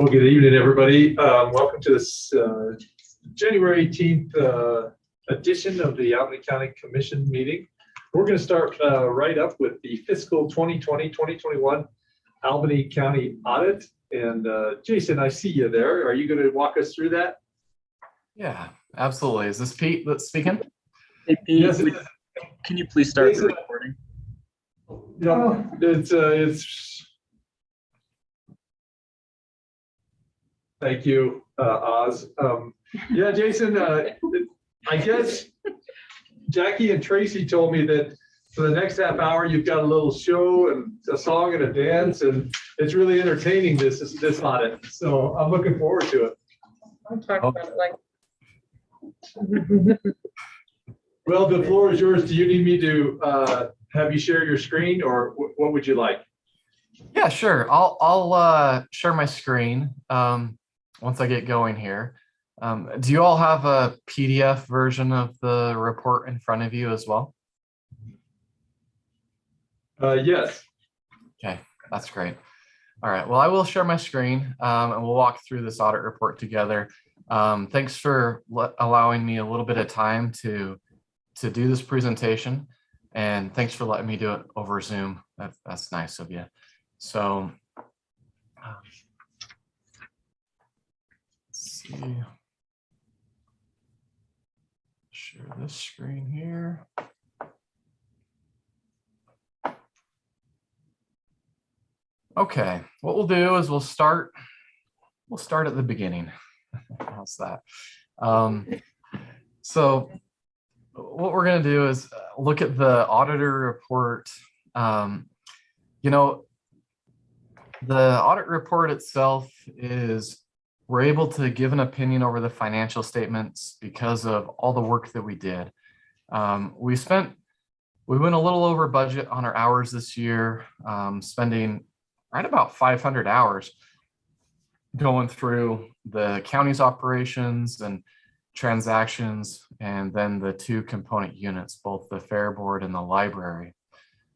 Well, good evening, everybody. Welcome to this January 18th edition of the Albany County Commission meeting. We're going to start right up with the fiscal 2020-2021 Albany County audit. And Jason, I see you there. Are you going to walk us through that? Yeah, absolutely. Is this Pete that's speaking? Hey, Pete, Yes, can you please start Jason, the recording? Yeah, it's. Thank you, Oz. Yeah, Jason, I guess Jackie and Tracy told me that for the next half hour, you've got a little show and a song and a dance, and it's really entertaining, this audit. So I'm looking forward to it. I'll talk about it like. Well, the floor is yours. Do you need me to have you share your screen, or what would you like? Yeah, sure. I'll share my screen once I get going here. Do you all have a PDF version of the report in front of you as well? Yes. Okay, that's great. All right, well, I will share my screen and we'll walk through this audit report together. Thanks for allowing me a little bit of time to do this presentation, and thanks for letting me do it over Zoom. That's nice of you. So let's see. Share this screen here. Okay, what we'll do is we'll start at the beginning. How's that? So what we're going to do is look at the auditor report. You know, the audit report itself is, we're able to give an opinion over the financial statements because of all the work that we did. We went a little over budget on our hours this year, spending right about 500 hours going through the county's operations and transactions, and then the two component units, both the fair board and the library.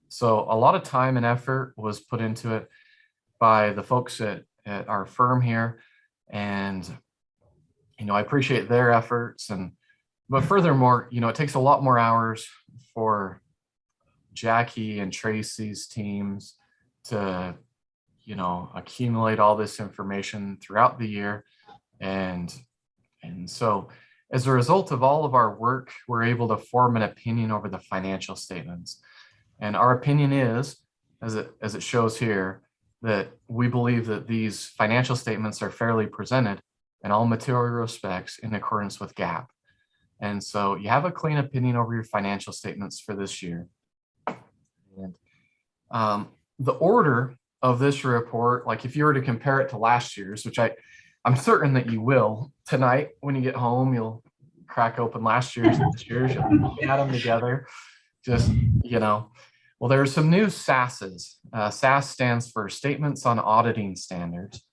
So a lot of time and effort was put into it by the folks at our firm here. And, you know, I appreciate their efforts. But furthermore, you know, it takes a lot more hours for Jackie and Tracy's teams to, you know, accumulate all this information throughout the year. And so as a result of all of our work, we're able to form an opinion over the financial statements. And our opinion is, as it shows here, that we believe that these financial statements are fairly presented in all material respects in accordance with GAAP. And so you have a clean opinion over your financial statements for this year. And the order of this report, like if you were to compare it to last year's, which I'm certain that you will tonight when you get home, you'll crack open last year's and this year's, you'll add them together. Just, you know, well, there are some new SASs. SAS stands for Statements on Auditing Standards.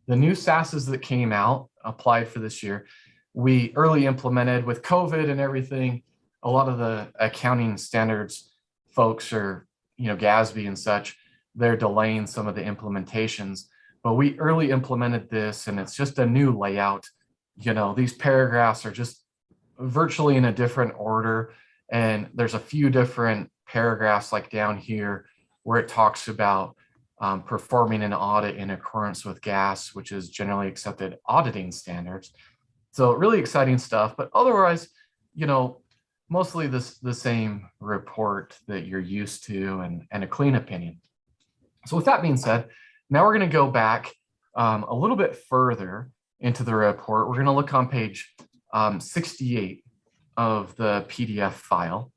The new SASs that came out, applied for this year, we early implemented with COVID and everything. A lot of the accounting standards folks are, you know, GASB and such, they're delaying some of the implementations. But we early implemented this, and it's just a new layout. You know, these paragraphs are just virtually in a different order. And there's a few different paragraphs like down here where it talks about performing an audit in accordance with GAS, which is generally accepted auditing standards. So really exciting stuff, but otherwise, you know, mostly the same report that you're used to, and a clean opinion. So with that being said, now we're going to go back a little bit further into the report. We're going to look on page 68 of the PDF file.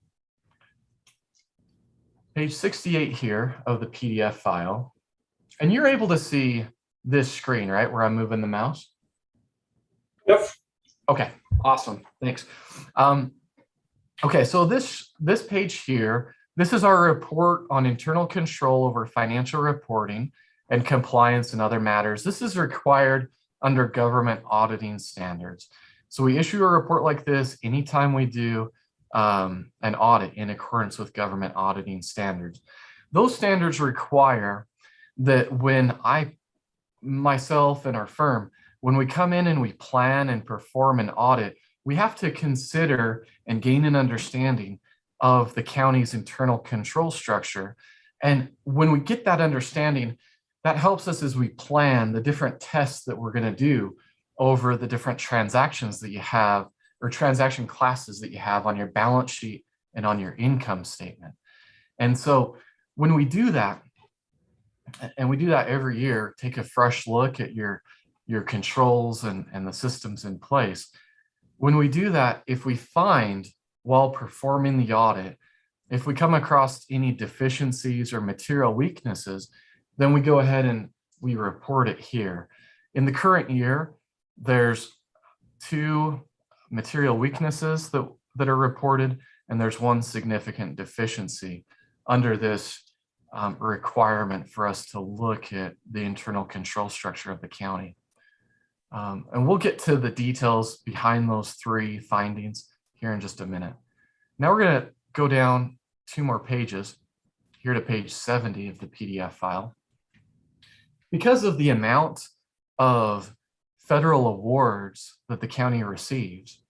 Page 68 here of the PDF file. And you're able to see this screen, right, where I'm moving the mouse? Yep. Okay, awesome, thanks. Okay, so this page here, this is our report on internal control over financial reporting and compliance and other matters. This is required under government auditing standards. So we issue a report like this anytime we do an audit in accordance with government auditing standards. Those standards require that when I myself and our firm, when we come in and we plan and perform an audit, we have to consider and gain an understanding of the county's internal control structure. And when we get that understanding, that helps us as we plan the different tests that we're going to do over the different transactions that you have, or transaction classes that you have on your balance sheet and on your income statement. And so when we do that, and we do that every year, take a fresh look at your controls and the systems in place. When we do that, if we find while performing the audit, if we come across any deficiencies or material weaknesses, then we go ahead and we report it here. In the current year, there's 2 material weaknesses that are reported, and there's 1 significant deficiency under this requirement for us to look at the internal control structure of the county. And we'll get to the details behind those 3 findings here in just a minute. Now we're going to go down 2 more pages here to page 70 of the PDF file. Because of the amount of federal awards that the county receives,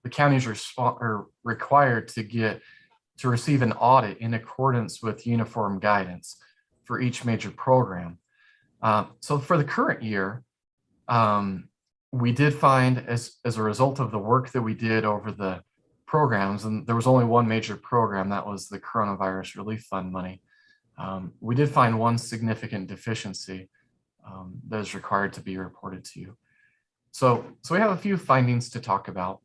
the counties are required to receive an audit in accordance with uniform guidance for each major program. So for the current year, we did find, as a result of the work that we did over the programs, and there was only 1 major program, that was the Coronavirus Relief Fund money. We did find 1 significant deficiency that is required to be reported to you. So we have a few findings to talk about.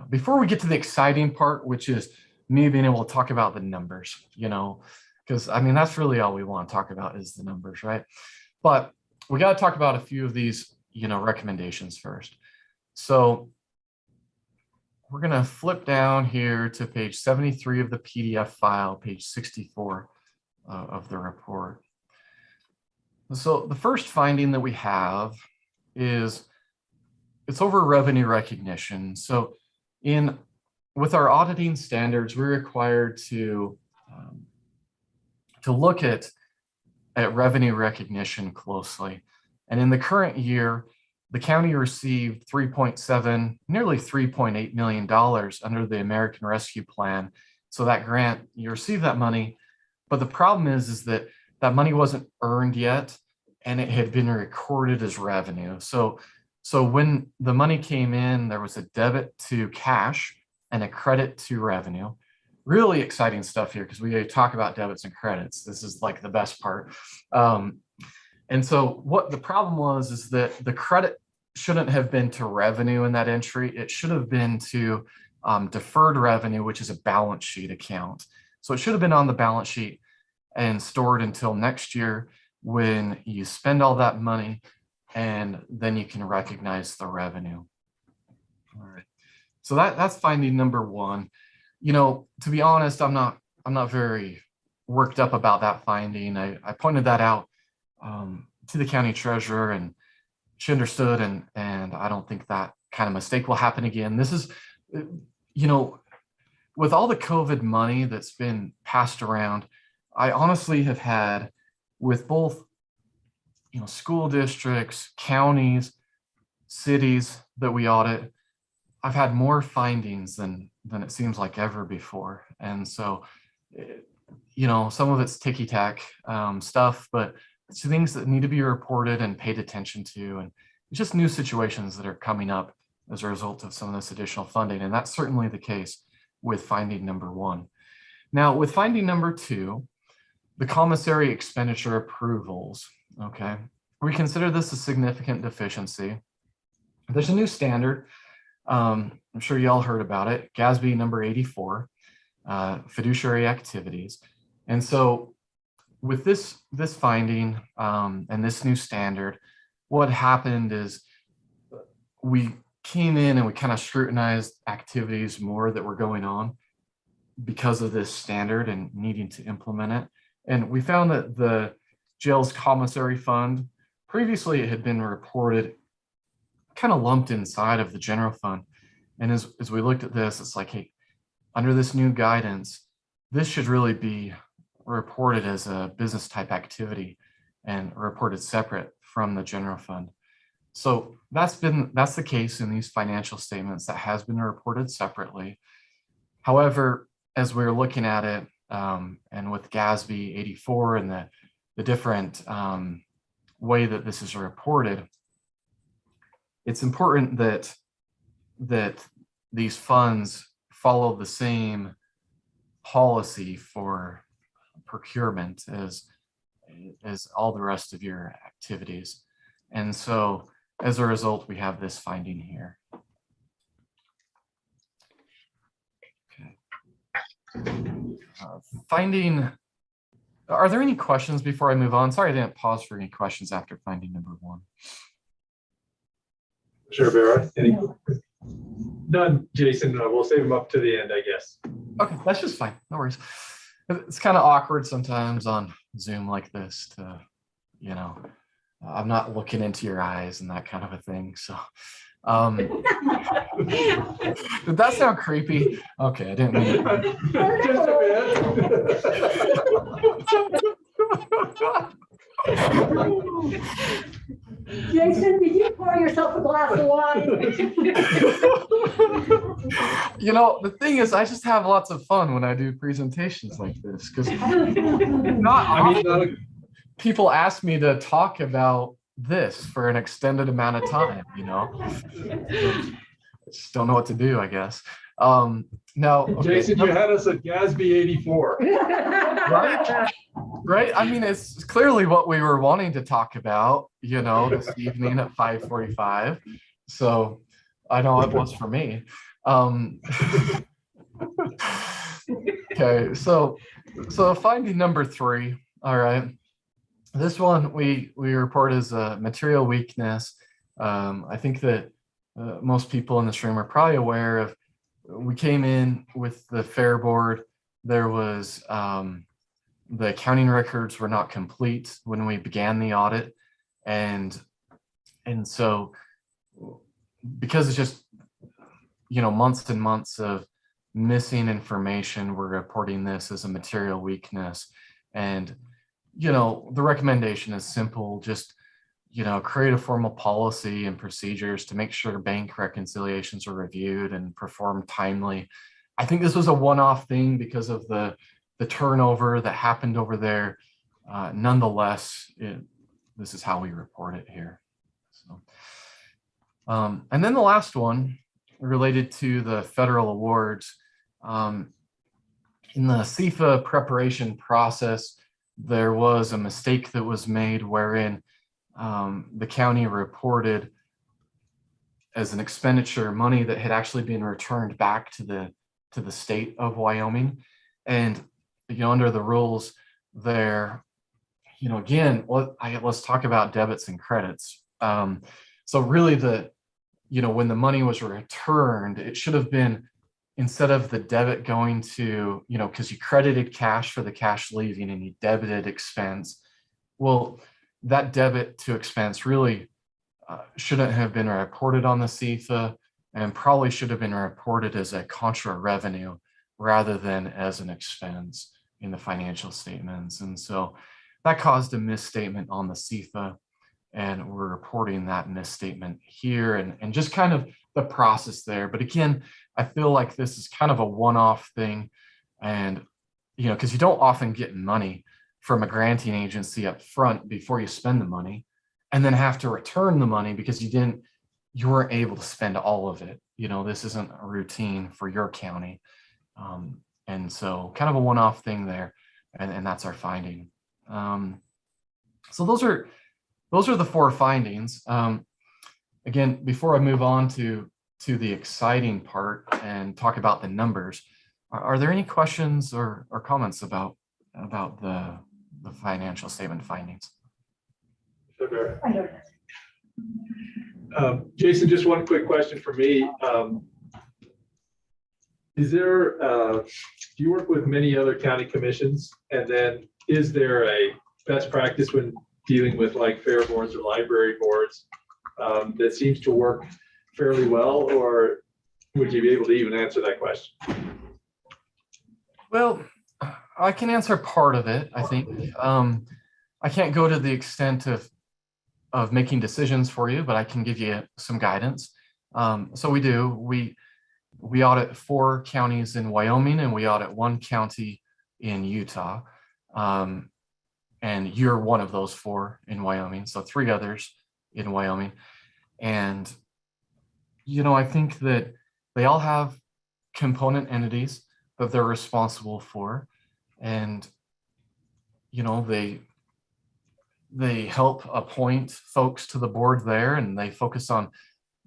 Before we get to the exciting part, which is me being able to talk about the numbers, because I mean, that's really all we want to talk about is the numbers, right? But we got to talk about a few of these, recommendations first. So we're going to flip down here to page 73 of the PDF file, page 64 of the report. So the first finding that we have is it's over revenue recognition. So with our auditing standards, we're required to look at revenue recognition closely. And in the current year, the county received nearly $3.8 million under the American Rescue Plan. So that grant, you receive that money, but the problem is that money wasn't earned yet, and it had been recorded as revenue. So when the money came in, there was a debit to cash and a credit to revenue. Really exciting stuff here, because we talk about debits and credits. This is like the best part. And so what the problem was is that the credit shouldn't have been to revenue in that entry. It should have been to deferred revenue, which is a balance sheet account. So it should have been on the balance sheet and stored until next year when you spend all that money, and then you can recognize the revenue. All right. So that's finding number 1. To be honest, I'm not very worked up about that finding. I pointed that out to the county treasurer, and she understood, and I don't think that kind of mistake will happen again. This is, with all the COVID money that's been passed around, I honestly have had, with both, school districts, counties, cities that we audit, I've had more findings than it seems like ever before. And so, some of it's ticky-tack stuff, but it's things that need to be reported and paid attention to. And it's just new situations that are coming up as a result of some of this additional funding. And that's certainly the case with finding number 1. Now, with finding number 2, the commissary expenditure approvals, okay? We consider this a significant deficiency. There's a new standard. I'm sure you all heard about it, GASB number 84, fiduciary activities. And so with this finding and this new standard, what happened is we came in and we kind of scrutinized activities more that were going on because of this standard and needing to implement it. And we found that the jail's commissary fund, previously it had been reported kind of lumped inside of the general fund. And as we looked at this, it's like, hey, under this new guidance, this should really be reported as a business type activity. and reported separate from the general fund. So that's the case in these financial statements that has been reported separately. However, as we're looking at it, and with GASB 84 and the different way that this is reported, it's important that these funds follow the same policy for procurement as all the rest of your activities. And so as a result, we have this finding here. Finding, are there any questions before I move on? Sorry, I didn't pause for any questions after finding number 1. Sure, Vera. Any? None, Jason. We'll save them up to the end, I guess. Okay, that's just fine. No worries. It's kind of awkward sometimes on Zoom like this to, you know, I'm not looking into your eyes and that kind of a thing. So, did that sound creepy? Okay, I didn't mean it. Just a bit. Jason, did you pour yourself a glass of wine? You know, the thing is, I just have lots of fun when I do presentations like this because people ask me to talk about this for an extended amount of time, you know. I just don't know what to do, I guess. Now, okay. Jason, you had us at GASB 84. Right? I mean, it's clearly what we were wanting to talk about, you know, this evening at 5:45. So I know it was for me. Okay, so finding number 3. All right. This one we report as a material weakness. I think that most people in this room are probably aware of. We came in with the Fair Board. There was the accounting records were not complete when we began the audit, and so because it's just, you know, months and months of missing information, we're reporting this as a material weakness. And you know, the recommendation is simple: just, you know, create a formal policy and procedures to make sure bank reconciliations are reviewed and performed timely. I think this was a one-off thing because of the turnover that happened over there. Nonetheless, this is how we report it here. So, and then the last one related to the federal awards. In the CFA preparation process, there was a mistake that was made wherein the county reported as an expenditure money that had actually been returned back to the state of Wyoming. And, you know, under the rules there, you know, again, let's talk about debits and credits. So really you know, when the money was returned, it should have been, instead of the debit going to, you know, because you credited cash for the cash leaving and you debited expense. Well, that debit to expense really shouldn't have been reported on the CFA, and probably should have been reported as a contra revenue rather than as an expense in the financial statements. And so that caused a misstatement on the CFA, and we're reporting that misstatement here and just kind of the process there. But again, I feel like this is kind of a one-off thing, and, you know, because you don't often get money from a granting agency up front before you spend the money, and then have to return the money because you weren't able to spend all of it. You know, this isn't a routine for your county. And so kind of a one-off thing there, and that's our finding. So those are the 4 findings. Again, before I move on to the exciting part and talk about the numbers, are there any questions or comments about the financial statement findings? Sure. Jason, just one quick question for me. Is there, do you work with many other county commissions? And then is there a best practice when dealing with like fair boards or library boards that seems to work fairly well, or would you be able to even answer that question? Well, I can answer part of it, I think. I can't go to the extent of making decisions for you, but I can give you some guidance. So we audit 4 counties in Wyoming, and we audit 1 county in Utah. And you're one of those 4 in Wyoming, so 3 others in Wyoming. And, I think that they all have component entities that they're responsible for. And, they help appoint folks to the board there, and they focus on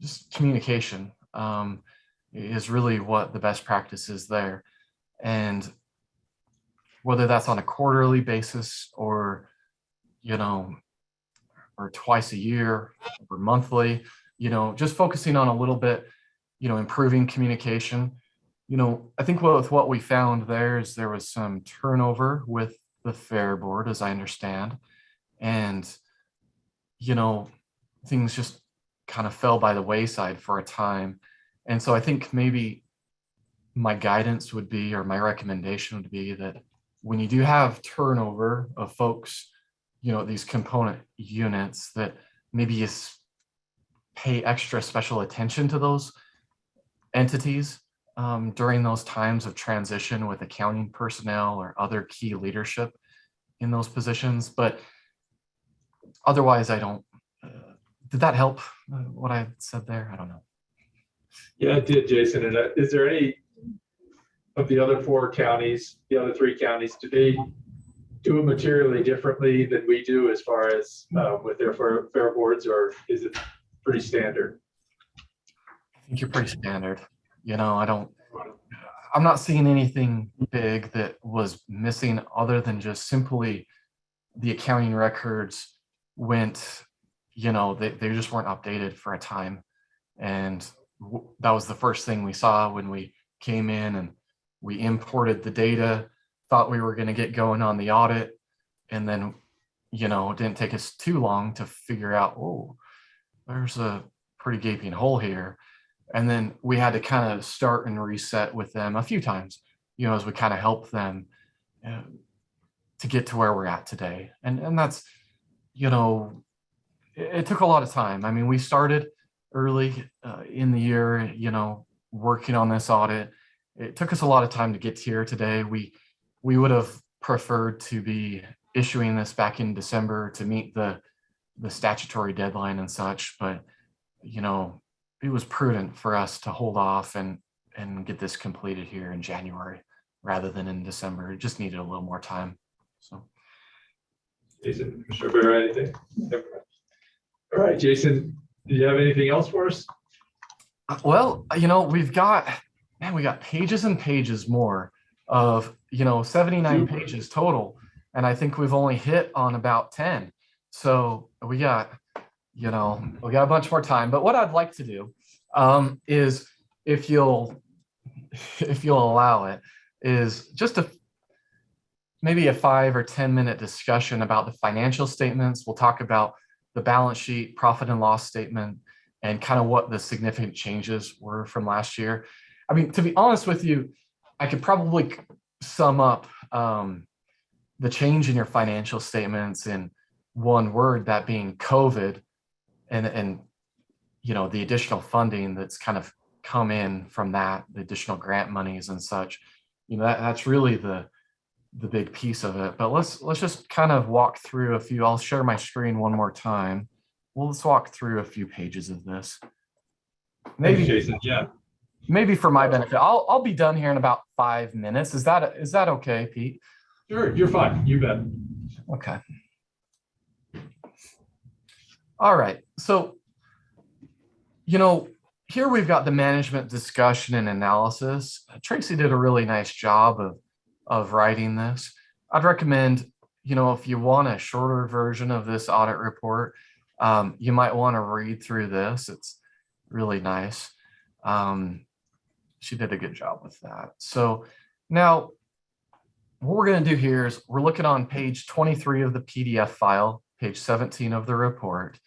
just communication is really what the best practice is there. And whether that's on a quarterly basis or, or twice a year or monthly, just focusing on a little bit, improving communication. I think with what we found there is there was some turnover with the fair board, as I understand. And, things just kind of fell by the wayside for a time. And so I think maybe my guidance would be, or my recommendation would be, that when you do have turnover of folks, these component units, that maybe you pay extra special attention to those entities during those times of transition with accounting personnel or other key leadership in those positions. But otherwise, I don't. Did that help what I said there? I don't know. Yeah, it did, Jason. And is there any of the other 4 counties, the other 3 counties, do they do it materially differently than we do as far as with their fair boards, or is it pretty standard? I think you're pretty standard. I'm not seeing anything big that was missing other than just simply the accounting records went, they just weren't updated for a time. And that was the first thing we saw when we came in and we imported the data, thought we were going to get going on the audit. And then, it didn't take us too long to figure out, oh, there's a pretty gaping hole here. And then we had to kind of start and reset with them a few times, as we kind of helped them to get to where we're at today. And that's, it took a lot of time. I mean, we started early in the year, working on this audit. It took us a lot of time to get here today. We would have preferred to be issuing this back in December to meet the statutory deadline and such, but it was prudent for us to hold off and get this completed here in January rather than in December. It just needed a little more time. So, Jason, Commissioner Barra, anything? All right, Jason, do you have anything else for us? Well, we got pages and pages more of, 79 pages total. And I think we've only hit on about 10. So we got a bunch more time. But what I'd like to do is, if you'll allow it, is just maybe a 5 or 10 minute discussion about the financial statements. We'll talk about the balance sheet, profit and loss statement, and kind of what the significant changes were from last year. I mean, to be honest with you, I could probably sum up the change in your financial statements in one word, that being COVID, and the additional funding that's kind of come in from that, the additional grant monies and such. That's really the big piece of it. But let's just kind of walk through a few. I'll share my screen one more time. Let's walk through a few pages of this. Maybe, Jason. Yeah. Maybe for my benefit, I'll be done here in about 5 minutes. Is that okay, Pete? Sure, you're fine. You bet. Okay. All right. So, here we've got the management discussion and analysis. Tracy did a really nice job of writing this. I'd recommend, if you want a shorter version of this audit report, you might want to read through this. It's really nice. She did a good job with that. So now what we're going to do here is we're looking on page 23 of the PDF file, page 17 of the report.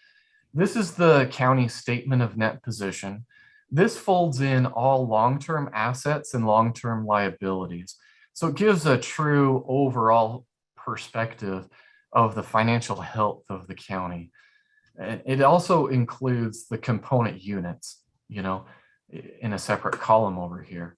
This is the county statement of net position. This folds in all long-term assets and long-term liabilities. So it gives a true overall perspective of the financial health of the county. And it also includes the component units, in a separate column over here.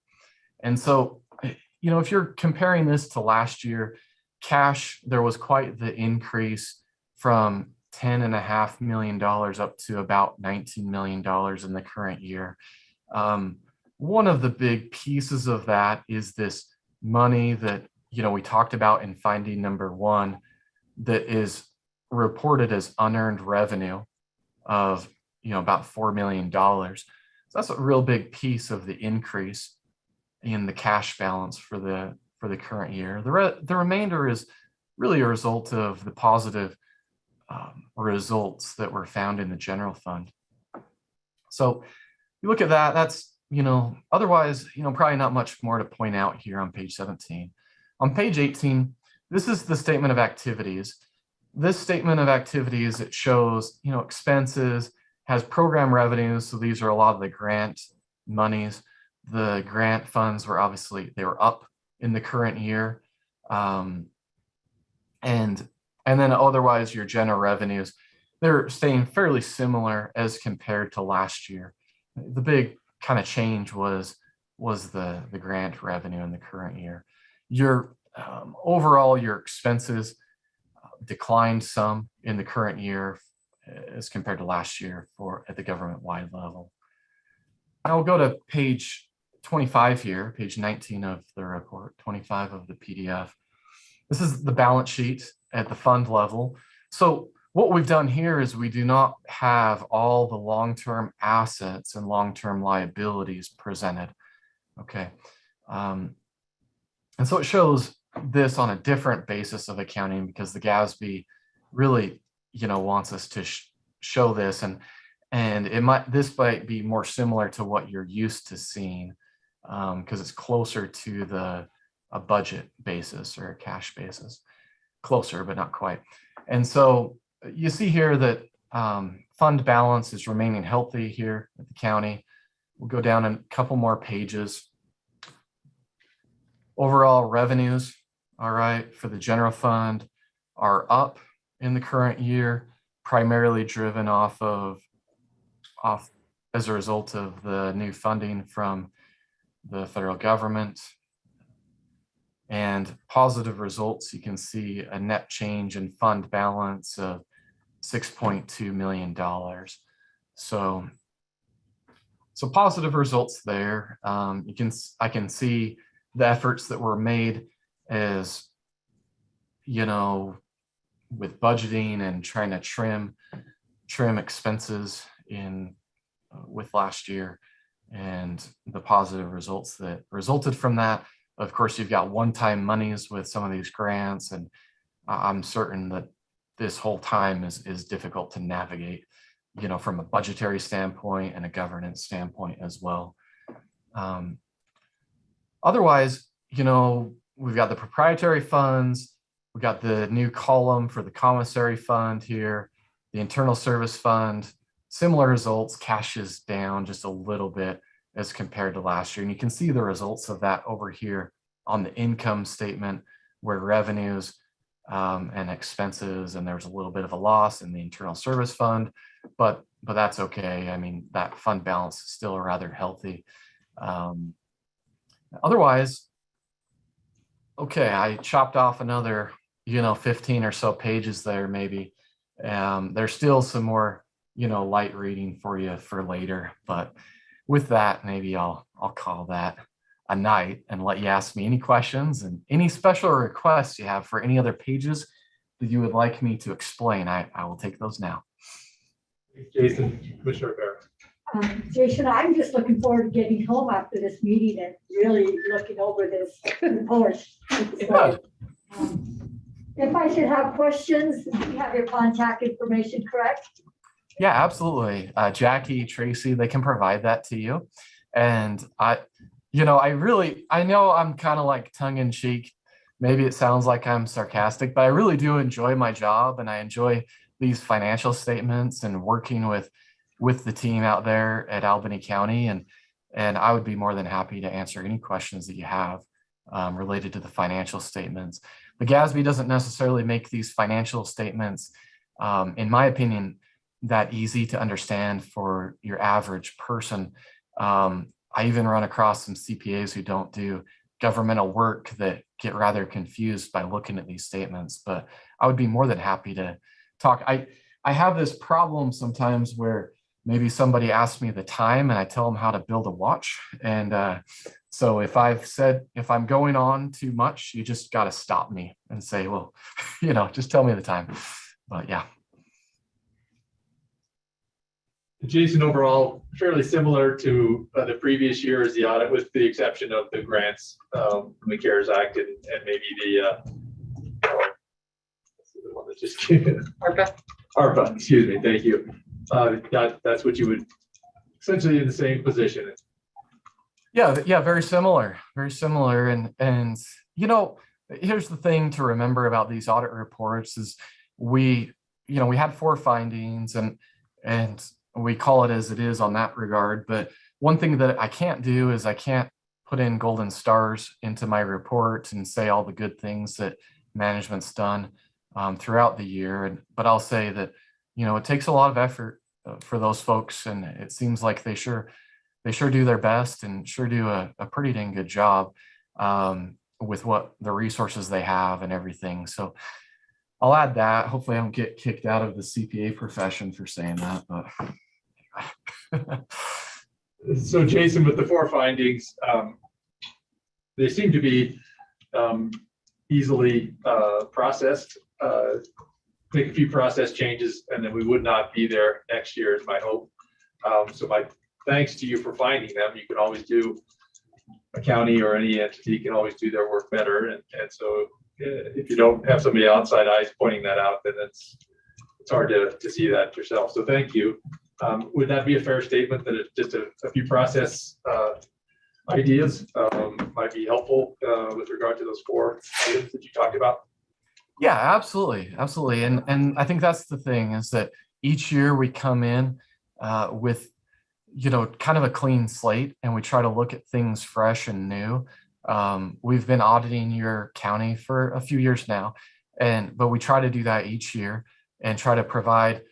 And so, if you're comparing this to last year, cash, there was quite the increase from $10.5 million up to about $19 million in the current year. One of the big pieces of that is this money that, we talked about in finding number 1 that is reported as unearned revenue of, about $4 million. So that's a real big piece of the increase in the cash balance for the current year. The remainder is really a result of the positive results that were found in the general fund. So you look at that, that's, otherwise, probably not much more to point out here on page 17. On page 18, this is the statement of activities. This statement of activities, it shows, expenses, has program revenues. So these are a lot of the grant monies. The grant funds were obviously, they were up in the current year. And then otherwise your general revenues, they're staying fairly similar as compared to last year. The big kind of change was the grant revenue in the current year. Your overall, your expenses declined some in the current year as compared to last year at the government-wide level. I'll go to page 25 here, page 19 of the report, 25 of the PDF. This is the balance sheet at the fund level. So what we've done here is we do not have all the long-term assets and long-term liabilities presented. Okay. And so it shows this on a different basis of accounting because the GASB really, wants us to show this, and this might be more similar to what you're used to seeing because it's closer to a budget basis or a cash basis, closer but not quite. And so you see here that fund balance is remaining healthy here at the county. We'll go down a couple more pages. Overall revenues, all right, for the general fund are up in the current year, primarily driven off as a result of the new funding from the federal government. And positive results, you can see a net change in fund balance of $6.2 million. So positive results there. I can see the efforts that were made as, with budgeting and trying to trim expenses with last year, and the positive results that resulted from that. Of course, you've got one-time monies with some of these grants, and I'm certain that this whole time is difficult to navigate, from a budgetary standpoint and a governance standpoint as well. Otherwise, we've got the proprietary funds, we've got the new column for the commissary fund here, the internal service fund, similar results. Cash is down just a little bit as compared to last year. And you can see the results of that over here on the income statement, where revenues and expenses, and there's a little bit of a loss in the internal service fund, but that's okay. I mean, that fund balance is still rather healthy. Otherwise, okay, I chopped off another, 15 or so pages there, maybe. There's still some more, light reading for you for later, but with that, maybe I'll call that a night and let you ask me any questions and any special requests you have for any other pages that you would like me to explain. I will take those now. Jason, Commissioner Barrett. Jason, I'm just looking forward to getting home after this meeting and really looking over this report. So, if I should have questions, you have your contact information, correct? Yeah, absolutely. Jackie, Tracy, they can provide that to you. And I know I'm kind of like tongue in cheek. Maybe it sounds like I'm sarcastic, but I really do enjoy my job, and I enjoy these financial statements and working with the team out there at Albany County. And I would be more than happy to answer any questions that you have. related to the financial statements. The GASB doesn't necessarily make these financial statements, in my opinion, that easy to understand for your average person. I even run across some CPAs who don't do governmental work that get rather confused by looking at these statements, but I would be more than happy to talk. I have this problem sometimes where maybe somebody asks me the time and I tell them how to build a watch. And so if I'm going on too much, you just got to stop me and say, well, just tell me the time. But yeah. Jason, overall, fairly similar to the previous year as the audit, with the exception of the grants from the CARES Act and maybe the one that just came in. ARPA, excuse me, thank you. That's what you would essentially in the same position. Yeah, very similar, very similar. And here's the thing to remember about these audit reports is we had 4 findings and we call it as it is on that regard. But one thing that I can't do is I can't put in golden stars into my report and say all the good things that management's done throughout the year. But I'll say that, it takes a lot of effort for those folks. And it seems like they sure do their best and sure do a pretty dang good job with what the resources they have and everything. So I'll add that. Hopefully I don't get kicked out of the CPA profession for saying that, but. So Jason, with the 4 findings, they seem to be easily processed. Make a few process changes and then we would not be there next year is my hope. So my thanks to you for finding them. You can always do, a county or any entity can always do their work better. And so if you don't have somebody outside eyes pointing that out, then it's hard to see that yourself. So thank you. Would that be a fair statement that it's just a few process ideas might be helpful with regard to those 4 items that you talked about? Yeah, absolutely. And I think that's the thing is that each year we come in with, kind of a clean slate and we try to look at things fresh and new. We've been auditing your county for a few years now, but we try to do that each year and try to provide,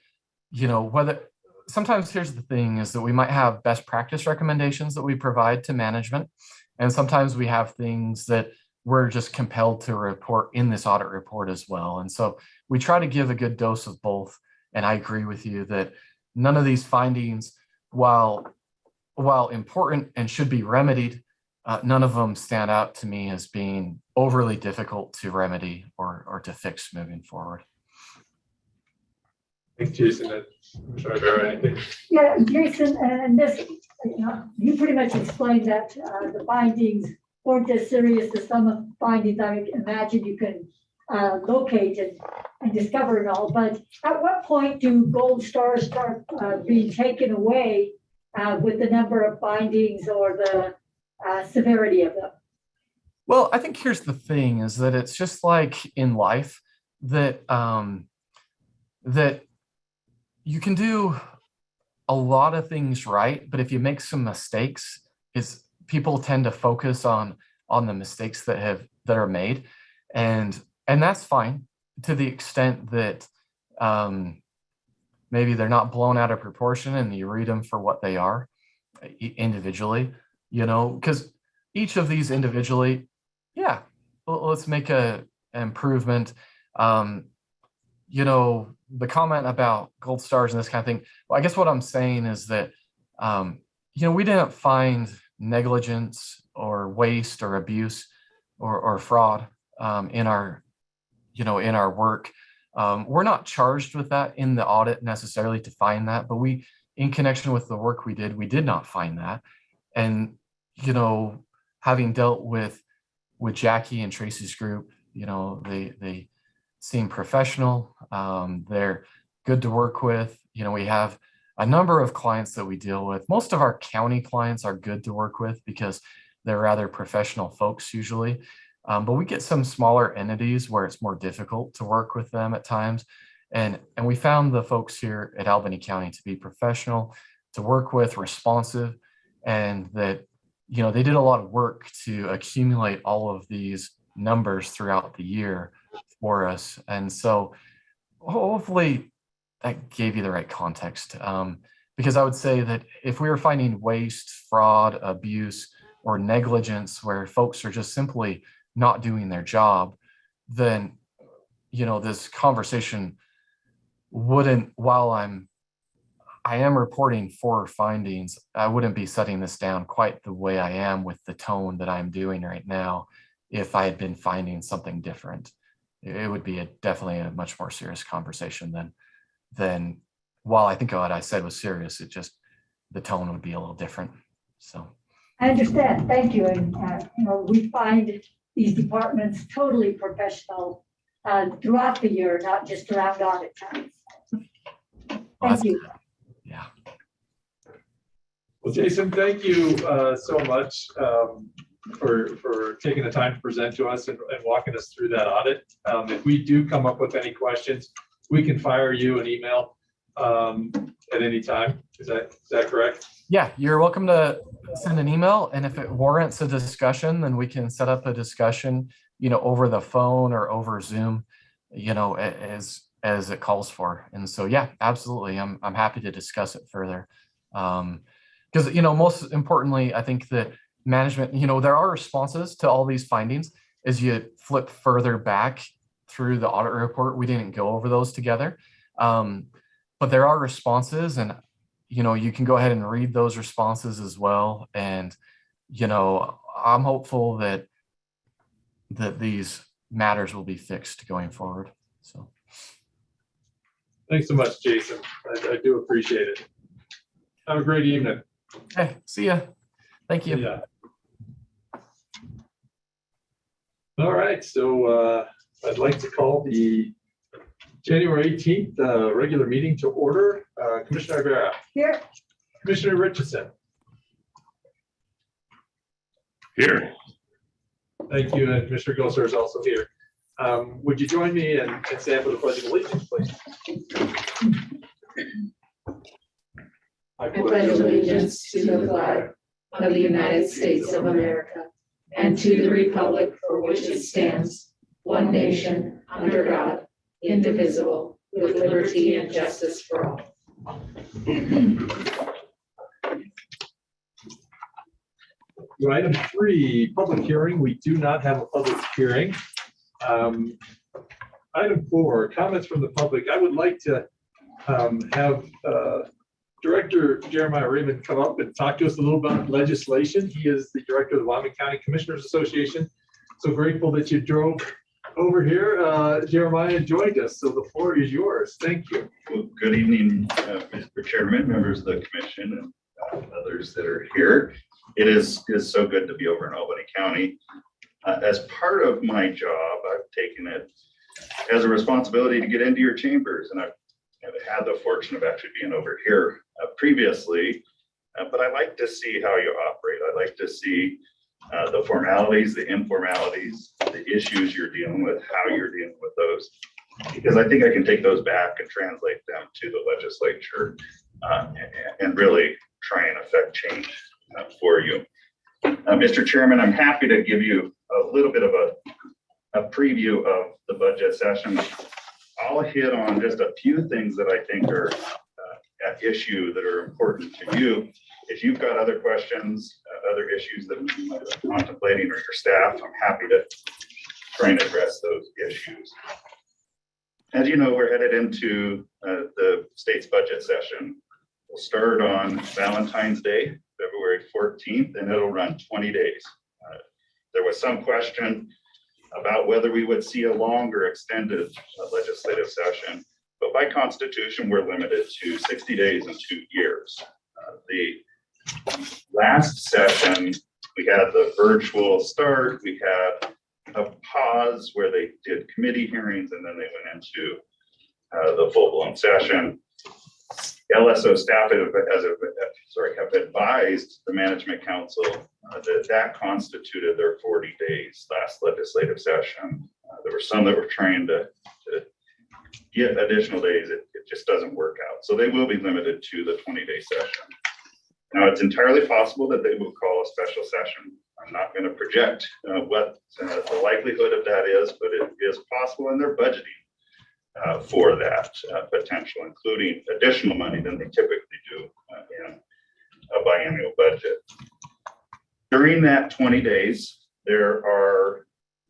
sometimes here's the thing is that we might have best practice recommendations that we provide to management. And sometimes we have things that we're just compelled to report in this audit report as well. And so we try to give a good dose of both. And I agree with you that none of these findings, while important and should be remedied, none of them stand out to me as being overly difficult to remedy or to fix moving forward. Thanks, Jason. I'm sorry about anything. Yeah, Jason, and this, you pretty much explained that the findings weren't as serious as some of the findings I imagine you can locate and discover and all. But at what point do gold stars start being taken away with the number of findings or the severity of them? Well, I think here's the thing is that it's just like in life that that you can do a lot of things right, but if you make some mistakes, people tend to focus on the mistakes that are made, and that's fine to the extent that maybe they're not blown out of proportion and you read them for what they are individually, because each of these individually, let's make an improvement. The comment about gold stars and this kind of thing. Well, I guess what I'm saying is that, we didn't find negligence or waste or abuse or fraud in our work. We're not charged with that in the audit necessarily to find that, but in connection with the work we did not find that. And, having dealt with Jackie and Tracy's group, they seem professional. They're good to work with. We have a number of clients that we deal with. Most of our county clients are good to work with because they're rather professional folks usually. But we get some smaller entities where it's more difficult to work with them at times. And we found the folks here at Albany County to be professional, to work with, responsive, and that they did a lot of work to accumulate all of these numbers throughout the year for us. And so hopefully that gave you the right context. Because I would say that if we were finding waste, fraud, abuse, or negligence where folks are just simply not doing their job, then, this conversation wouldn't, while I am reporting 4 findings, I wouldn't be setting this down quite the way I am with the tone that I'm doing right now if I had been finding something different. It would be definitely a much more serious conversation than while I think what I said was serious, the tone would be a little different. So I understand. Thank you. And, we find these departments totally professional throughout the year, not just around audit time. Thank you. Yeah. Well, Jason, thank you so much for taking the time to present to us and walking us through that audit. If we do come up with any questions, we can fire you an email at any time. Is that correct? Yeah, you're welcome to send an email, and if it warrants a discussion, then we can set up a discussion, over the phone or over Zoom, as it calls for. And so, yeah, absolutely, I'm happy to discuss it further. Because most importantly, I think that management, there are responses to all these findings. As you flip further back through the audit report, we didn't go over those together, but there are responses, and you can go ahead and read those responses as well. And I'm hopeful that these matters will be fixed going forward. So Thanks so much, Jason. I do appreciate it. Have a great evening. hey, see ya. Thank you. Yeah. All right, so I'd like to call the January 18th regular meeting to order. Commissioner Ibarra. Here. Commissioner Richardson. Here. Thank you, and Commissioner Gosar is also here. Would you join me and stand for the Pledge of Allegiance, please? I pledge allegiance to the flag of the United States of America and to the republic for which it stands, one nation, under God, indivisible, with liberty and justice for all. Item 3, public hearing. We do not have a public hearing. Item 4, comments from the public. I would like to have Director Jeremiah Raymond come up and talk to us a little about legislation. He is the director of the Wyoming County Commissioners Association. So grateful that you drove over here, Jeremiah, and joined us. So the floor is yours. Thank you. Well, good evening, Mr. Chairman, members of the commission, and others that are here. It is so good to be over in Albany County. As part of my job, I've taken it as a responsibility to get into your chambers, and I've had the fortune of actually being over here previously, but I like to see how you operate. I like to see the formalities, the informalities, the issues you're dealing with, how you're dealing with those, because I think I can take those back and translate them to the legislature and really try and affect change for you. Mr. Chairman, I'm happy to give you a little bit of a preview of the budget session. I'll hit on just a few things that I think are at issue that are important to you. If you've got other questions, other issues that you might be contemplating, or your staff, I'm happy to try and address those issues. As you know, we're headed into the state's budget session. We'll start on Valentine's Day, February 14th, and it'll run 20 days. There was some question about whether we would see a longer extended legislative session, but by constitution, we're limited to 60 days and 2 years. The last session, we had the virtual start, we had a pause where they did committee hearings, and then they went into the full-blown session. LSO staff have advised the Management Council that constituted their 40 days last legislative session. There were some that were trying to get additional days. It just doesn't work out. So they will be limited to the 20-day session. Now, it's entirely possible that they will call a special session. I'm not going to project what the likelihood of that is, but it is possible, and they're budgeting for that potential, including additional money than they typically do in a biennial budget. During that 20 days, there are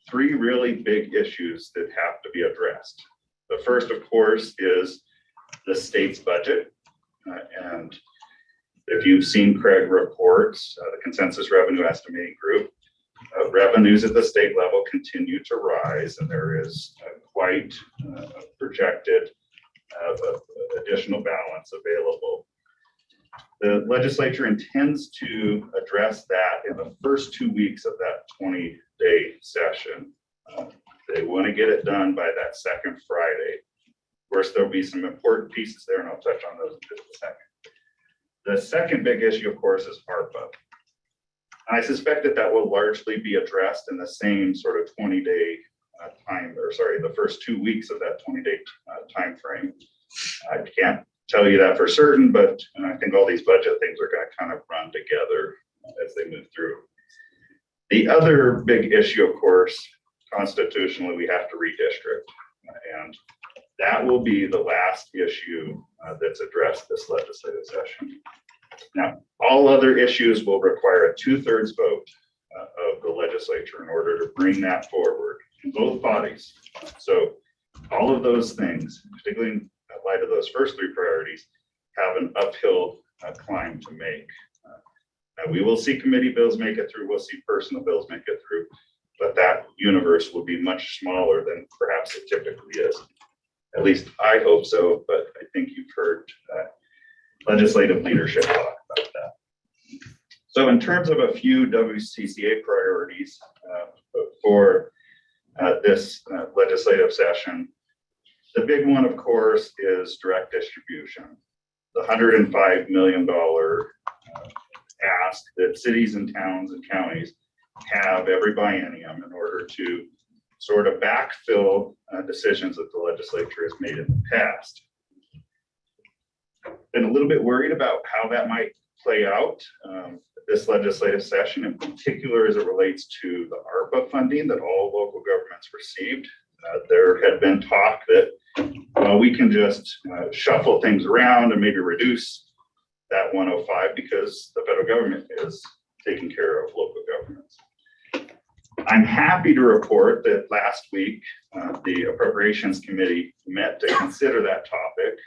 3 really big issues that have to be addressed. The first, of course, is the state's budget. And if you've seen Craig reports, the Consensus Revenue Estimating Group, revenues at the state level continue to rise, and there is quite projected additional balance available. The legislature intends to address that in the first 2 weeks of that 20-day session. They want to get it done by that second Friday. Of course, there'll be some important pieces there, and I'll touch on those in just a second. The second big issue, of course, is ARPA. I suspect that that will largely be addressed in the same sort of 20-day the first 2 weeks of that 20-day time frame. I can't tell you that for certain, but I think all these budget things are going to kind of run together as they move through. The other big issue, of course, constitutionally, we have to redistrict, and that will be the last issue that's addressed this legislative session. Now, all other issues will require a 2/3 vote of the legislature in order to bring that forward in both bodies. So all of those things, particularly in light of those first 3 priorities, have an uphill climb to make. Now, we will see committee bills make it through, we'll see personal bills make it through, but that universe will be much smaller than perhaps it typically is. At least I hope so, but I think you've heard legislative leadership talk about that. So in terms of a few WCCA priorities for this legislative session, the big one, of course, is direct distribution. The $105 million ask that cities and towns and counties have every biennium in order to sort of backfill decisions that the legislature has made in the past. Been a little bit worried about how that might play out this legislative session, in particular as it relates to the ARPA funding that all local governments received. There had been talk that we can just shuffle things around and maybe reduce that 105 because the federal government is taking care of local governments. I'm happy to report that last week, the Appropriations Committee met to consider that topic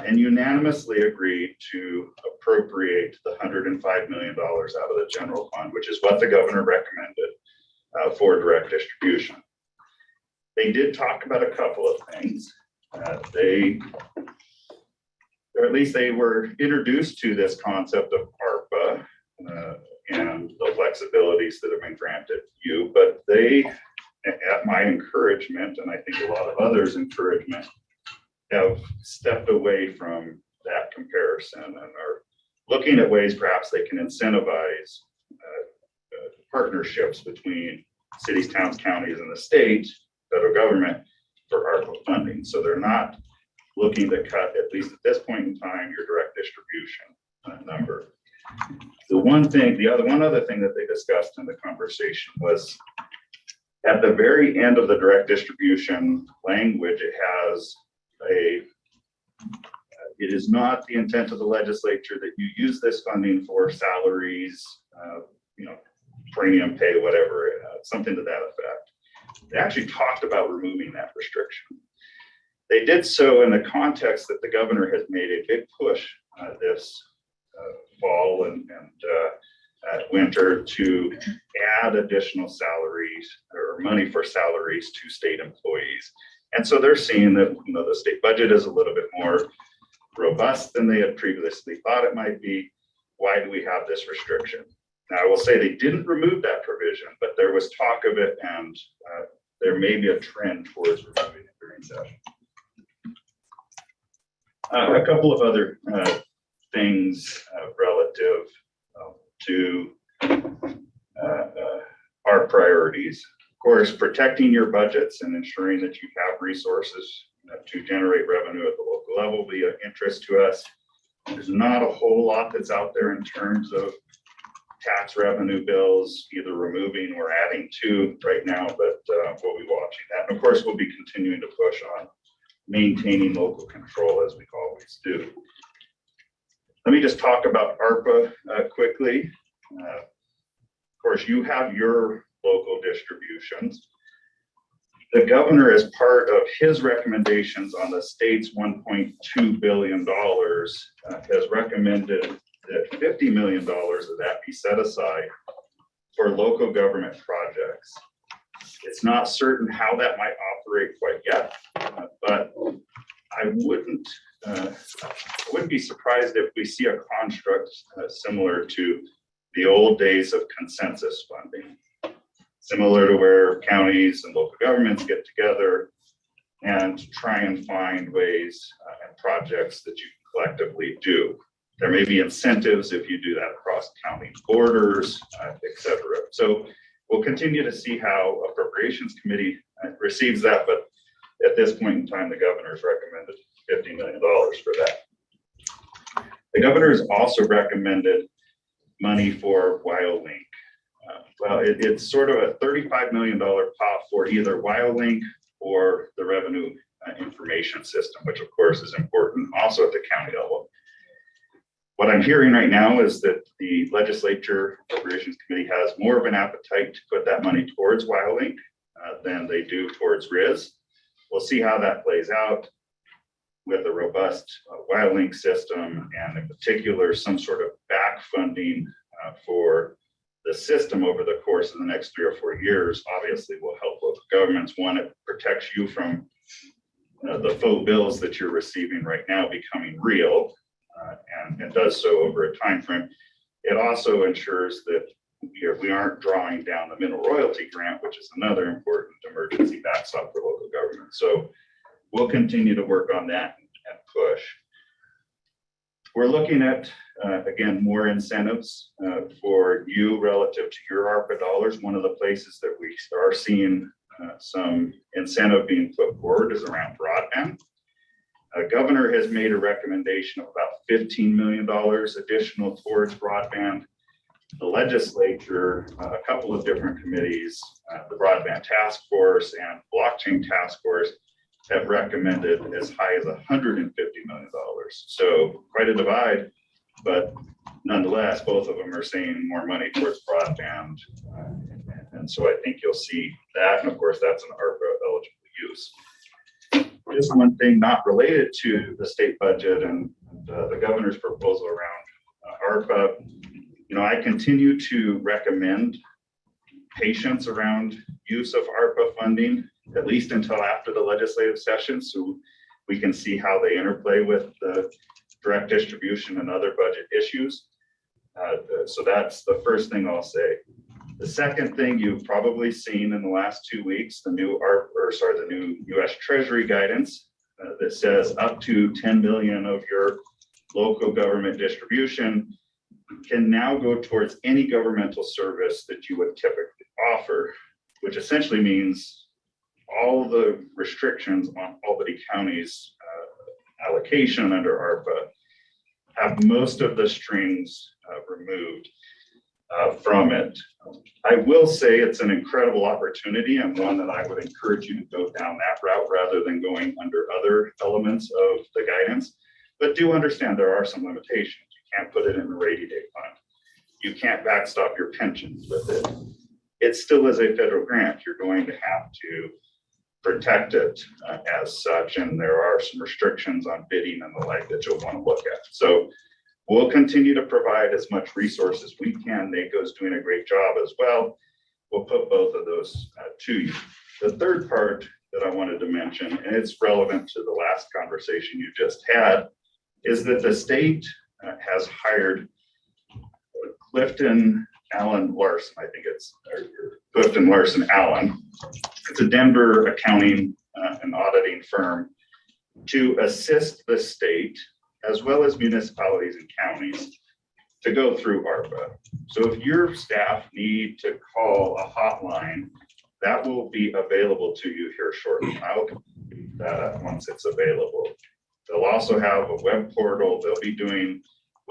and unanimously agreed to appropriate the $105 million out of the general fund, which is what the governor recommended for direct distribution. They did talk about a couple of things. Or at least they were introduced to this concept of ARPA and the flexibilities that have been granted you, but they, at my encouragement, and I think a lot of others' encouragement, have stepped away from that comparison and are looking at ways perhaps they can incentivize partnerships between cities, towns, counties, and the state, federal government, for ARPA funding. So they're not looking to cut, at least at this point in time, your direct distribution number. One other thing that they discussed in the conversation was at the very end of the direct distribution language, it has it is not the intent of the legislature that you use this funding for salaries, premium pay, whatever, something to that effect. They actually talked about removing that restriction. They did so in the context that the governor has made a big push this fall and winter to add additional salaries or money for salaries to state employees. And so they're seeing that the state budget is a little bit more robust than they had previously thought it might be. Why do we have this restriction? Now, I will say they didn't remove that provision, but there was talk of it, and there may be a trend towards removing it during session. A couple of other things relative to our priorities. Of course, protecting your budgets and ensuring that you have resources to generate revenue at the local level will be of interest to us. There's not a whole lot that's out there in terms of tax revenue bills, either removing or adding to right now, but we'll be watching that. And of course, we'll be continuing to push on maintaining local control as we always do. Let me just talk about ARPA quickly. Of course, you have your local distributions. The governor, as part of his recommendations on the state's $1.2 billion, has recommended that $50 million of that be set aside for local government projects. It's not certain how that might operate quite yet, but I wouldn't be surprised if we see a construct similar to the old days of consensus funding, similar to where counties and local governments get together and try and find ways and projects that you can collectively do. There may be incentives if you do that across county borders, et cetera. So we'll continue to see how Appropriations Committee receives that, but at this point in time, the governor's recommended $50 million for that. The governor has also recommended money for Wyoming. Well, it's sort of a $35 million pot for either Wyoming or the revenue information system, which of course is important also at the county level. What I'm hearing right now is that the Legislature Appropriations Committee has more of an appetite to put that money towards Wyoming than they do towards RIS. We'll see how that plays out with a robust Wyoming system, and in particular, some sort of back funding for the system over the course of the next 3 or 4 years. Obviously will help local governments. One, it protects you from the faux bills that you're receiving right now becoming real. And does so over a time frame. It also ensures that we aren't drawing down the mineral royalty grant, which is another important emergency backstop for local government. So we'll continue to work on that and push. We're looking at, again, more incentives for you relative to your ARPA dollars. One of the places that we are seeing some incentive being put forward is around broadband. Governor has made a recommendation of about $15 million additional towards broadband. The legislature, a couple of different committees, the Broadband Task Force and Blockchain Task Force, have recommended as high as $150 million. So quite a divide, but nonetheless, both of them are saying more money towards broadband. And so I think you'll see that. And of course, that's an ARPA eligible use. Just one thing not related to the state budget and the governor's proposal around ARPA. You know, I continue to recommend patience around use of ARPA funding, at least until after the legislative session, so we can see how they interplay with the direct distribution and other budget issues. So that's the first thing I'll say. The second thing you've probably seen in the last 2 weeks, the new U.S. Treasury Guidance that says up to 10 million of your local government distribution can now go towards any governmental service that you would typically offer, which essentially means all the restrictions on Albany County's allocation under ARPA have most of the strings removed from it. I will say it's an incredible opportunity and one that I would encourage you to go down that route rather than going under other elements of the guidance. But do understand there are some limitations. You can't put it in the rainy day fund. You can't backstop your pensions with it. It still is a federal grant. You're going to have to protect it as such, and there are some restrictions on bidding and the like that you'll want to look at. So we'll continue to provide as much resource as we can. NACO's doing a great job as well. We'll put both of those to you. The third part that I wanted to mention, and it's relevant to the last conversation you just had, is that the state has hired Clifton Allen Larson, I think it's Clifton Larson Allen. It's a Denver accounting and auditing firm to assist the state as well as municipalities and counties to go through ARPA. So if your staff need to call a hotline, that will be available to you here shortly. I'll complete that once it's available. They'll also have a web portal. They'll be doing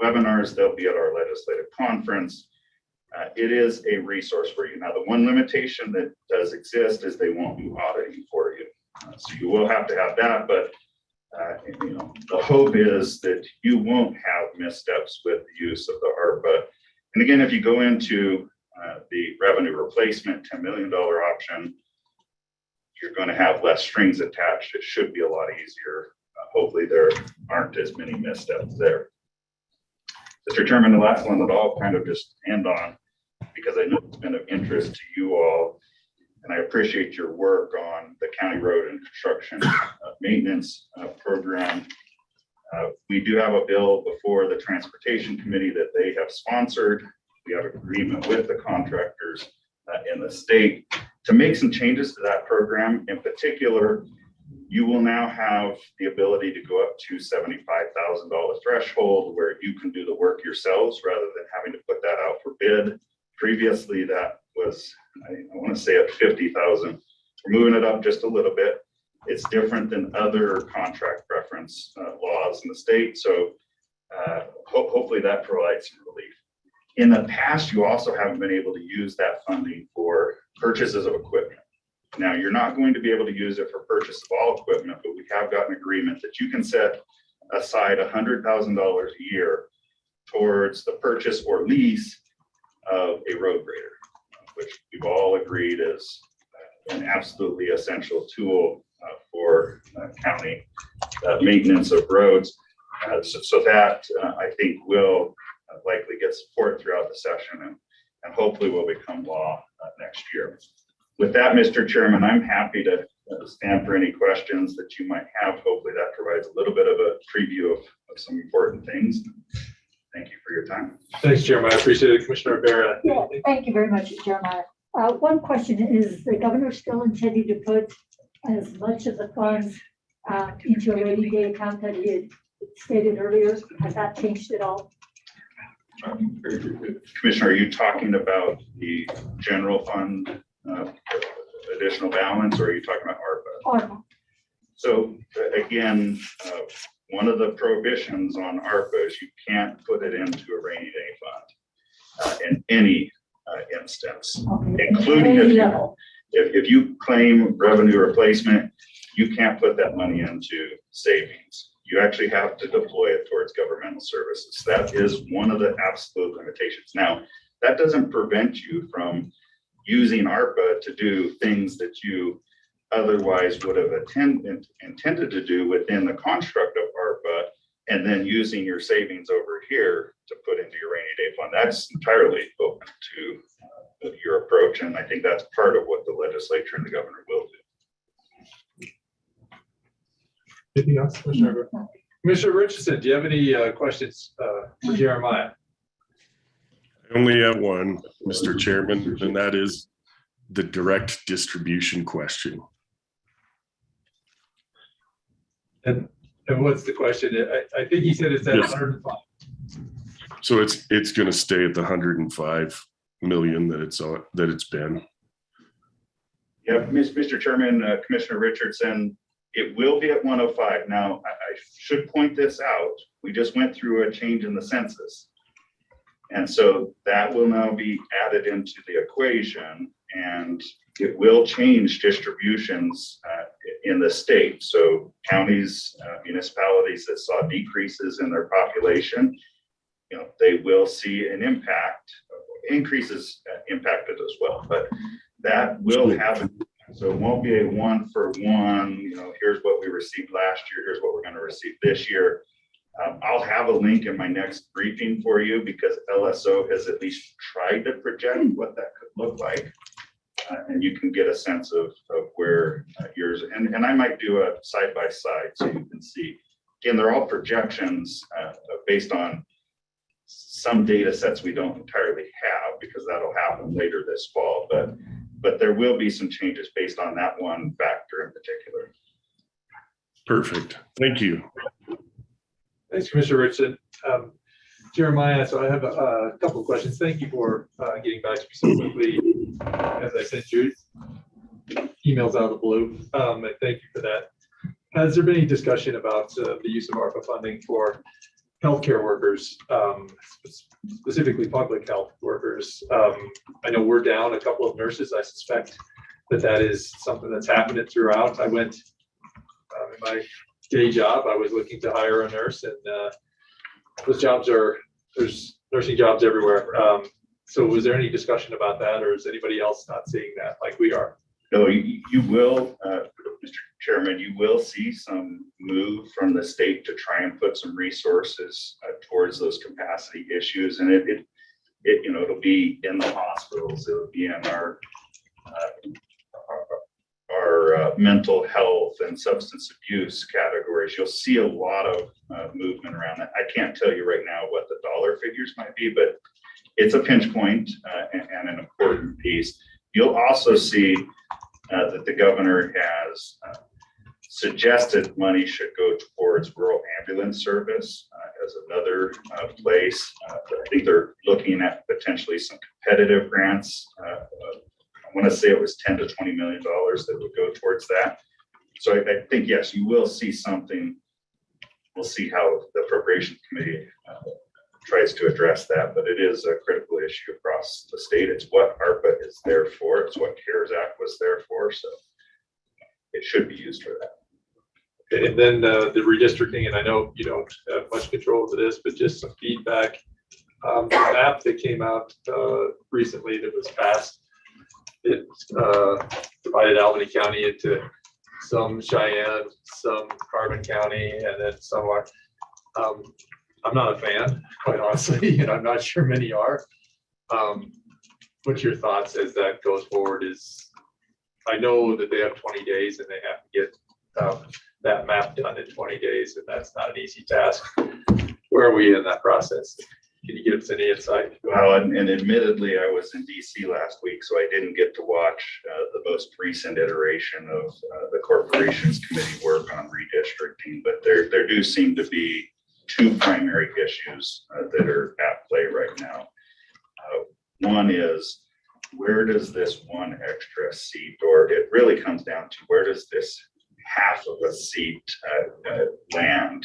webinars. They'll be at our legislative conference. It is a resource for you. Now, the one limitation that does exist is they won't do auditing for you. So you will have to have that, but the hope is that you won't have missteps with the use of the ARPA. And again, if you go into the revenue replacement $10 million option, you're going to have less strings attached. It should be a lot easier. Hopefully there aren't as many missteps there. Mr. Chairman, the last one that I'll kind of just end on, because I know it's been of interest to you all, and I appreciate your work on the county road and construction maintenance program. We do have a bill before the Transportation Committee that they have sponsored. We have agreement with the contractors in the state to make some changes to that program. In particular, you will now have the ability to go up to $75,000 threshold where you can do the work yourselves rather than having to put that out for bid. Previously, that was, I want to say at 50,000. We're moving it up just a little bit. It's different than other contract preference laws in the state. So hopefully that provides some relief. In the past, you also haven't been able to use that funding for purchases of equipment. Now, you're not going to be able to use it for purchase of all equipment, but we have got an agreement that you can set aside $100,000 a year towards the purchase or lease of a road grader, which we've all agreed is an absolutely essential tool for county maintenance of roads. So that I think will likely get support throughout the session and hopefully will become law next year. With that, Mr. Chairman, I'm happy to stand for any questions that you might have. Hopefully that provides a little bit of a preview of some important things. Thank you for your time. Thanks, Jeremiah. I appreciate it. Commissioner Barrett. Yeah, thank you very much, Jeremiah. One question is, the governor still intending to put as much of the funds into a rainy day account that he had stated earlier? Has that changed at all? Commissioner, are you talking about the general fund additional balance, or are you talking about ARPA? So again, one of the prohibitions on ARPA is you can't put it into a rainy day fund in any instance, including if you claim revenue replacement, you can't put that money into savings. You actually have to deploy it towards governmental services. That is one of the absolute limitations. Now, that doesn't prevent you from using ARPA to do things that you otherwise would have intended to do within the construct of ARPA, and then using your savings over here to put into your rainy day fund. That's entirely open to your approach, and I think that's part of what the legislature and the governor will do. Anything else, Commissioner? Commissioner Richardson, do you have any questions for Jeremiah? I only have one, Mr. Chairman, and that is the direct distribution question. And what's the question? I think he said it's at 105. So it's going to stay at the 105 million that it's been. Yeah, Mr. Chairman, Commissioner Richardson, it will be at 105. Now, I should point this out. We just went through a change in the census. And so that will now be added into the equation, and it will change distributions in the state. So counties, municipalities that saw decreases in their population, they will see an impact. Increases impacted as well, but that will happen. So it won't be a one for one, here's what we received last year, here's what we're going to receive this year. I'll have a link in my next briefing for you, because LSO has at least tried to project what that could look like. And you can get a sense of where yours, and I might do a side by side so you can see. Again, they're all projections based on some data sets we don't entirely have, because that'll happen later this fall. But there will be some changes based on that one factor in particular. Perfect. Thank you. Thanks, Commissioner Richardson. Jeremiah, so I have a couple of questions. Thank you for getting back to me so quickly as I sent you emails out of the blue. And thank you for that. Has there been any discussion about the use of ARPA funding for healthcare workers, specifically public health workers? I know we're down a couple of nurses. I suspect that is something that's happening throughout. I went in my day job, I was looking to hire a nurse, and those jobs there's nursing jobs everywhere. So was there any discussion about that, or is anybody else not seeing that like we are? No, you will, Mr. Chairman, you will see some move from the state to try and put some resources towards those capacity issues. And it'll be in the hospitals, it'll be in our mental health and substance abuse categories. You'll see a lot of movement around that. I can't tell you right now what the dollar figures might be, but it's a pinch point and an important piece. You'll also see that the governor has suggested money should go towards rural ambulance service as another place. I think they're looking at potentially some competitive grants. I want to say it was $10 to $20 million that would go towards that. So I think, yes, you will see something. We'll see how the appropriations committee tries to address that, but it is a critical issue across the state. It's what ARPA is there for. It's what CARES Act was there for. So it should be used for that. Okay, and then the redistricting, and I know you don't have much control over this, but just some feedback. The map that came out recently that was passed, it divided Albany County into some Cheyenne, some Carbon County, and then some are. I'm not a fan, quite honestly, and I'm not sure many are. What's your thoughts as that goes forward? I know that they have 20 days and they have to get that map done in 20 days, and that's not an easy task. Where are we in that process? Can you give us any insight? Well, and admittedly, I was in DC last week, so I didn't get to watch the most recent iteration of the corporations committee work on redistricting, but there do seem to be two primary issues that are at play right now. One is, where does this one extra seat, or it really comes down to where does this half of a seat land?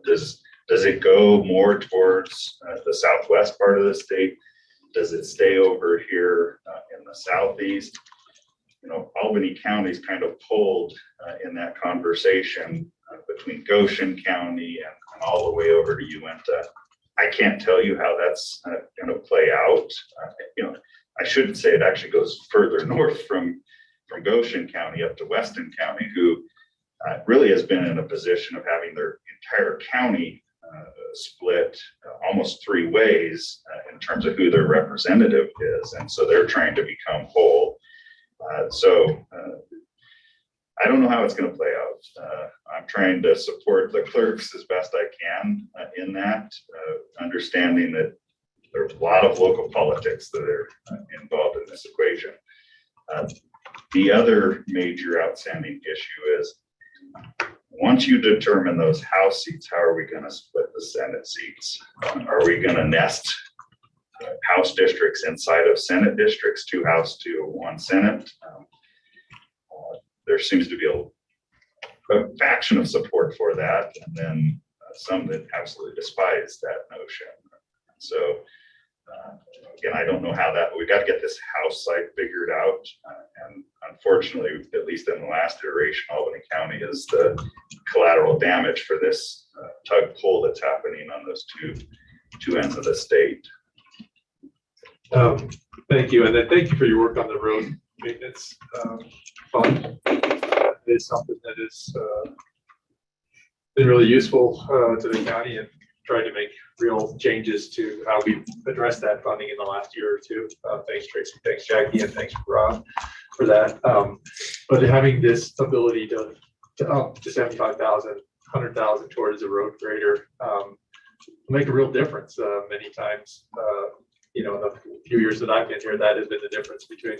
Does it go more towards the southwest part of the state? Does it stay over here in the southeast? Albany County's kind of pulled in that conversation between Goshen County and all the way over to Uinta. I can't tell you how that's going to play out. I shouldn't say it actually goes further north from Goshen County up to Weston County, who really has been in a position of having their entire county split almost three ways in terms of who their representative is. And so they're trying to become whole. I don't know how it's going to play out. I'm trying to support the clerks as best I can in that, understanding that there's a lot of local politics that are involved in this equation. The other major outstanding issue is, once you determine those House seats, how are we going to split the Senate seats? Are we going to nest House districts inside of Senate districts, 2 House, 1 Senate? There seems to be a faction of support for that, and then some that absolutely despise that notion. So again, I don't know how we got to get this House side figured out. And unfortunately, at least in the last iteration, Albany County is the collateral damage for this tug pull that's happening on those two ends of the state. Thank you. And then thank you for your work on the road maintenance fund. It is something that has been really useful to the county, and tried to make real changes to how we address that funding in the last year or two. Thanks, Tracy. Thanks, Jackie. And thanks, Rob, for that. But having this ability to up to 75,000, 100,000 towards a road grader will make a real difference. Many times, in the few years that I've been here, that has been the difference between,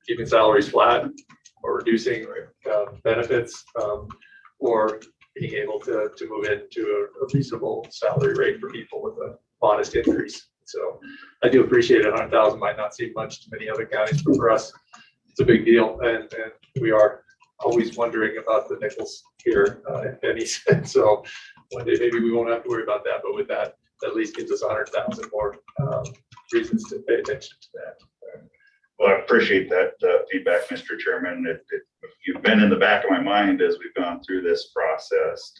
keeping salaries flat or reducing benefits, or being able to move into a reasonable salary rate for people with a modest increase. So I do appreciate it. 100,000 might not seem much to many other counties, but for us, it's a big deal, and we are always wondering about the nickels here and pennies. So one day maybe we won't have to worry about that, but with that, at least gives us 100,000 more reasons to pay attention to that. Well, I appreciate that feedback, Mr. Chairman. You've been in the back of my mind as we've gone through this process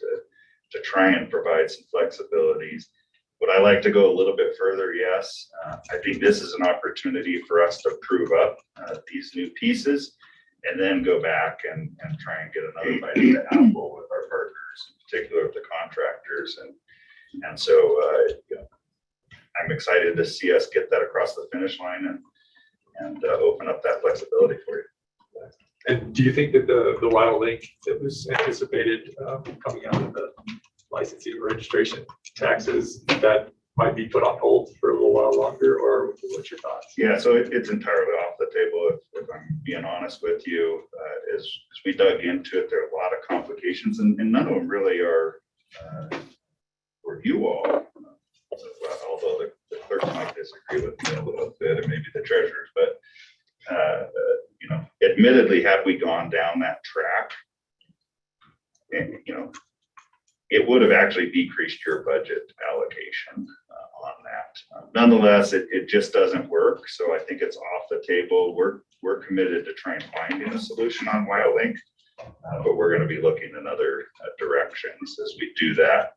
to try and provide some flexibilities. Would I like to go a little bit further? Yes. I think this is an opportunity for us to prove up these new pieces and then go back and try and get another bite of the apple with our partners, in particular with the contractors. And so I'm excited to see us get that across the finish line and open up that flexibility for you. And do you think that the wild link that was anticipated coming out of the licensing and registration taxes, that might be put on hold for a little while longer, or what's your thoughts? Yeah, so it's entirely off the table, if I'm being honest with you. As we dug into it, there are a lot of complications, and none of them really are for you all. Although the clerk might disagree with me a little bit, and maybe the treasurers, but admittedly, had we gone down that track, and it would have actually decreased your budget allocation on that. Nonetheless, it just doesn't work. So I think it's off the table. We're committed to trying to find a solution on WildLink, but we're going to be looking in other directions as we do that.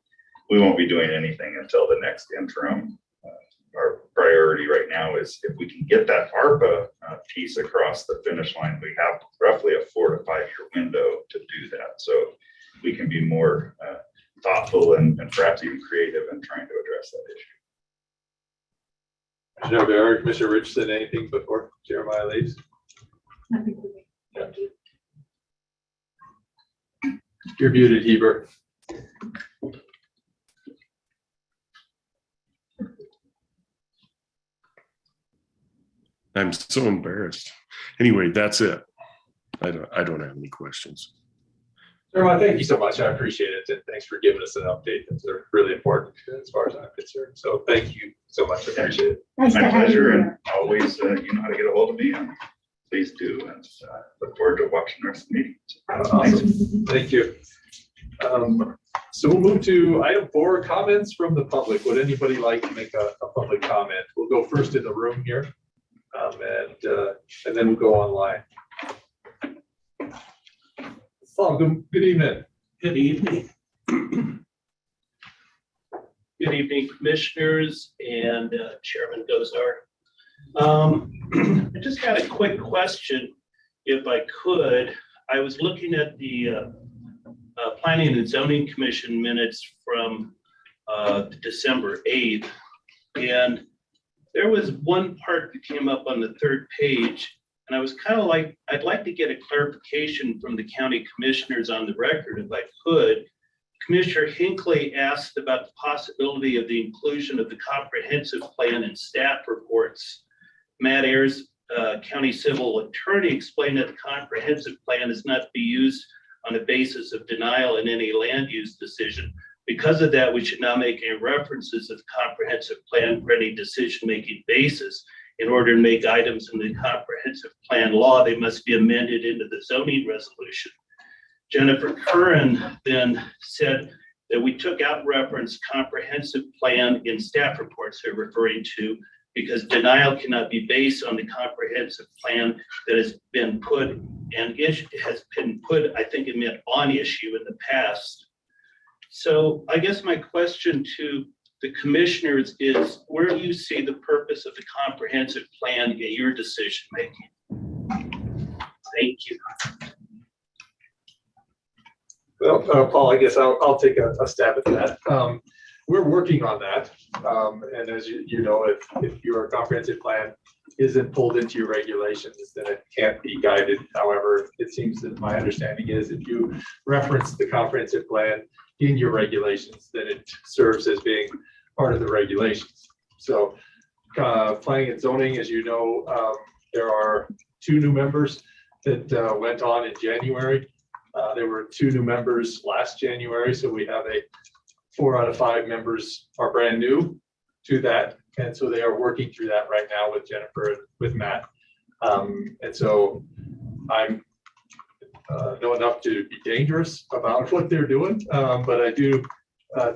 We won't be doing anything until the next interim. Our priority right now is if we can get that ARPA piece across the finish line, we have roughly a 4 to 5 year window to do that. So we can be more thoughtful and perhaps even creative in trying to address that issue. Commissioner Barrett, Commissioner Richardson, anything before Jeremiah leaves? Nothing for me. Thank you. You're muted, Heber. I'm so embarrassed. Anyway, that's it. I don't have any questions. Jeremiah, thank you so much. I appreciate it. And thanks for giving us an update. That's really important as far as I'm concerned. So thank you so much. I appreciate it. Nice to My have you pleasure, and here. always, you know how to get a hold of me, and please do. And look forward to watching the rest of the meeting. Awesome. Thank you. So we'll move to item 4, comments from the public. Would anybody like to make a public comment? We'll go first in the room here, and then we'll go online. Oh, good evening. Good evening. Good evening, commissioners and Chairman Gozar. I just had a quick question, if I could. I was looking at the Planning and Zoning Commission minutes from December 8th, and there was one part that came up on the 3rd page. And I was kind of like, I'd like to get a clarification from the county commissioners on the record, if I could. Commissioner Hinckley asked about the possibility of the inclusion of the comprehensive plan in staff reports. Matt Ayers, county civil attorney, explained that the comprehensive plan is not to be used on the basis of denial in any land use decision. Because of that, we should not make any references of the comprehensive plan for any decision-making basis. In order to make items in the comprehensive plan law, they must be amended into the zoning resolution. Jennifer Curran then said that we took out reference comprehensive plan in staff reports they're referring to, because denial cannot be based on the comprehensive plan that has been put, and has been put, I think it meant on issue in the past. So I guess my question to the commissioners is, where do you see the purpose of the comprehensive plan in your decision making? Thank you. Well, Paul, I guess I'll take a stab at that. We're working on that. And as you know, if your comprehensive plan isn't pulled into your regulations, then it can't be guided. However, it seems that my understanding is if you reference the comprehensive plan in your regulations, then it serves as being part of the regulations. So planning and zoning, as you know, there are 2 new members that went on in January. There were 2 new members last January. So we have 4 out of 5 members are brand new to that. And so they are working through that right now with Jennifer and with Matt. And so I'm know enough to be dangerous about what they're doing, but I do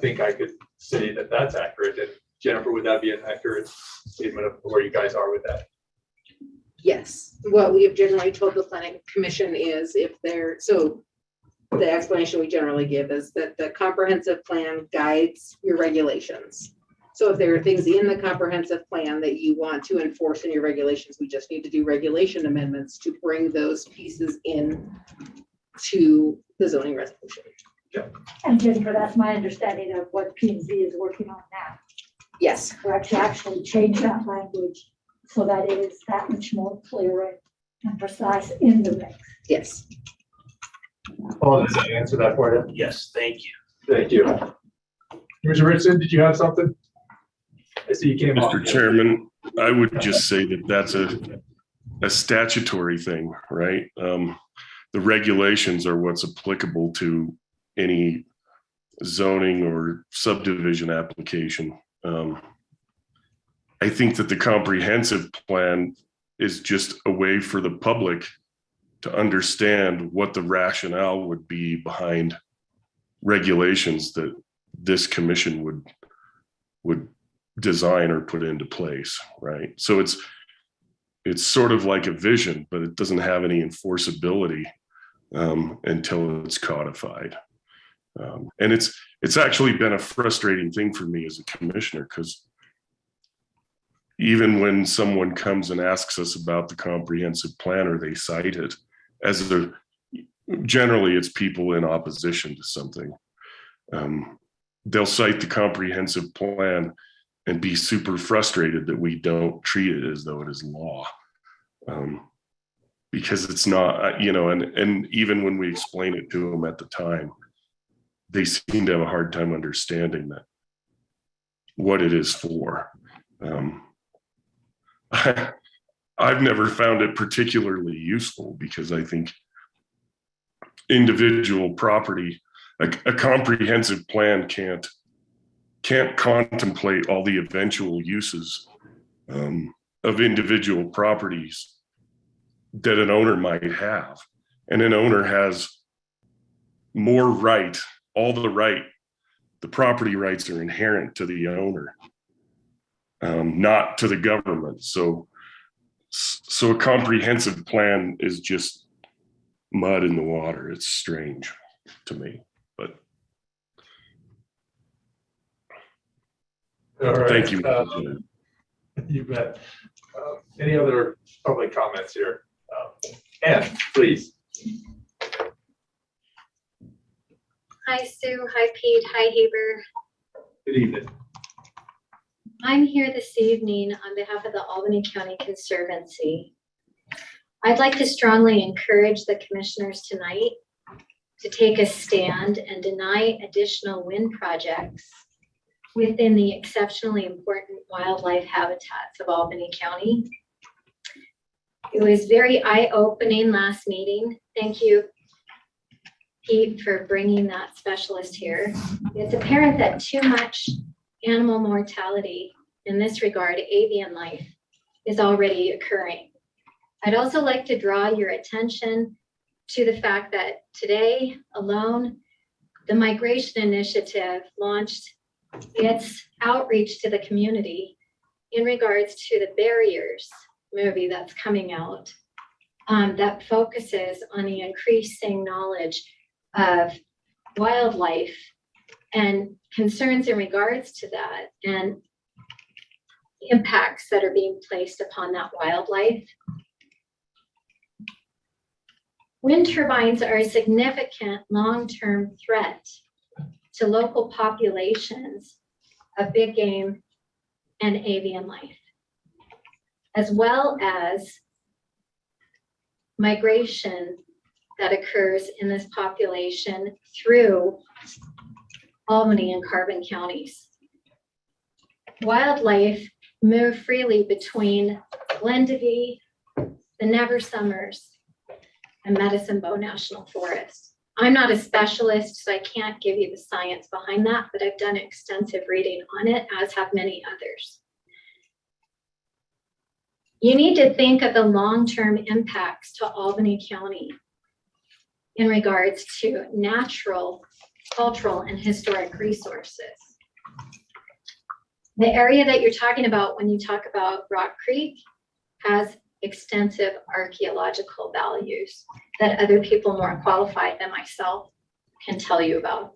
think I could say that that's accurate. And Jennifer, would that be an accurate statement of where you guys are with that? Yes, what we have generally told the planning commission is if they're, so the explanation we generally give is that the comprehensive plan guides your regulations. So if there are things in the comprehensive plan that you want to enforce in your regulations, we just need to do regulation amendments to bring those pieces in to the zoning resolution. And Jennifer, that's my understanding of what P and Z is working on now. Yes, We're to actually change that language so that it is that much more clear and precise in the regs. yes. Oh, does that answer that for you? Yes, thank you. Thank you. Mr. Richardson, did you have something? I see you came on. Mr. Chairman, I would just say that that's a statutory thing, right? The regulations are what's applicable to any zoning or subdivision application. I think that the comprehensive plan is just a way for the public to understand what the rationale would be behind regulations that this commission would design or put into place, right? So it's sort of like a vision, but it doesn't have any enforceability until it's codified. And it's actually been a frustrating thing for me as a commissioner, because even when someone comes and asks us about the comprehensive plan or they cite it, generally it's people in opposition to something. They'll cite the comprehensive plan and be super frustrated that we don't treat it as though it is law. Because it's not, and even when we explain it to them at the time, they seem to have a hard time understanding that what it is for. I've never found it particularly useful because I think individual property, a comprehensive plan can't contemplate all the eventual uses of individual properties that an owner might have. And an owner has more right, the property rights are inherent to the owner, not to the government. So a comprehensive plan is just mud in the water. It's strange to me, but All right. thank you. You bet. Any other public comments here? Ann, please. Hi, Sue. Hi, Pete. Hi, Heber. Good evening. I'm here this evening on behalf of the Albany County Conservancy. I'd like to strongly encourage the commissioners tonight to take a stand and deny additional wind projects within the exceptionally important wildlife habitats of Albany County. It was very eye-opening last meeting. Thank you, Pete, for bringing that specialist here. It's apparent that too much animal mortality in this regard, avian life, is already occurring. I'd also like to draw your attention to the fact that today alone, the Migration Initiative launched its outreach to the community in regards to the Barriers movie that's coming out that focuses on the increasing knowledge of wildlife and concerns in regards to that and impacts that are being placed upon that wildlife. Wind turbines are a significant long-term threat to local populations of big game and avian life, as well as migration that occurs in this population through Albany and Carbon counties. Wildlife move freely between Glendive, the Never Summers, and Medicine Bow National Forest. I'm not a specialist, so I can't give you the science behind that, but I've done extensive reading on it, as have many others. You need to think of the long-term impacts to Albany County. in regards to natural, cultural, and historic resources. The area that you're talking about when you talk about Rock Creek has extensive archaeological values that other people more qualified than myself can tell you about.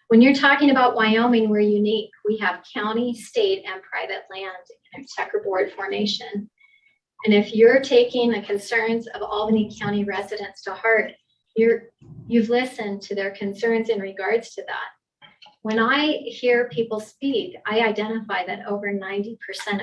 When you're talking about Wyoming, we're unique. We have county, state, and private land in a checkerboard formation. And if you're taking the concerns of Albany County residents to heart, you've listened to their concerns in regards to that. When I hear people speak, I identify that over 90%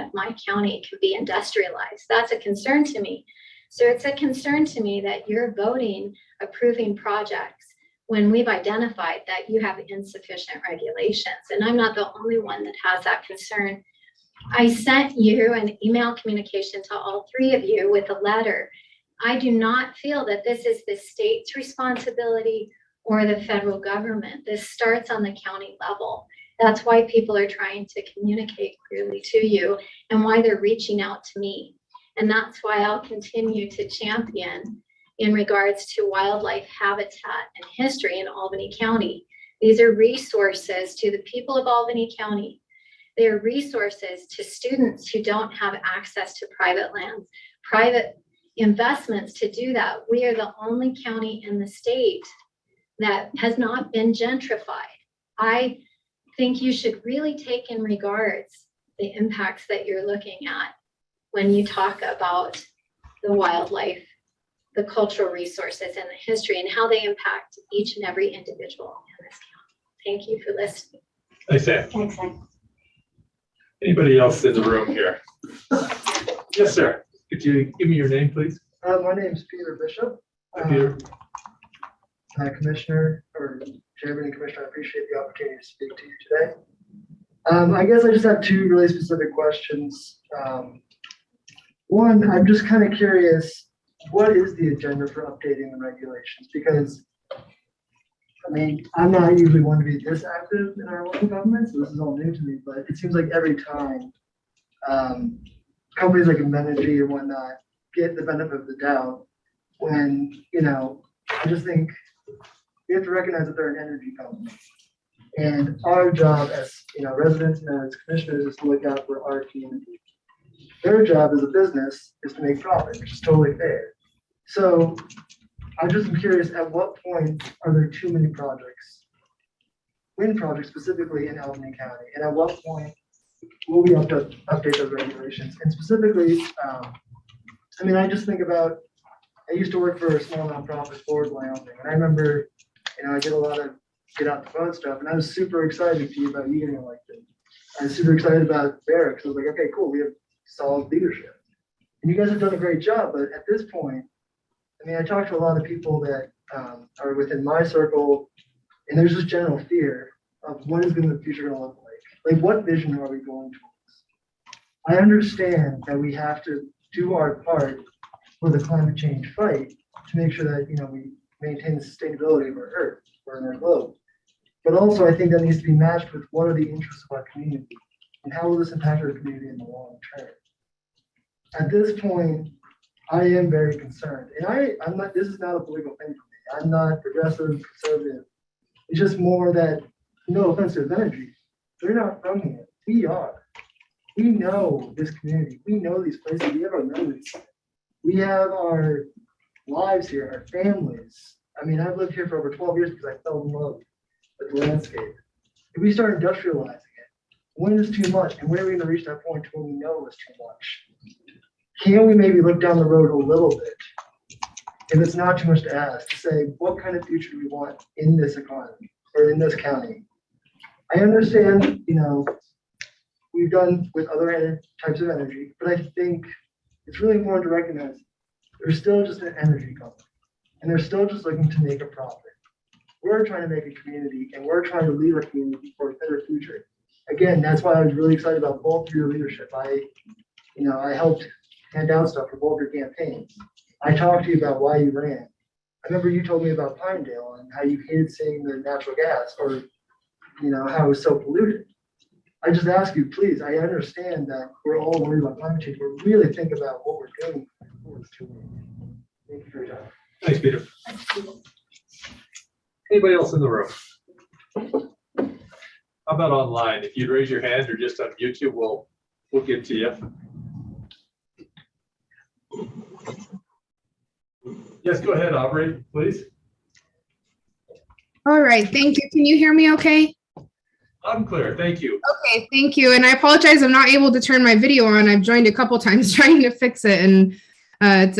of my county can be industrialized. That's a concern to me. So it's a concern to me that you're voting, approving projects when we've identified that you have insufficient regulations. And I'm not the only one that has that concern. I sent you an email communication to all three of you with a letter. I do not feel that this is the state's responsibility or the federal government. This starts on the county level. That's why people are trying to communicate clearly to you and why they're reaching out to me. And that's why I'll continue to champion in regards to wildlife habitat and history in Albany County. These are resources to the people of Albany County. They are resources to students who don't have access to private lands, private investments to do that. We are the only county in the state that has not been gentrified. I think you should really take in regards the impacts that you're looking at when you talk about the wildlife, the cultural resources, and the history, and how they impact each and every individual in this county. Thank you for listening. Thanks, Sam. Thanks, Sam. Anybody else in the room here? Yes, sir. Could you give me your name, please? My name is Peter Bishop. Hi, Peter. Commissioner or Chairman and Commissioner, I appreciate the opportunity to speak to you today. I guess I just have two really specific questions. One, I'm just kind of curious, what is the agenda for updating the regulations? Because, I mean, I'm not usually one to be this active in our local government, so this is all new to me, but it seems like every time companies like Energy and whatnot get the benefit of the doubt when, you know, I just think we have to recognize that they're an energy company. And our job as, you know, residents and as commissioners is to look out for our community. Their job as a business is to make profit, which is totally fair. So I just am curious, at what point are there too many projects, wind projects specifically in Albany County? And at what point will we have to update those regulations? And specifically, I mean, I just think about, I used to work for a small nonprofit, Forward Wyoming, and I remember, you know, I did a lot of get out the phone stuff, and I was super excited to you about you getting elected. I was super excited about Barracks. I was like, okay, cool, we have solid leadership. And you guys have done a great job, but at this point, I mean, I talked to a lot of people that are within my circle, and there's just general fear of what is the future going to look like. Like, what vision are we going towards? I understand that we have to do our part for the climate change fight to make sure that, you know, we maintain the sustainability of our Earth or in our globe. But also, I think that needs to be matched with what are the interests of our community and how will this impact our community in the long term. At this point, I am very concerned, and I'm not. This is not a political thing for me. I'm not progressive, conservative. It's just more that, no offense to Energy, they're not from here. We are. We know this community. We know these places. We have our memories. We have our lives here, our families. I mean, I've lived here for over 12 years because I fell in love with the landscape. If we start industrializing it, when is too much? And where are we going to reach that point when we know it's too much? Can we maybe look down the road a little bit, if it's not too much to ask, to say, what kind of future do we want in this economy or in this county? I understand, you know, we've done with other types of energy, but I think it's really important to recognize they're still just an energy company, and they're still just looking to make a profit. We're trying to make a community, and we're trying to lead our community for a better future. Again, that's why I was really excited about both of your leadership. I helped hand out stuff for both your campaigns. I talked to you about why you ran. I remember you told me about Pinedale and how you hated seeing the natural gas, or, you know, how it was so polluted. I just ask you, please, I understand that we're all worried about climate change, but really think about what we're doing. Thank you for your time. Thanks, Peter. Anybody else in the room? How about online? If you'd raise your hand or just on YouTube, we'll get to you. Yes, go ahead, Aubrey, please. All right, thank you. Can you hear me okay? I'm clear, thank you. Okay, thank you. And I apologize, I'm not able to turn my video on. I've joined a couple times trying to fix it, and it's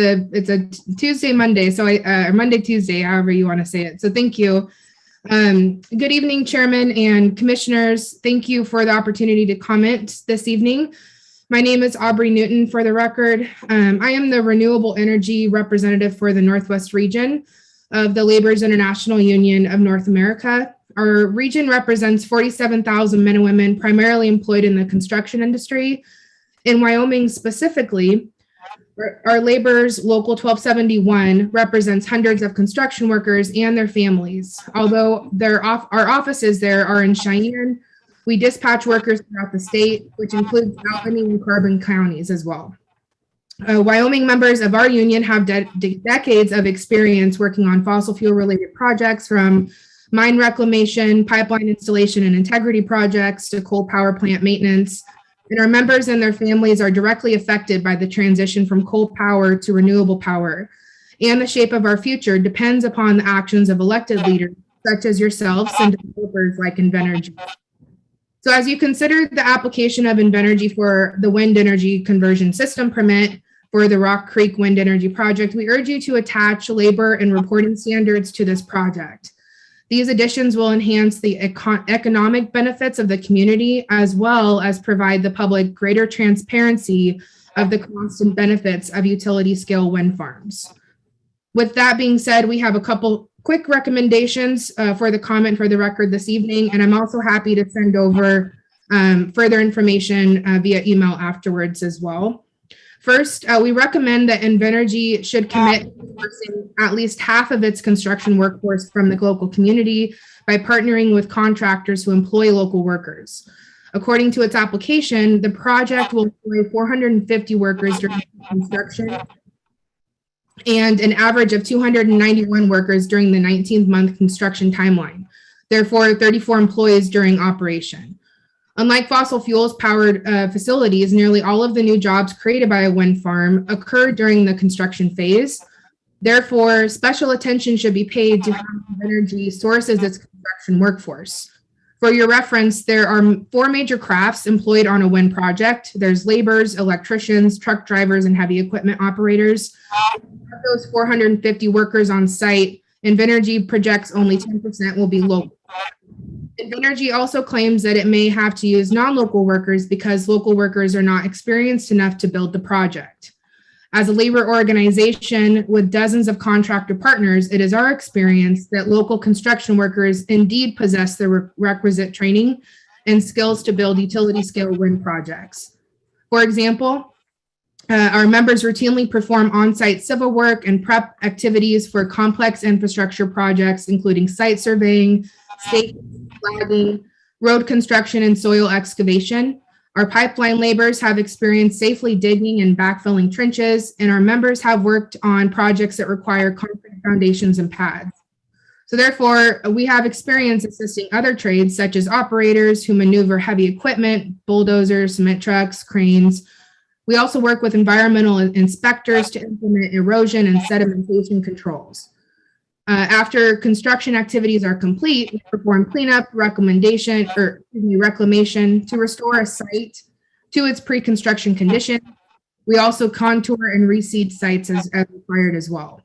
a Tuesday, Monday, so or Monday, Tuesday, however you want to say it. So thank you. Good evening, Chairman and Commissioners. Thank you for the opportunity to comment this evening. My name is Aubrey Newton, for the record. I am the Renewable Energy Representative for the Northwest region of the Laborers International Union of North America. Our region represents 47,000 men and women primarily employed in the construction industry. In Wyoming specifically, our Laborers Local 1271 represents hundreds of construction workers and their families. Although our offices there are in Cheyenne, we dispatch workers throughout the state, which includes Albany and Carbon counties as well. Wyoming members of our union have decades of experience working on fossil fuel related projects, from mine reclamation, pipeline installation and integrity projects to coal power plant maintenance. And our members and their families are directly affected by the transition from coal power to renewable power. And the shape of our future depends upon the actions of elected leaders, such as yourselves and developers like Invenergy. So as you consider the application of Invenergy for the wind energy conversion system permit for the Rock Creek Wind Energy Project, we urge you to attach labor and reporting standards to this project. These additions will enhance the economic benefits of the community, as well as provide the public greater transparency of the cost and benefits of utility scale wind farms. With that being said, we have a couple quick recommendations for the comment for the record this evening, and I'm also happy to send over further information via email afterwards as well. First, we recommend that Invenergy should commit to sourcing at least half of its construction workforce from the local community by partnering with contractors who employ local workers. According to its application, the project will employ 450 workers during construction and an average of 291 workers during the 19-month construction timeline, therefore 34 employees during operation. Unlike fossil fuels powered facilities, nearly all of the new jobs created by a wind farm occur during the construction phase. Therefore, special attention should be paid to how energy sources its construction workforce. For your reference, there are 4 major crafts employed on a wind project. There's laborers, electricians, truck drivers, and heavy equipment operators. Of those 450 workers on site, Invenergy projects only 10% will be local. Invenergy also claims that it may have to use non-local workers because local workers are not experienced enough to build the project. As a labor organization with dozens of contractor partners, it is our experience that local construction workers indeed possess the requisite training and skills to build utility scale wind projects. For example, our members routinely perform on-site civil work and prep activities for complex infrastructure projects, including site surveying, state flagging, road construction, and soil excavation. Our pipeline laborers have experience safely digging and backfilling trenches, and our members have worked on projects that require concrete foundations and pads. So therefore, we have experience assisting other trades, such as operators who maneuver heavy equipment, bulldozers, cement trucks, cranes. We also work with environmental inspectors to implement erosion and sedimentation controls. After construction activities are complete, we perform cleanup, reclamation to restore a site to its pre-construction condition. We also contour and reseed sites as required as well.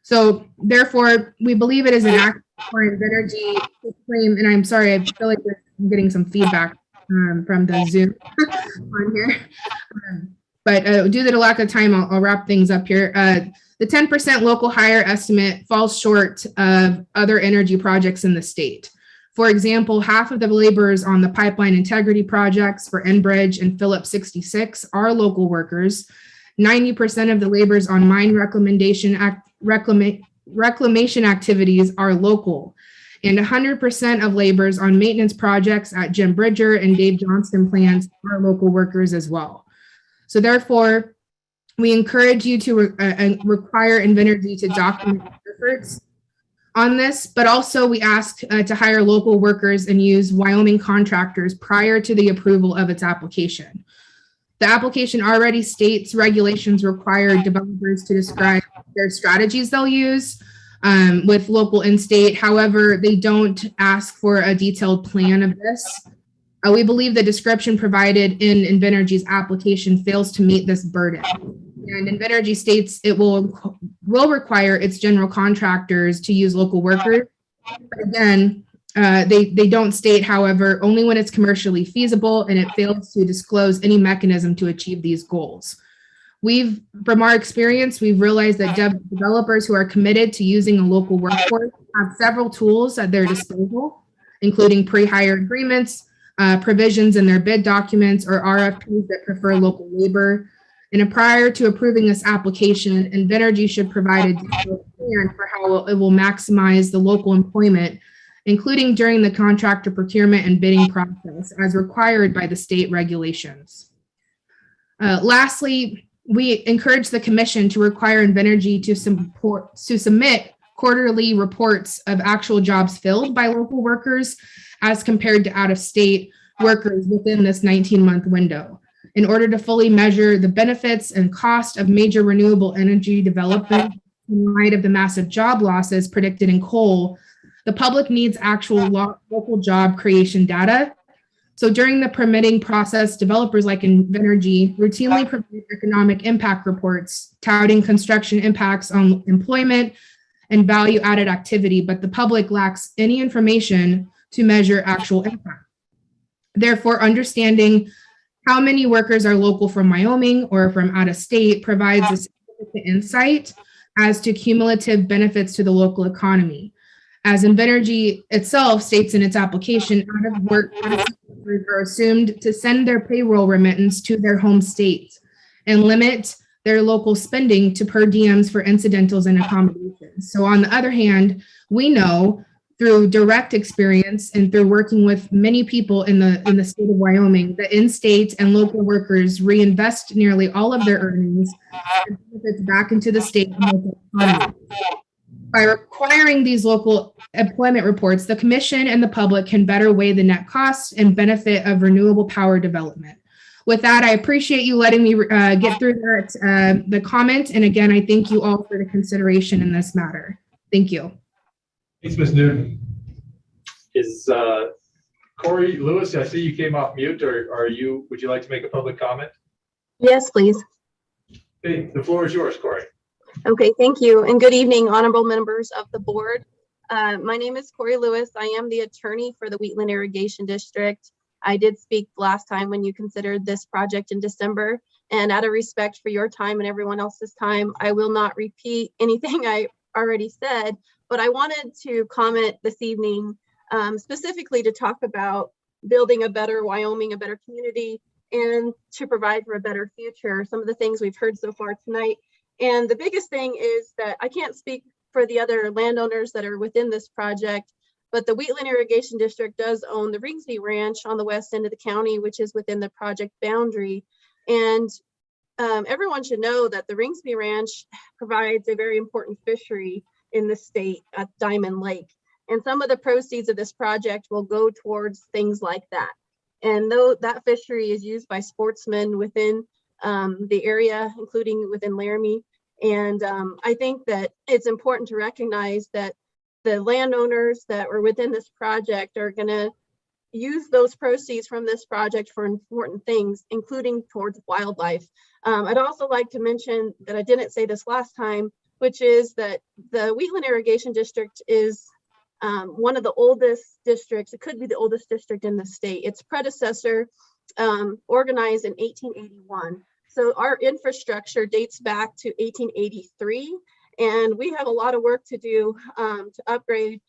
So therefore, we believe it is an act for Invenergy to claim, and I'm sorry, I feel like I'm getting some feedback from the Zoom on here. But due to the lack of time, I'll wrap things up here. The 10% local hire estimate falls short of other energy projects in the state. For example, half of the laborers on the pipeline integrity projects for Enbridge and Phillips 66 are local workers. 90% of the laborers on mine reclamation activities are local. And 100% of laborers on maintenance projects at Jim Bridger and Dave Johnston plants are local workers as well. So therefore, we encourage you to require Invenergy to document efforts. on this, but also we asked to hire local workers and use Wyoming contractors prior to the approval of its application. The application already states regulations require developers to describe their strategies they'll use with local and state. However, they don't ask for a detailed plan of this. We believe the description provided in Invenergy's application fails to meet this burden. And Invenergy states it will require its general contractors to use local workers. But again, they don't state, however, only when it's commercially feasible, and it fails to disclose any mechanism to achieve these goals. From our experience, we've realized that developers who are committed to using a local workforce have several tools at their disposal, including pre-hire agreements, provisions in their bid documents, or RFPs that prefer local labor. And prior to approving this application, Invenergy should provide a detailed plan for how it will maximize the local employment, including during the contractor procurement and bidding process as required by the state regulations. Lastly, we encourage the commission to require Invenergy to submit quarterly reports of actual jobs filled by local workers as compared to out-of-state workers within this 19-month window. In order to fully measure the benefits and cost of major renewable energy development in light of the massive job losses predicted in coal, the public needs actual local job creation data. So during the permitting process, developers like Invenergy routinely provide economic impact reports touting construction impacts on employment and value-added activity, but the public lacks any information to measure actual impact. Therefore, understanding how many workers are local from Wyoming or from out of state provides a significant insight as to cumulative benefits to the local economy. As Invenergy itself states in its application, out-of-work workers are assumed to send their payroll remittance to their home states and limit their local spending to per diems for incidentals and accommodations. So on the other hand, we know through direct experience and through working with many people in the state of Wyoming, that in-state and local workers reinvest nearly all of their earnings and benefits back into the state and local economy. By requiring these local employment reports, the commission and the public can better weigh the net cost and benefit of renewable power development. With that, I appreciate you letting me get through that, the comment. And again, I thank you all for the consideration in this matter. Thank you. Thanks, Ms. Newton. Is Corey Lewis, I see you came off mute, or would you like to make a public comment? Yes, please. Hey, the floor is yours, Corey. Okay, thank you. And good evening, honorable members of the board. My name is Corey Lewis. I am the attorney for the Wheatland Irrigation District. I did speak last time when you considered this project in December. And out of respect for your time and everyone else's time, I will not repeat anything I already said, but I wanted to comment this evening specifically to talk about building a better Wyoming, a better community, and to provide for a better future. Some of the things we've heard so far tonight. And the biggest thing is that I can't speak for the other landowners that are within this project, but the Wheatland Irrigation District does own the Ringsby Ranch on the west end of the county, which is within the project boundary. And everyone should know that the Ringsby Ranch provides a very important fishery in the state at Diamond Lake. And some of the proceeds of this project will go towards things like that. And though that fishery is used by sportsmen within the area, including within Laramie. And I think that it's important to recognize that the landowners that were within this project are going to use those proceeds from this project for important things, including towards wildlife. I'd also like to mention that I didn't say this last time, which is that the Wheatland Irrigation District is one of the oldest districts. It could be the oldest district in the state. Its predecessor organized in 1881. So our infrastructure dates back to 1883, and we have a lot of work to do to upgrade.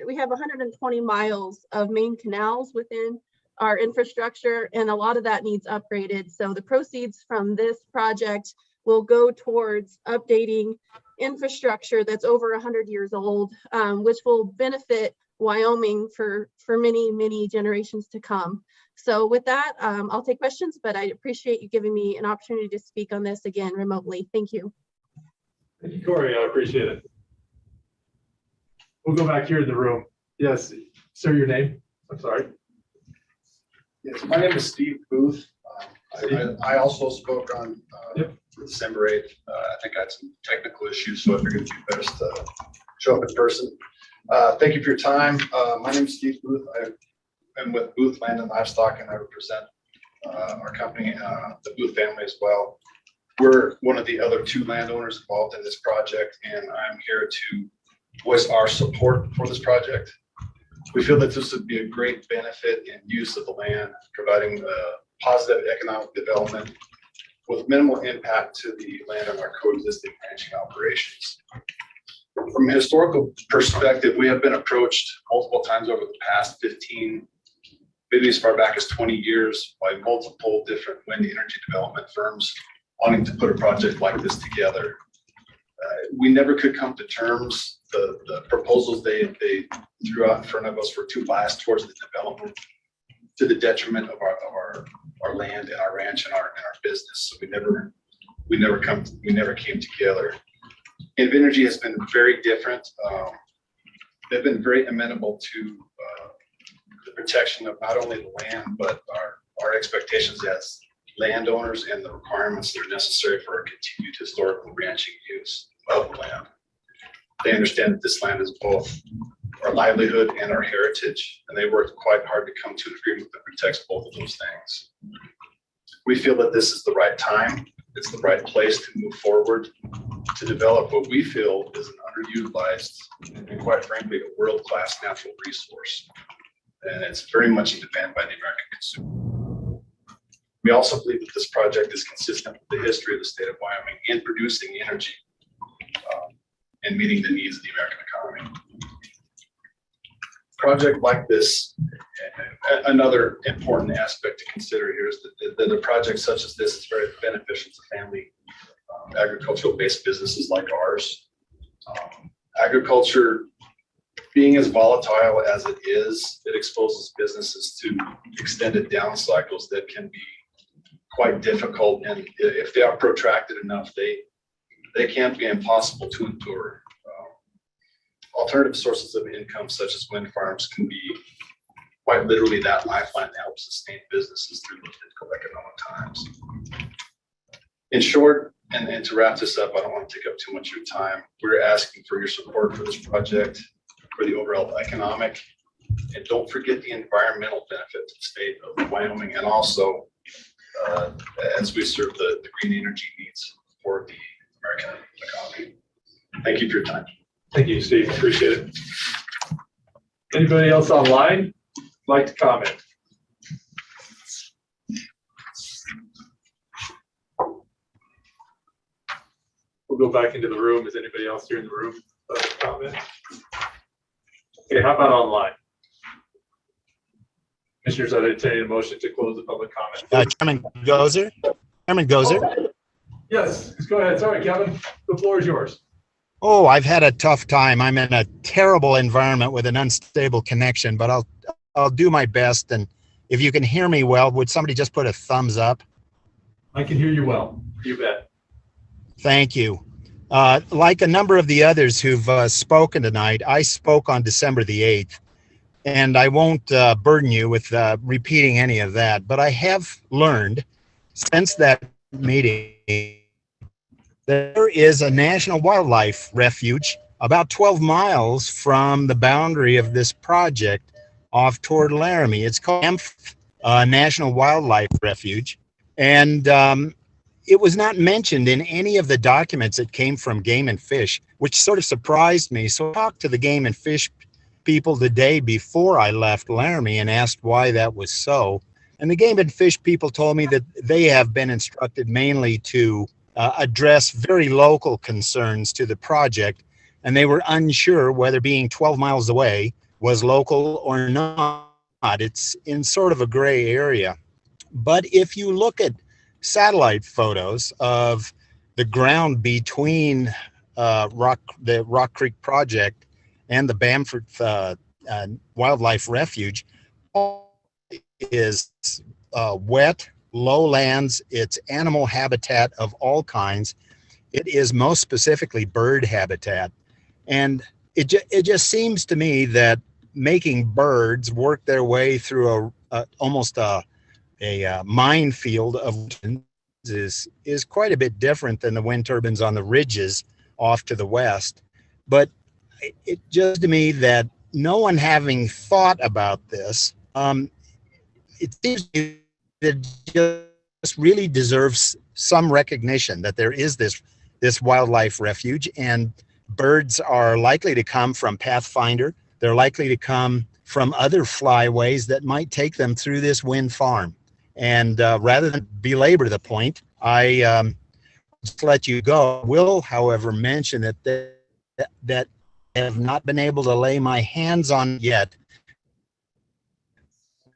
We have 120 miles of main canals within our infrastructure, and a lot of that needs upgraded. So the proceeds from this project will go towards updating infrastructure that's over 100 years old, which will benefit Wyoming for many, many generations to come. So with that, I'll take questions, but I appreciate you giving me an opportunity to speak on this again remotely. Thank you. Thank you, Corey. I appreciate it. We'll go back here in the room. Yes, sir, your name? I'm sorry. Yes, my name is Steve Booth. I also spoke on December 8th. I think I had some technical issues, so I figured it'd be best to show up in person. Thank you for your time. My name is Steve Booth. I'm with Booth Land and Livestock, and I represent our company, the Booth family as well. We're one of the other 2 landowners involved in this project, and I'm here to voice our support for this project. We feel that this would be a great benefit and use of the land, providing positive economic development with minimal impact to the land and our coexisting ranching operations. From a historical perspective, we have been approached multiple times over the past 15, maybe as far back as 20 years by multiple different wind energy development firms wanting to put a project like this together. We never could come to terms. The proposals they threw out in front of us were too biased towards the development, to the detriment of our land and our ranch and our business. So we never came together. Invenergy has been very different. They've been very amenable to the protection of not only the land, but our expectations as landowners and the requirements that are necessary for our continued historical ranching use of the land. They understand that this land is both our livelihood and our heritage, and they worked quite hard to come to an agreement that protects both of those things. We feel that this is the right time, it's the right place to move forward to develop what we feel is an underutilized and quite frankly a world-class natural resource. And it's very much in demand by the American consumer. We also believe that this project is consistent with the history of the state of Wyoming in producing energy and meeting the needs of the American economy. Project like this, another important aspect to consider here is that a project such as this is very beneficial to family agricultural based businesses like ours. Agriculture, being as volatile as it is, it exposes businesses to extended down cycles that can be quite difficult, and if they are protracted enough, they can be impossible to endure. Alternative sources of income, such as wind farms, can be quite literally that lifeline to help sustain businesses through those difficult economic times. In short, and to wrap this up, I don't want to take up too much of your time. We're asking for your support for this project, for the overall economic, and don't forget the environmental benefit to the state of Wyoming, and also as we serve the green energy needs for the American economy. Thank you for your time. Thank you, Steve. Appreciate it. Anybody else online like to comment? We'll go back into the room. Is anybody else here in the room like to comment? Okay, how about online? Commissioners, I'd entertain a motion to close the public comment. Chairman Gozer? Chairman Gozer? Yes, go ahead. Sorry, Kevin. The floor is yours. Oh, I've had a tough time. I'm in a terrible environment with an unstable connection, but I'll do my best. And if you can hear me well, would somebody just put a thumbs up? I can hear you well. You bet. Thank you. Like a number of the others who've spoken tonight, I spoke on December the 8th, and I won't burden you with repeating any of that, but I have learned since that meeting there is a national wildlife refuge about 12 miles from the boundary of this project off toward Laramie. It's called Banff National Wildlife Refuge. And it was not mentioned in any of the documents that came from Game and Fish, which sort of surprised me. So I talked to the Game and Fish people the day before I left Laramie and asked why that was so. And the Game and Fish people told me that they have been instructed mainly to address very local concerns to the project, and they were unsure whether being 12 miles away was local or not. It's in sort of a gray area. But if you look at satellite photos of the ground between the Rock Creek project and the Bamford Wildlife Refuge, is wet, lowlands, it's animal habitat of all kinds. It is most specifically bird habitat. And it just seems to me that making birds work their way through almost a minefield of winds is quite a bit different than the wind turbines on the ridges off to the west. But it just to me that no one having thought about this, it seems to me that it just really deserves some recognition that there is this wildlife refuge, and birds are likely to come from Pathfinder. They're likely to come from other flyways that might take them through this wind farm. And rather than belabor the point, I just let you go. Will, however, mention that I have not been able to lay my hands on yet,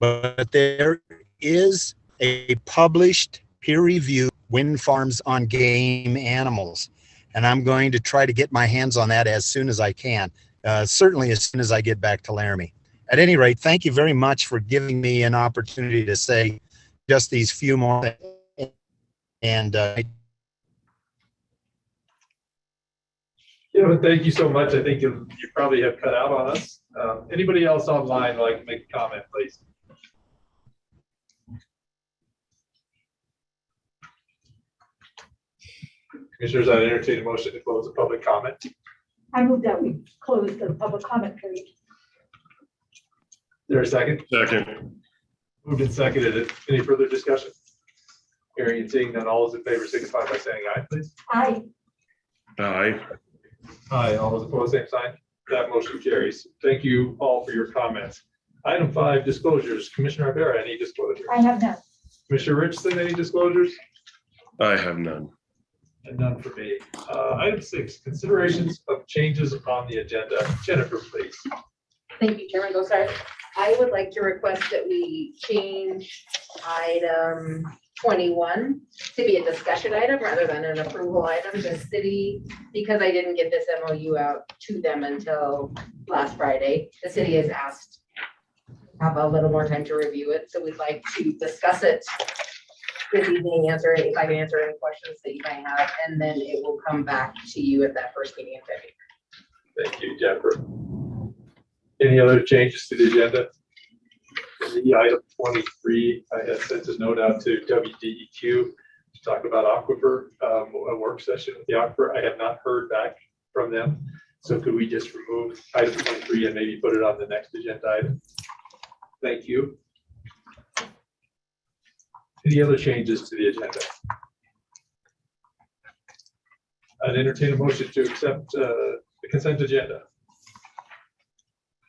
but there is a published peer-reviewed wind farms on game animals, and I'm going to try to get my hands on that as soon as I can, certainly as soon as I get back to Laramie. At any rate, thank you very much for giving me an opportunity to say just these few more things. And Yeah, but thank you so much. I think you probably have cut out on us. Anybody else online like to make a comment, please? Commissioners, I entertain a motion to close the public comment. I move that we close the public comment period. There a second? Second. Moved and seconded. Any further discussion? Hearing and seeing none, all those in favor signify by saying aye, please. Aye. Aye. Aye. All those opposed, same sign. That motion carries. Thank you all for your comments. Item 5, disclosures. Commissioner Rivera, any disclosures? I have none. Commissioner Richardson, any disclosures? I have none. And none for me. Item 6, considerations of changes on the agenda. Jennifer, please. Thank you, Chairman Gosar. I would like to request that we change item 21 to be a discussion item rather than an approval item. The city, because I didn't get this MOU out to them until last Friday, the city has asked to have a little more time to review it. So we'd like to discuss it this evening, if I can answer any questions that you might have, and then it will come back to you at that first meeting in February. Thank you, Jennifer. Any other changes to the agenda? The item 23, I had sent a note out to WDEQ to talk about aquifer, a work session with the aquifer. I have not heard back from them. So could we just remove item 23 and maybe put it on the next agenda item? Thank you. Any other changes to the agenda? I'd entertain a motion to accept the consent agenda.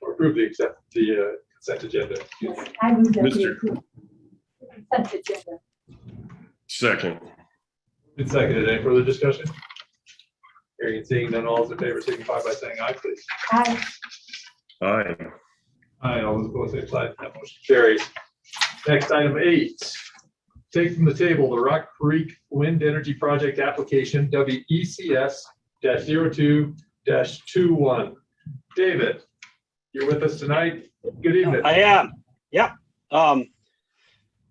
Or approve the consent agenda. Yes, I move that we Mr. approve the consent agenda. Second. It's seconded. Any further discussion? Hearing and seeing none, all those in favor signify by saying aye, please. Aye. Aye. Aye, all those opposed, same sign. That motion carries. Next, item 8. Take from the table the Rock Creek Wind Energy Project application, WECS-02-21. David, you're with us tonight. Good evening. I am. Yep.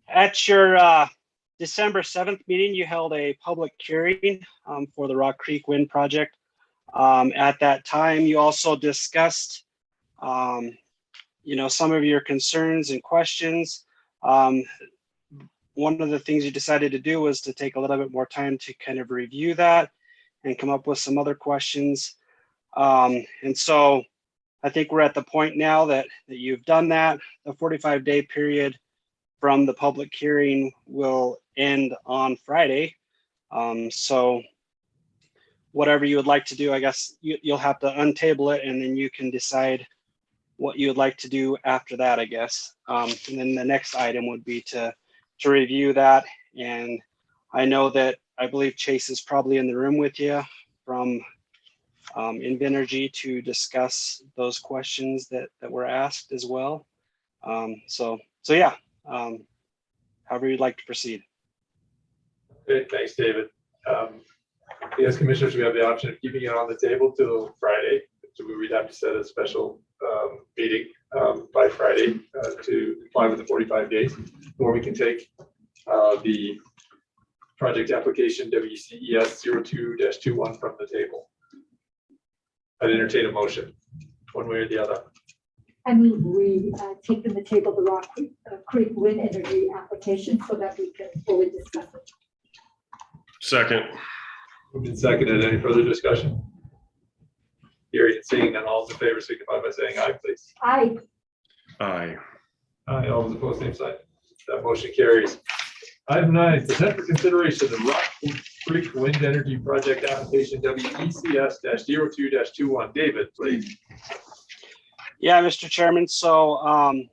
At your December 7th meeting, you held a public hearing for the Rock Creek Wind Project. At that time, you also discussed, some of your concerns and questions. One of the things you decided to do was to take a little bit more time to kind of review that and come up with some other questions. And so I think we're at the point now that you've done that. The 45-day period from the public hearing will end on Friday. So whatever you would like to do, I guess you'll have to untable it and then you can decide what you would like to do after that, I guess. And then the next item would be to review that. And I know that I believe Chase is probably in the room with you from Invenergy to discuss those questions that were asked as well. So yeah, however you'd like to proceed. Great, thanks, David. As commissioners, we have the option of keeping it on the table till Friday. So we'd have to set a special meeting by Friday to comply with the 45 days, or we can take the project application WCES 02-21 from the table. I'd entertain a motion. one way or the other? I move we take from the table the Rock Creek Wind Energy application so that we can fully discuss it. Second. Moved and seconded. Any further discussion? Hearing and seeing none, all those in favor signify by saying aye, please. Aye. Aye. Aye, all those opposed, same sign. That motion carries. Item 9, present for consideration the Rock Creek Wind Energy Project application WECS-02-21. David, please. Yeah, Mr. Chairman, so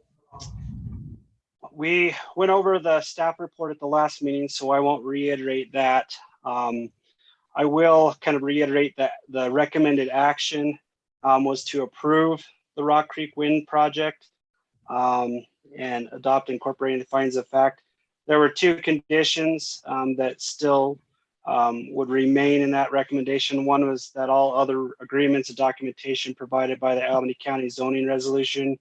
we went over the staff report at the last meeting, so I won't reiterate that. I will kind of reiterate that the recommended action was to approve the Rock Creek Wind Project and adopt incorporating the findings of fact. There were 2 conditions that still would remain in that recommendation. One was that all other agreements and documentation provided by the Albany County zoning resolution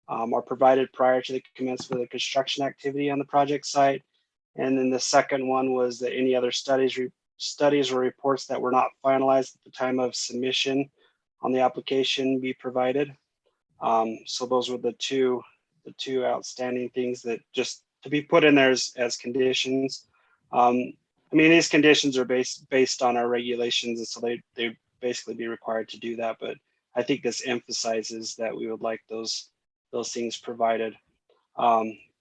are provided prior to the commencement of the construction activity on the project site. And then the second one was that any other studies or reports that were not finalized at the time of submission on the application be provided. So those were the two outstanding things that just to be put in there as conditions. I mean, these conditions are based on our regulations, and so they basically be required to do that. But I think this emphasizes that we would like those things provided.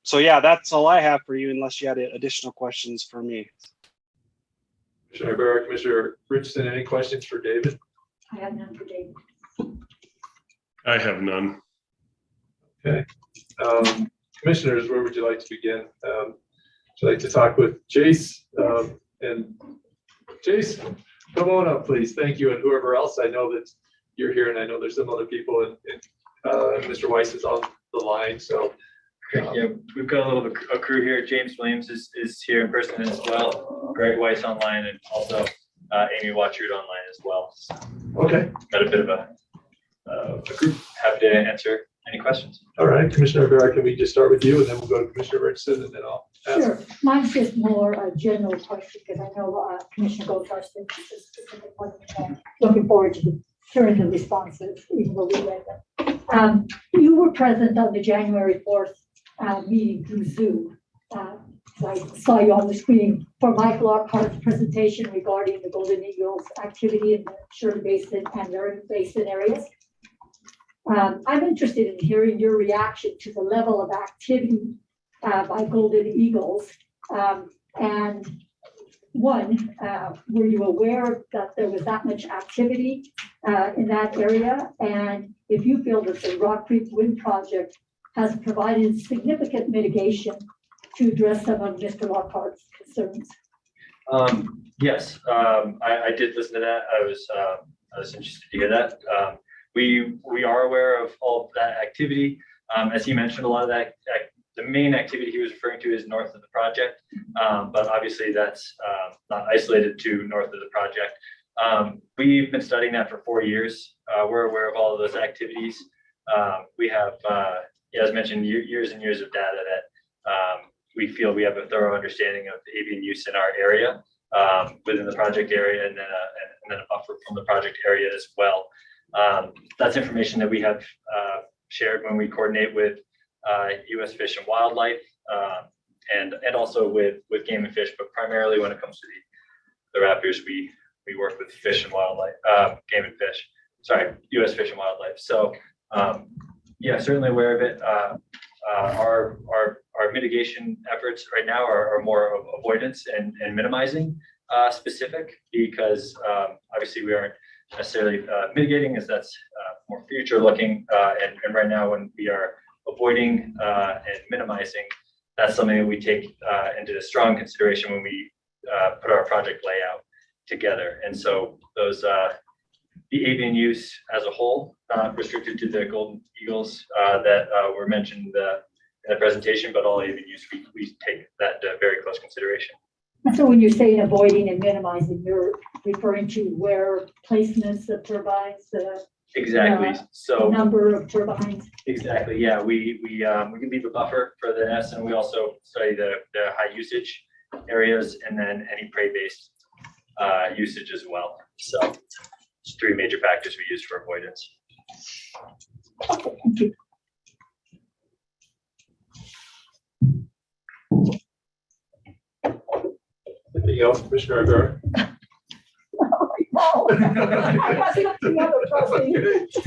So yeah, that's all I have for you, unless you had additional questions for me. Commissioner Barrett, Commissioner Richardson, any questions for David? I have none for David. I have none. Okay. Commissioners, where would you like to begin? Would you like to talk with Jace? And Jace, come on up, please. Thank you. And whoever else, I know that you're here, and I know there's some other people, and Mr. Weiss is on the line. So yeah, we've got a crew here. James Williams is here in person as well. Greg Weiss online, and also Amy Watchard online as well. So okay. Got a bit of a group. Happy to answer any questions. All right, Commissioner Barrett, can we just start with you, and then we'll go to Commissioner Richardson, and then I'll ask. Sure. Mine's just more a general question because I know Commissioner Gosar's thinks it's a specific one. Looking forward to hearing the responses, even though we read them. You were present on the January 4th meeting through Zoom. So I saw you on the screen for Mike Lockhart's presentation regarding the Golden Eagles activity in the Shirley Basin and Laramie Basin areas. I'm interested in hearing your reaction to the level of activity by Golden Eagles. And one, were you aware that there was that much activity in that area? And if you feel that the Rock Creek Wind Project has provided significant mitigation to address some of Mr. Lockhart's concerns? Yes, I did listen to that. I was interested to hear that. We are aware of all of that activity. As he mentioned, a lot of that, the main activity he was referring to is north of the project, but obviously that's not isolated to north of the project. We've been studying that for 4 years. We're aware of all of those activities. We have, as mentioned, years and years of data that we feel we have a thorough understanding of the avian use in our area, within the project area, and then a buffer from the project area as well. That's information that we have shared when we coordinate with U.S. Fish and Wildlife, and also with Game and Fish, but primarily when it comes to the raptors, we work with Fish and Wildlife, Game and Fish. Sorry, U.S. Fish and Wildlife. So yeah, certainly aware of it. Our mitigation efforts right now are more of avoidance and minimizing specific, because obviously we aren't necessarily mitigating, as that's more future looking, and right now when we are avoiding and minimizing, that's something that we take into strong consideration when we put our project layout together. And so those the avian use as a whole, not restricted to the golden eagles that were mentioned in the presentation, but all avian use, we take that very close consideration. And so when you're saying avoiding and minimizing, you're referring to where placements of turbines, Exactly. So number of turbines. Exactly. Yeah, we can leave a buffer for the nests, and we also study the high usage areas, and then any prey-based usage as well. So it's 3 major factors we use for avoidance. Anything else, Commissioner Rivera?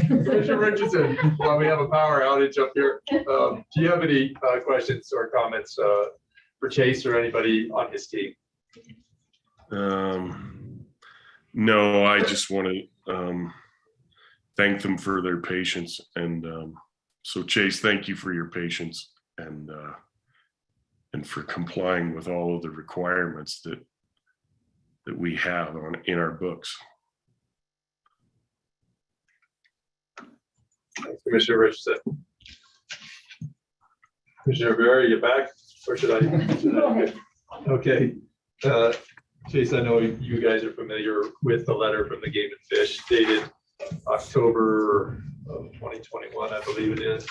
Commissioner Richardson, while we have a power outage up here, do you have any questions or comments for Chase or anybody on his team? No, I just want to thank them for their patience. And so Chase, thank you for your patience and for complying with all of the requirements that we have in our books. Thanks, Commissioner Richardson. Commissioner Rivera, you back? Or should I? Okay. Chase, I know you guys are familiar with the letter from the Game and Fish dated October of 2021, I believe it is.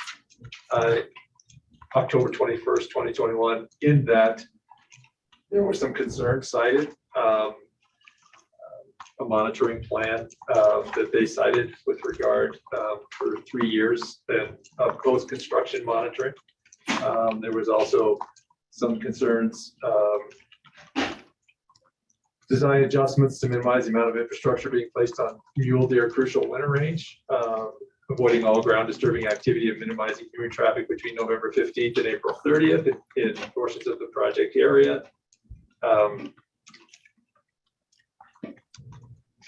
October 21st, 2021. In that, there were some concerns cited. A monitoring plan that they cited with regard for 3 years of post-construction monitoring. There was also some concerns, design adjustments to minimize the amount of infrastructure being placed on mule deer crucial winter range, avoiding all ground disturbing activity and minimizing human traffic between November 15th and April 30th in portions of the project area.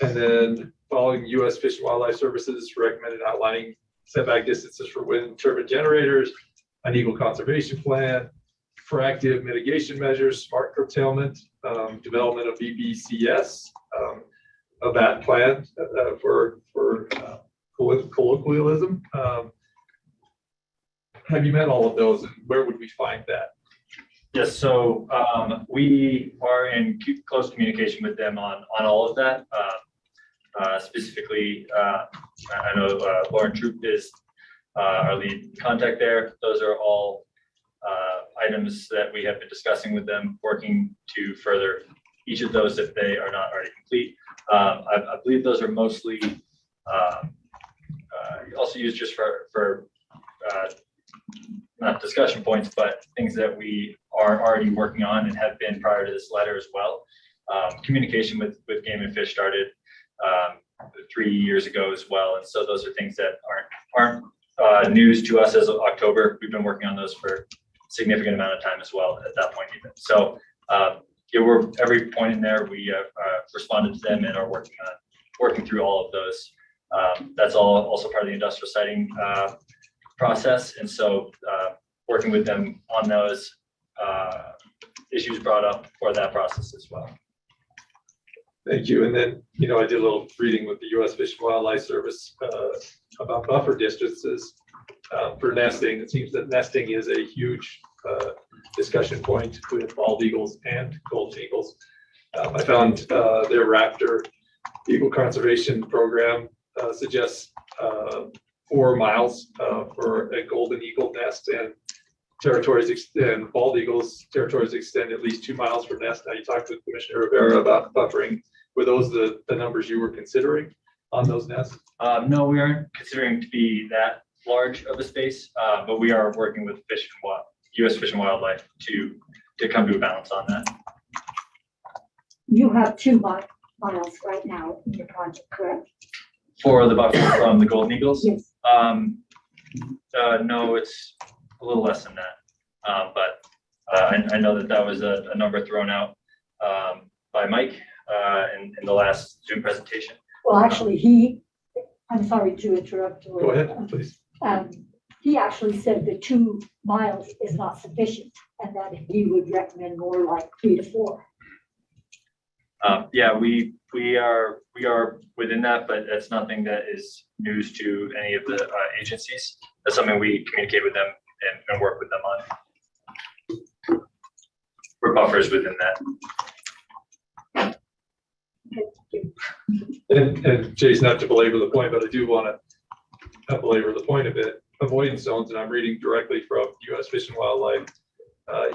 And then following U.S. Fish and Wildlife Services recommended outlining setback distances for wind turbine generators, an eagle conservation plan, proactive mitigation measures, smart curtailment, development of BBCS, of that plan for colloquialism. Have you met all of those, and where would we find that? Yes, so we are in close communication with them on all of that. Specifically, I know Lauren Troop is our lead contact there. Those are all items that we have been discussing with them, working to further each of those if they are not already complete. I believe those are mostly also used just for not discussion points, but things that we are already working on and have been prior to this letter as well. Communication with Game and Fish started 3 years ago as well, and so those are things that aren't news to us as of October. We've been working on those for a significant amount of time as well at that point even. So yeah, we're every point in there we have responded to them and are working through all of those. That's all also part of the industrial siting process, and so working with them on those issues brought up for that process as well. Thank you. And then, I did a little reading with the U.S. Fish and Wildlife Service about buffer distances for nesting. It seems that nesting is a huge discussion point with bald eagles and golden eagles. I found their Raptor Eagle Conservation Program suggests 4 miles for a golden eagle nest, and and bald eagles territories extend at least 2 miles for nest. Now, you talked with Commissioner Rivera about buffering. Were those the numbers you were considering on those nests? No, we aren't considering to be that large of a space, but we are working with U.S. Fish and Wildlife to come to a balance on that. You have 2 miles right now in your project, correct? For the buffer from the golden eagles? Yes. No, it's a little less than that. But I know that was a number thrown out by Mike in the last Zoom presentation. Well, actually, I'm sorry to interrupt. Go ahead, please. He actually said the 2 miles is not sufficient, and that he would recommend more like 3 to 4. Yeah, we are within that, but that's nothing that is news to any of the agencies. That's something we communicate with them and work with them on. We're buffers within that. And Jason, not to belabor the point, but I do want to belabor the point a bit. Avoidance zones, and I'm reading directly from U.S. Fish and Wildlife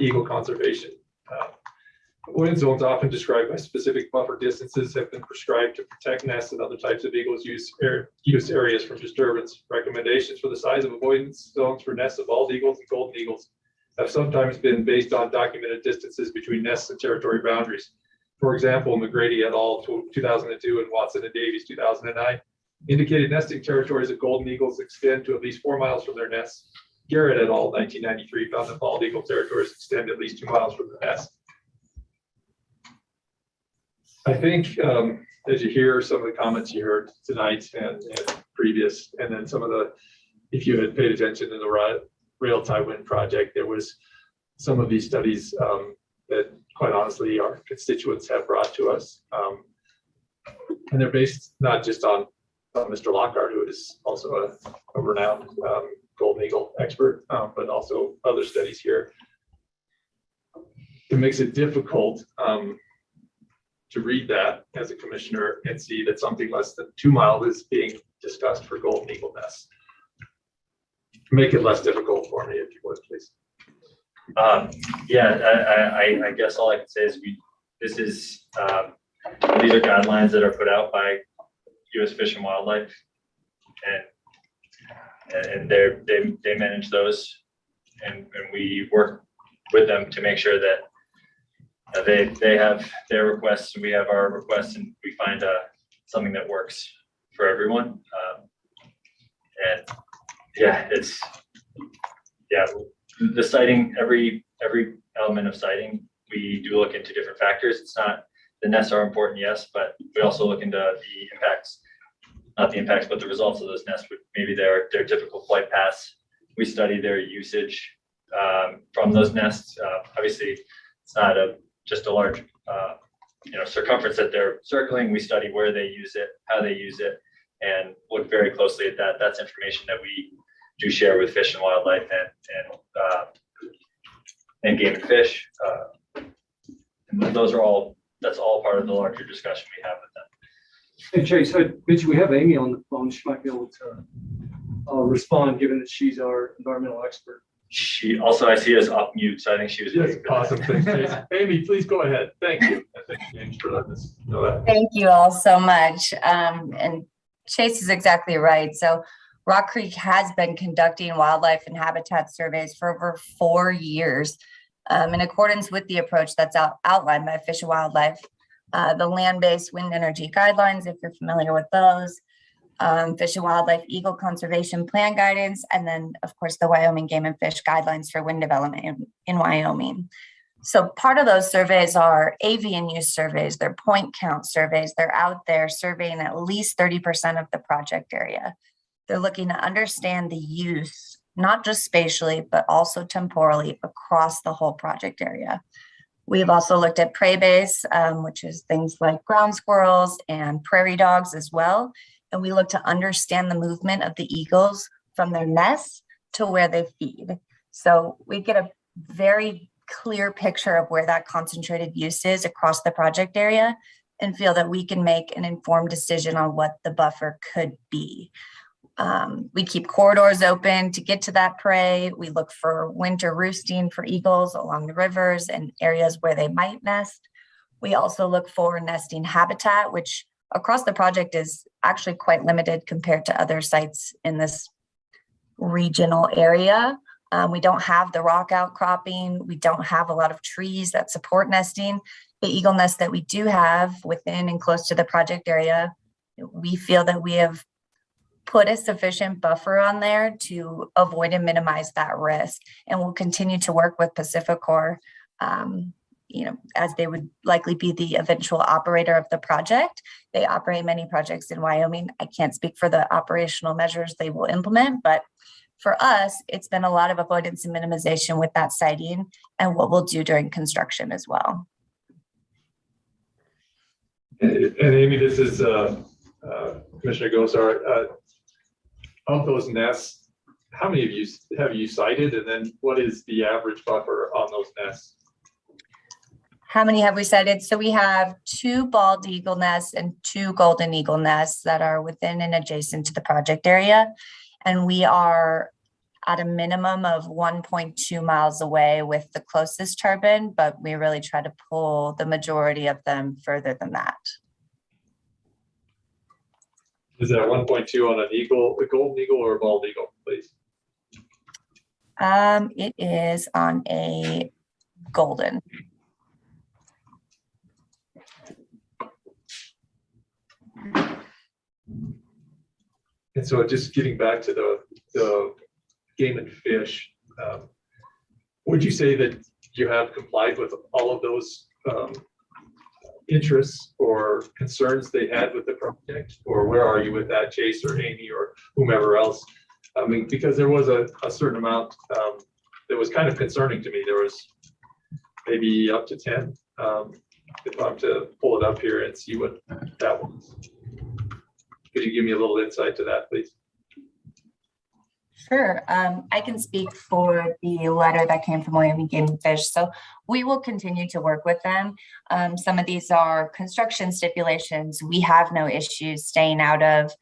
Eagle Conservation Avoidance zones, often described by specific buffer distances, have been prescribed to protect nests and other types of eagles use areas from disturbance. Recommendations for the size of avoidance zones for nests of bald eagles and golden eagles have sometimes been based on documented distances between nests and territory boundaries. For example, McGrady et al. 2002 and Watson and Davies 2009 indicated nesting territories of golden eagles extend to at least 4 miles from their nests. Garrett et al. 1993 found that bald eagle territories extend at least 2 miles from the nest. I think as you hear some of the comments you heard tonight and previous, and then some of the, if you had paid attention to the rail tie wind project, there was some of these studies that quite honestly our constituents have brought to us. And they're based not just on Mr. Lockhart, who is also a renowned golden eagle expert, but also other studies here. It makes it difficult to read that as a commissioner and see that something less than 2 miles is being discussed for golden eagle nests. Make it less difficult for me, if you would, please. Yeah, I guess all I can say is these are guidelines that are put out by U.S. Fish and Wildlife, and they manage those, and we work with them to make sure that they have their requests, we have our requests, and we find something that works for everyone. And yeah, the siting, every element of siting, we do look into different factors. It's not, the nests are important, yes, but we also look into the impacts, not the impacts, but the results of those nests, maybe their typical flight paths. We study their usage from those nests. Obviously, it's not just a large circumference that they're circling. We study where they use it, how they use it, and look very closely at that. That's information that we do share with Fish and Wildlife and Game and Fish. And that's all part of the larger discussion we have with them. Hey Chase, Mitch, we have Amy on the phone. She might be able to respond, given that she's our environmental expert. She also, I see, is off mute, so I think she was. Yes, awesome. Thanks, Jason. Amy, please go ahead. Thank you. Thank you, James, for letting us know that. Thank you all so much. And Chase is exactly right. So Rock Creek has been conducting wildlife and habitat surveys for over 4 years in accordance with the approach that's outlined by Fish and Wildlife, the land-based wind energy guidelines, if you're familiar with those, Fish and Wildlife Eagle Conservation Plan guidance, and then of course the Wyoming Game and Fish guidelines for wind development in Wyoming. So part of those surveys are avian use surveys, they're point count surveys, they're out there surveying at least 30% of the project area. They're looking to understand the use, not just spatially, but also temporally across the whole project area. We've also looked at prey base, which is things like ground squirrels and prairie dogs as well. And we look to understand the movement of the eagles from their nests to where they feed. So we get a very clear picture of where that concentrated use is across the project area and feel that we can make an informed decision on what the buffer could be. We keep corridors open to get to that prey. We look for winter roosting for eagles along the rivers and areas where they might nest. We also look for nesting habitat, which across the project is actually quite limited compared to other sites in this regional area. We don't have the rock outcropping. We don't have a lot of trees that support nesting. The eagle nest that we do have within and close to the project area, we feel that we have put a sufficient buffer on there to avoid and minimize that risk. And we'll continue to work with Pacificor, as they would likely be the eventual operator of the project. They operate many projects in Wyoming. I can't speak for the operational measures they will implement, but for us, it's been a lot of avoidance and minimization with that siting and what we'll do during construction as well. And Amy, this is Commissioner Gosar. Of those nests, how many of you have you cited, and then what is the average buffer on those nests? How many have we cited? So we have 2 bald eagle nests and 2 golden eagle nests that are within and adjacent to the project area. And we are at a minimum of 1.2 miles away with the closest turbine, but we really try to pull the majority of them further than that. Is that 1.2 on an eagle, a golden eagle or a bald eagle, please? It is on a golden. And so just getting back to the game and fish, would you say that you have complied with all of those interests or concerns they had with the project? Or where are you with that, Chase or Amy or whomever else? I mean, because there was a certain amount that was kind of concerning to me. There was maybe up to 10. If I'm to pull it up here and see what that was. Could you give me a little insight to that, please? Sure. I can speak for the letter that came from Wyoming Game and Fish. So we will continue to work with them. Some of these are construction stipulations. We have no issues staying out of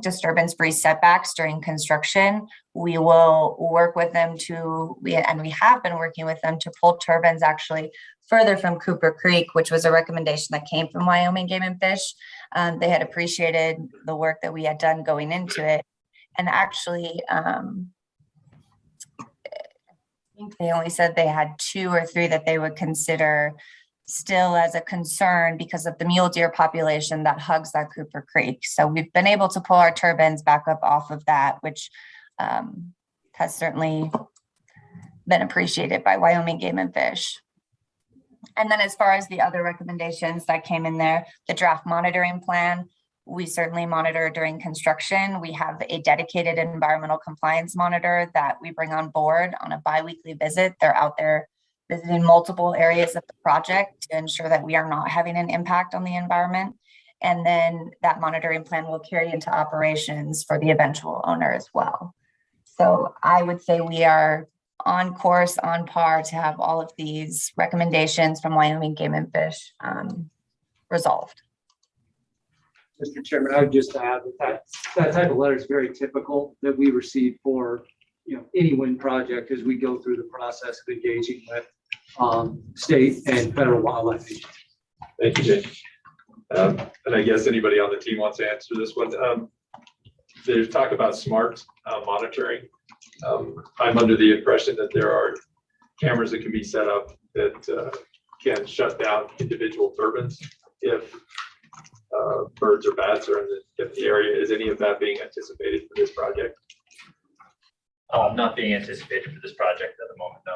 disturbance-free setbacks during construction. We will work with them we have been working with them to pull turbines actually further from Cooper Creek, which was a recommendation that came from Wyoming Game and Fish. They had appreciated the work that we had done going into it. And actually, I think they only said they had 2 or 3 that they would consider still as a concern because of the mule deer population that hugs that Cooper Creek. So we've been able to pull our turbines back up off of that, which has certainly been appreciated by Wyoming Game and Fish. And then as far as the other recommendations that came in there, the draft monitoring plan, we certainly monitor during construction. We have a dedicated environmental compliance monitor that we bring on board on a bi-weekly visit. They're out there visiting multiple areas of the project to ensure that we are not having an impact on the environment. And then that monitoring plan will carry into operations for the eventual owner as well. So I would say we are on course, on par to have all of these recommendations from Wyoming Game and Fish resolved. Mr. Chairman, I would just add that type of letter is very typical that we receive for any wind project as we go through the process of engaging with state and federal wildlife agencies. Thank you, Jay. And I guess anybody on the team wants to answer this one. There's talk about smart monitoring. I'm under the impression that there are cameras that can be set up that can shut down individual turbines if birds or bats are in the area. Is any of that being anticipated for this project? Not being anticipated for this project at the moment, no.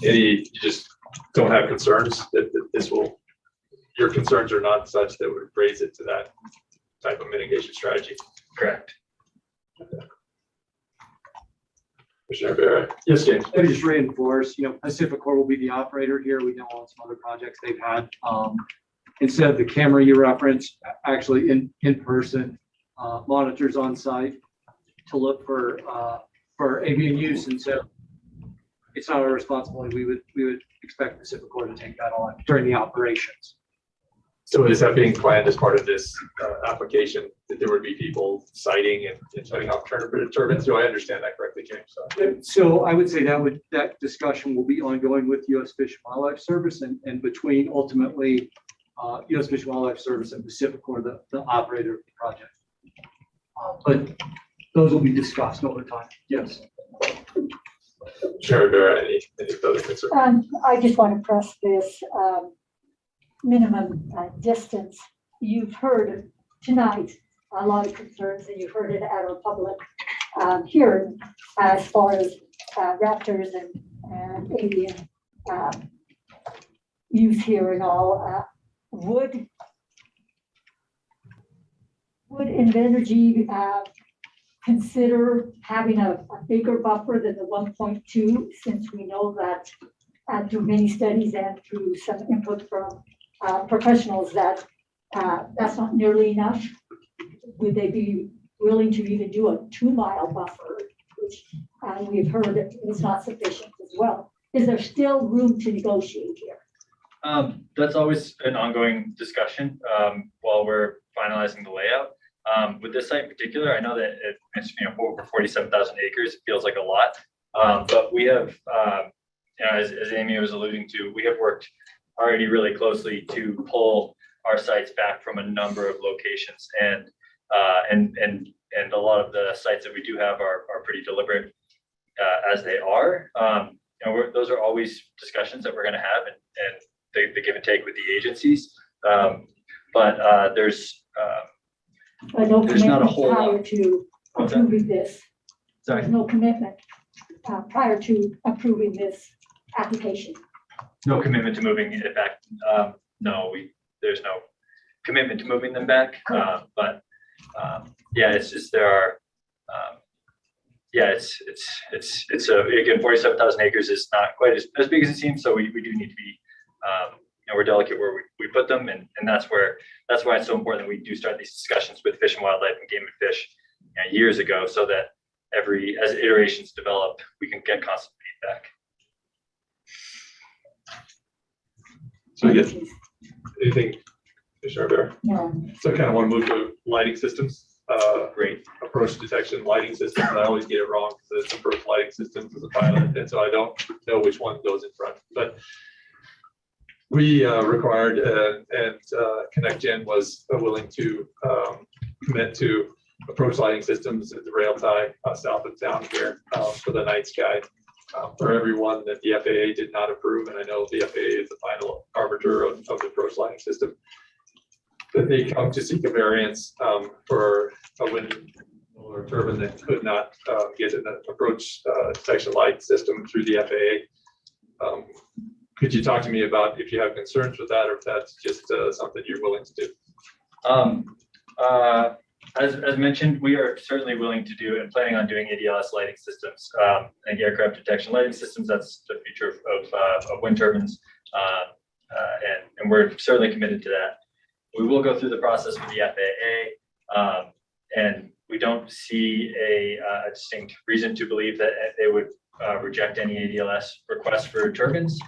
You just don't have concerns that this will, your concerns are not such that would raise it to that type of mitigation strategy? Correct. Commissioner Barrett. Yes, James. Let me just reinforce, Pacificor will be the operator here. We know on some other projects they've had. Instead of the camera you referenced, actually in person monitors on site to look for avian use, and so it's not our responsibility. We would expect Pacificor to take that on during the operations. So is that being planned as part of this application, that there would be people sighting and shutting off turbines? Do I understand that correctly, James? So I would say that discussion will be ongoing with U.S. Fish and Wildlife Service and between ultimately U.S. Fish and Wildlife Service and Pacificor, the operator of the project. But those will be discussed over time. Yes. Sure, Barrett, any further concerns? I just want to press this minimum distance. You've heard tonight a lot of concerns, and you've heard it at our public hearing as far as raptors and avian use here and all. Would Invenergy consider having a bigger buffer than the 1.2, since we know that through many studies and through some input from professionals that that's not nearly enough? Would they be willing to even do a 2-mile buffer, which we've heard is not sufficient as well? Is there still room to negotiate here? That's always an ongoing discussion while we're finalizing the layout. With this site in particular, I know that it's over 47,000 acres. It feels like a lot, but we have, as Amy was alluding to, we have worked already really closely to pull our sites back from a number of locations, and a lot of the sites that we do have are pretty deliberate as they are. Those are always discussions that we're going to have, and the give and take with the agencies. But there's not a whole prior lot. to approving this. Sorry. There's no commitment prior to approving this application. No commitment to moving it back. No, there's no commitment to moving them back. But yeah, it's just there are. Yeah, it's again, 47,000 acres is not quite as big as it seems. So we do need to be, we're delicate where we put them, and that's why it's so important that we do start these discussions with Fish and Wildlife and Game and Fish years ago, so that as iterations develop, we can get constant feedback. So I guess anything, Commissioner Bear? No. So I kind of want to move to lighting systems. Great. Approach detection lighting systems. I always get it wrong because it's approach lighting systems as a pilot, and so I don't know which one goes in front. But we required, and ConnectGen was willing to commit to approach lighting systems at the rail tie south of town here for the night sky. For everyone that the FAA did not approve, and I know the FAA is the final arbiter of the approach lighting system, that they come to seek a variance for a wind or turbine that could not get an approach detection light system through the FAA. Could you talk to me about if you have concerns with that, or if that's just something you're willing to do? As mentioned, we are certainly willing to do and planning on doing ADLS lighting systems and aircraft detection lighting systems. That's the future of wind turbines, and we're certainly committed to that. We will go through the process with the FAA, and we don't see a distinct reason to believe that they would reject any ADLS requests for turbines.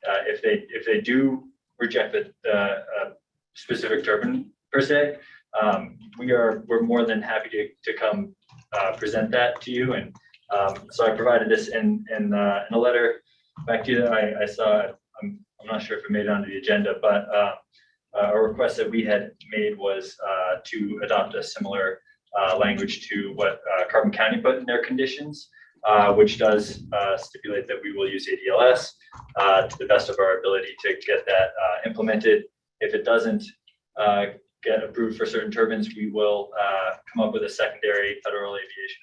If they do reject the specific turbine per se, we're more than happy to come present that to you. And so I provided this in a letter back to you that I saw. I'm not sure if it made it onto the agenda, but a request that we had made was to adopt a similar language to what Carbon County put in their conditions, which does stipulate that we will use ADLS to the best of our ability to get that implemented. If it doesn't get approved for certain turbines, we will come up with a secondary Federal Aviation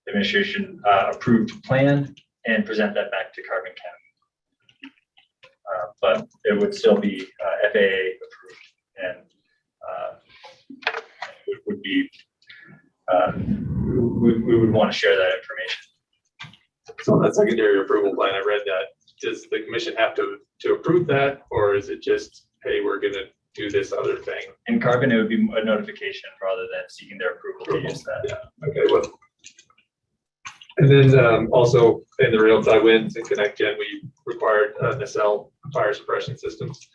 Administration approved plan and present that back to Carbon County. But it would still be FAA approved, and it would be we would want to share that information. So that secondary approval plan, I read that. Does the commission have to approve that, or is it just, hey, we're going to do this other thing? In Carbon, it would be a notification rather than seeking their approval to use that. Yeah. Okay. Well, and then also in the rail tie winds and ConnectGen, we required nacelle fire suppression systems.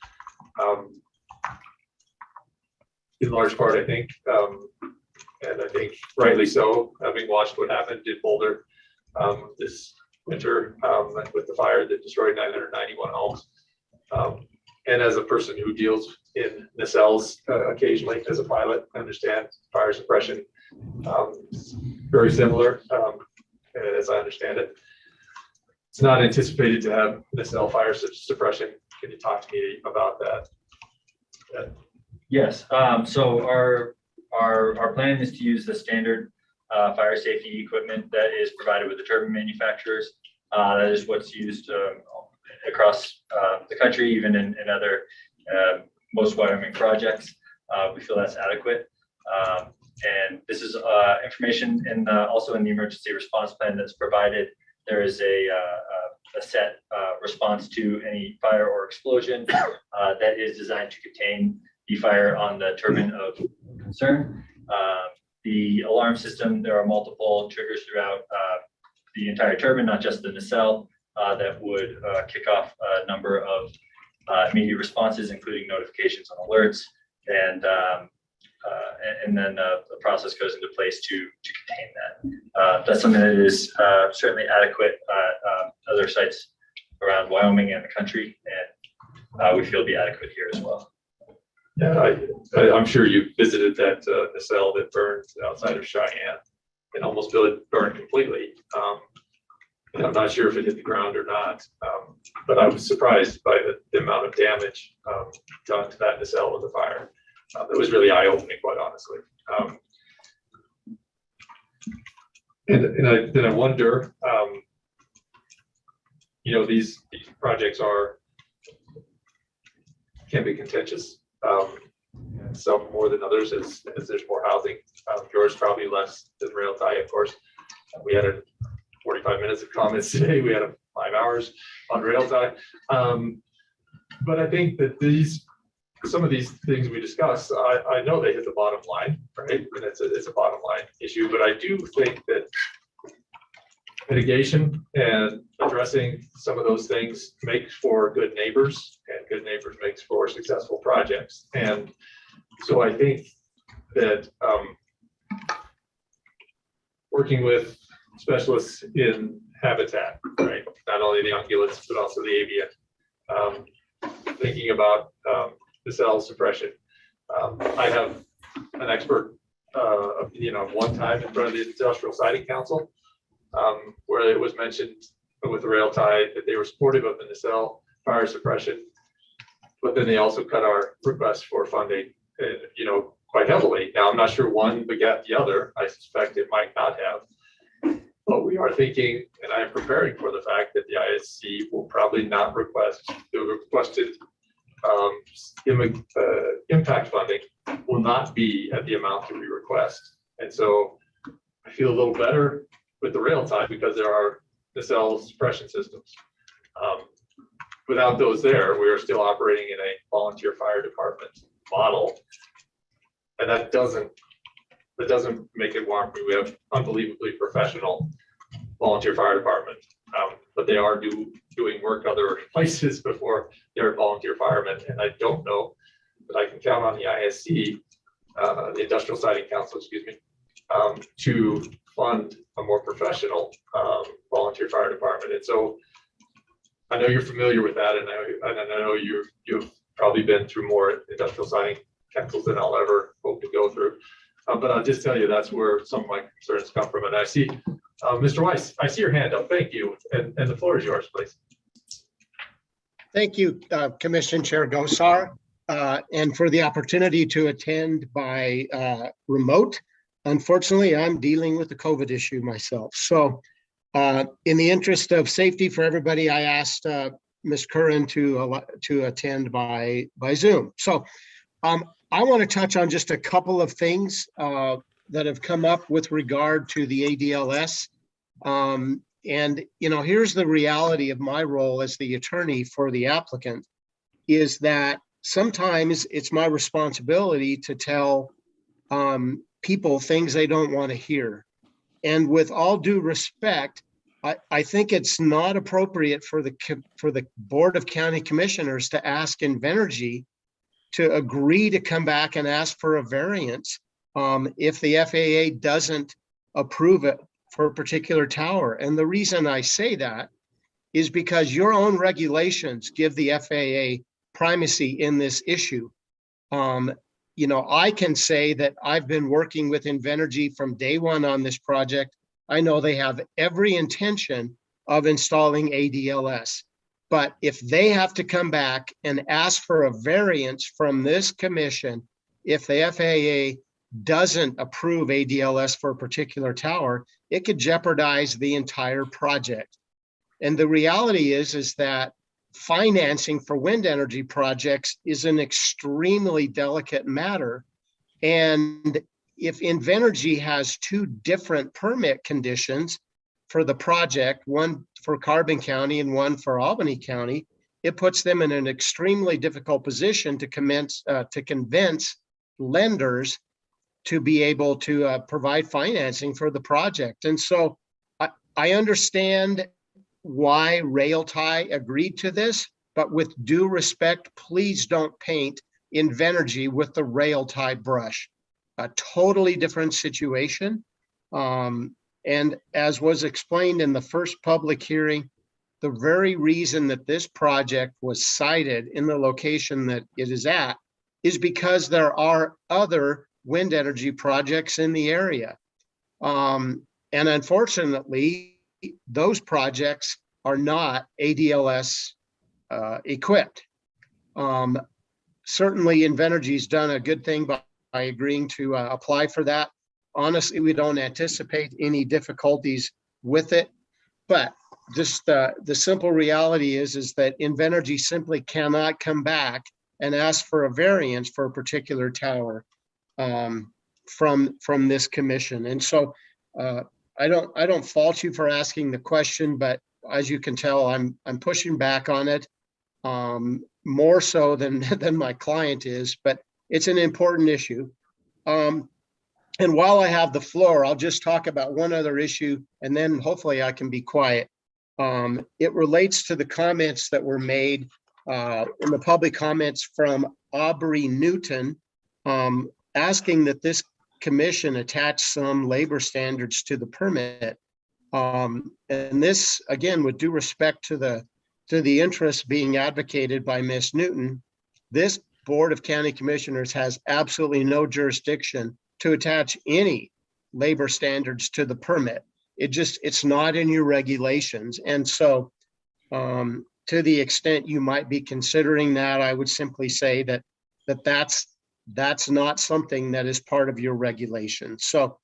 In large part, I think, and I think rightly so, having watched what happened in Boulder this winter with the fire that destroyed 991 homes. And as a person who deals in nacelles occasionally as a pilot, I understand fire suppression is very similar as I understand it. It's not anticipated to have nacelle fire suppression. Can you talk to me about that? Yes. So our plan is to use the standard fire safety equipment that is provided with the turbine manufacturers. That is what's used across the country, even in other most Wyoming projects. We feel that's adequate. And this is information also in the emergency response plan that's provided. There is a set response to any fire or explosion that is designed to contain the fire on the turbine of concern. The alarm system, there are multiple triggers throughout the entire turbine, not just the nacelle, that would kick off a number of immediate responses, including notifications and alerts. And and then the process goes into place to contain that. That's something that is certainly adequate at other sites around Wyoming and the country, and we feel be adequate here as well. Yeah, I'm sure you visited that nacelle that burned outside of Cheyenne and almost burned completely. And I'm not sure if it hit the ground or not, but I was surprised by the amount of damage done to that nacelle with the fire. It was really eye-opening, quite honestly. And I wonder, these projects can be contentious. And some more than others as there's more housing. Yours probably less than rail tie, of course. We had 45 minutes of comments today. We had 5 hours on rail tie. But I think that some of these things we discussed, I know they hit the bottom line, right? And it's a bottom line issue, but I do think that mitigation and addressing some of those things makes for good neighbors, and good neighbors makes for successful projects. And so I think that working with specialists in habitat, right? Not only the ungulates, but also the avian, thinking about nacelle suppression. I have an expert opinion on one time in front of the Industrial Siting Council, where it was mentioned with the rail tie that they were supportive of the nacelle fire suppression, but then they also cut our request for funding, quite heavily. Now, I'm not sure one begat the other. I suspect it might not have, but we are thinking, and I am preparing for the fact that the ISC will probably not request the requested impact funding will not be at the amount that we request. And so I feel a little better with the rail tie because there are nacelle suppression systems. Without those there, we are still operating in a volunteer fire department model. And that doesn't make it warm. We have unbelievably professional volunteer fire department, but they are doing work other places before they're volunteer firemen. And I don't know that I can count on the ISC, the Industrial Siting Council, to fund a more professional volunteer fire department. And so I know you're familiar with that, and I know you've probably been through more Industrial Siting Councils than I'll ever hope to go through. But I'll just tell you that's where some of my concerns come from. And I see, Mr. Weiss, I see your hand up. Thank you. And the floor is yours, please. Thank you, Commission Chair Gosar, and for the opportunity to attend by remote. Unfortunately, I'm dealing with the COVID issue myself. So in the interest of safety for everybody, I asked Ms. Curran to attend by Zoom. So I want to touch on just a couple of things that have come up with regard to the ADLS. And, here's the reality of my role as the attorney for the applicant is that sometimes it's my responsibility to tell people things they don't want to hear. And with all due respect, I think it's not appropriate for the Board of County Commissioners to ask Invenergy to agree to come back and ask for a variance if the FAA doesn't approve it for a particular tower. And the reason I say that is because your own regulations give the FAA primacy in this issue. I can say that I've been working with Invenergy from day one on this project. I know they have every intention of installing ADLS. But if they have to come back and ask for a variance from this commission, if the FAA doesn't approve ADLS for a particular tower, it could jeopardize the entire project. And the reality is that financing for wind energy projects is an extremely delicate matter. And if Invenergy has two different permit conditions for the project, one for Carbon County and one for Albany County, it puts them in an extremely difficult position to convince lenders to be able to provide financing for the project. And so I understand why Railtie agreed to this, but with due respect, please don't paint Invenergy with the Railtie brush. a totally different situation. And as was explained in the first public hearing, the very reason that this project was cited in the location that it is at is because there are other wind energy projects in the area. And unfortunately, those projects are not ADLS equipped. Certainly, Invenergy's done a good thing by agreeing to apply for that. Honestly, we don't anticipate any difficulties with it, but just the simple reality is that Invenergy simply cannot come back and ask for a variance for a particular tower from this commission. And so I don't fault you for asking the question, but as you can tell, I'm pushing back on it more so than my client is, but it's an important issue. And while I have the floor, I'll just talk about one other issue, and then hopefully I can be quiet. It relates to the comments that were made in the public comments from Aubrey Newton, asking that this commission attach some labor standards to the permit. And this, again, with due respect to the interests being advocated by Ms. Newton, this Board of County Commissioners has absolutely no jurisdiction to attach any labor standards to the permit. It's not in your regulations. And so to the extent you might be considering that, I would simply say that's not something that is part of your regulations. So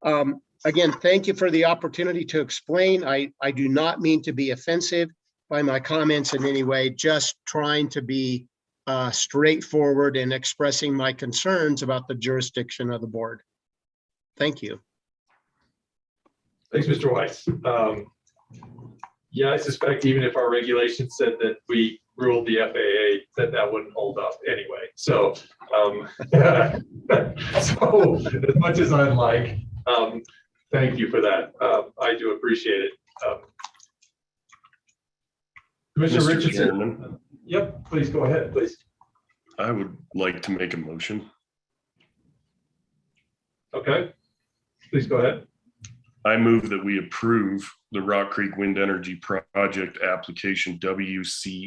again, thank you for the opportunity to explain. I do not mean to be offensive by my comments in any way, just trying to be straightforward in expressing my concerns about the jurisdiction of the board. Thank you. Thanks, Mr. Weiss. Yeah, I suspect even if our regulations said that we ruled the FAA, that wouldn't hold up anyway. So, so as much as I'd like, thank you for that. I do appreciate it. Commissioner Mr. Richardson. Chairman, Yep, please go ahead, please. I would like to make a motion. Okay, please go ahead. I move that we approve the Rock Creek Wind Energy Project application WECS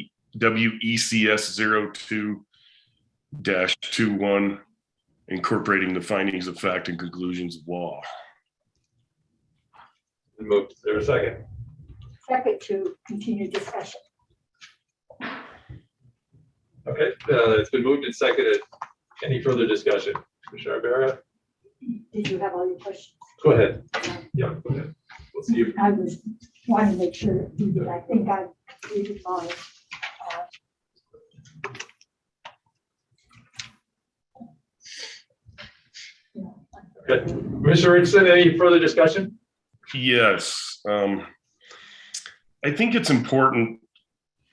02-21, incorporating the findings of fact and conclusions of law. Moved. Is there a second? Second to continue discussion. Okay, it's been moved and seconded. Any further discussion? Commissioner Ibarra? Did you have all your questions? Go ahead. Yeah, go ahead. Let's see if I was wanting to make sure that you did. I think I completed mine. okay. Commissioner Richardson, any further discussion? Yes. I think it's important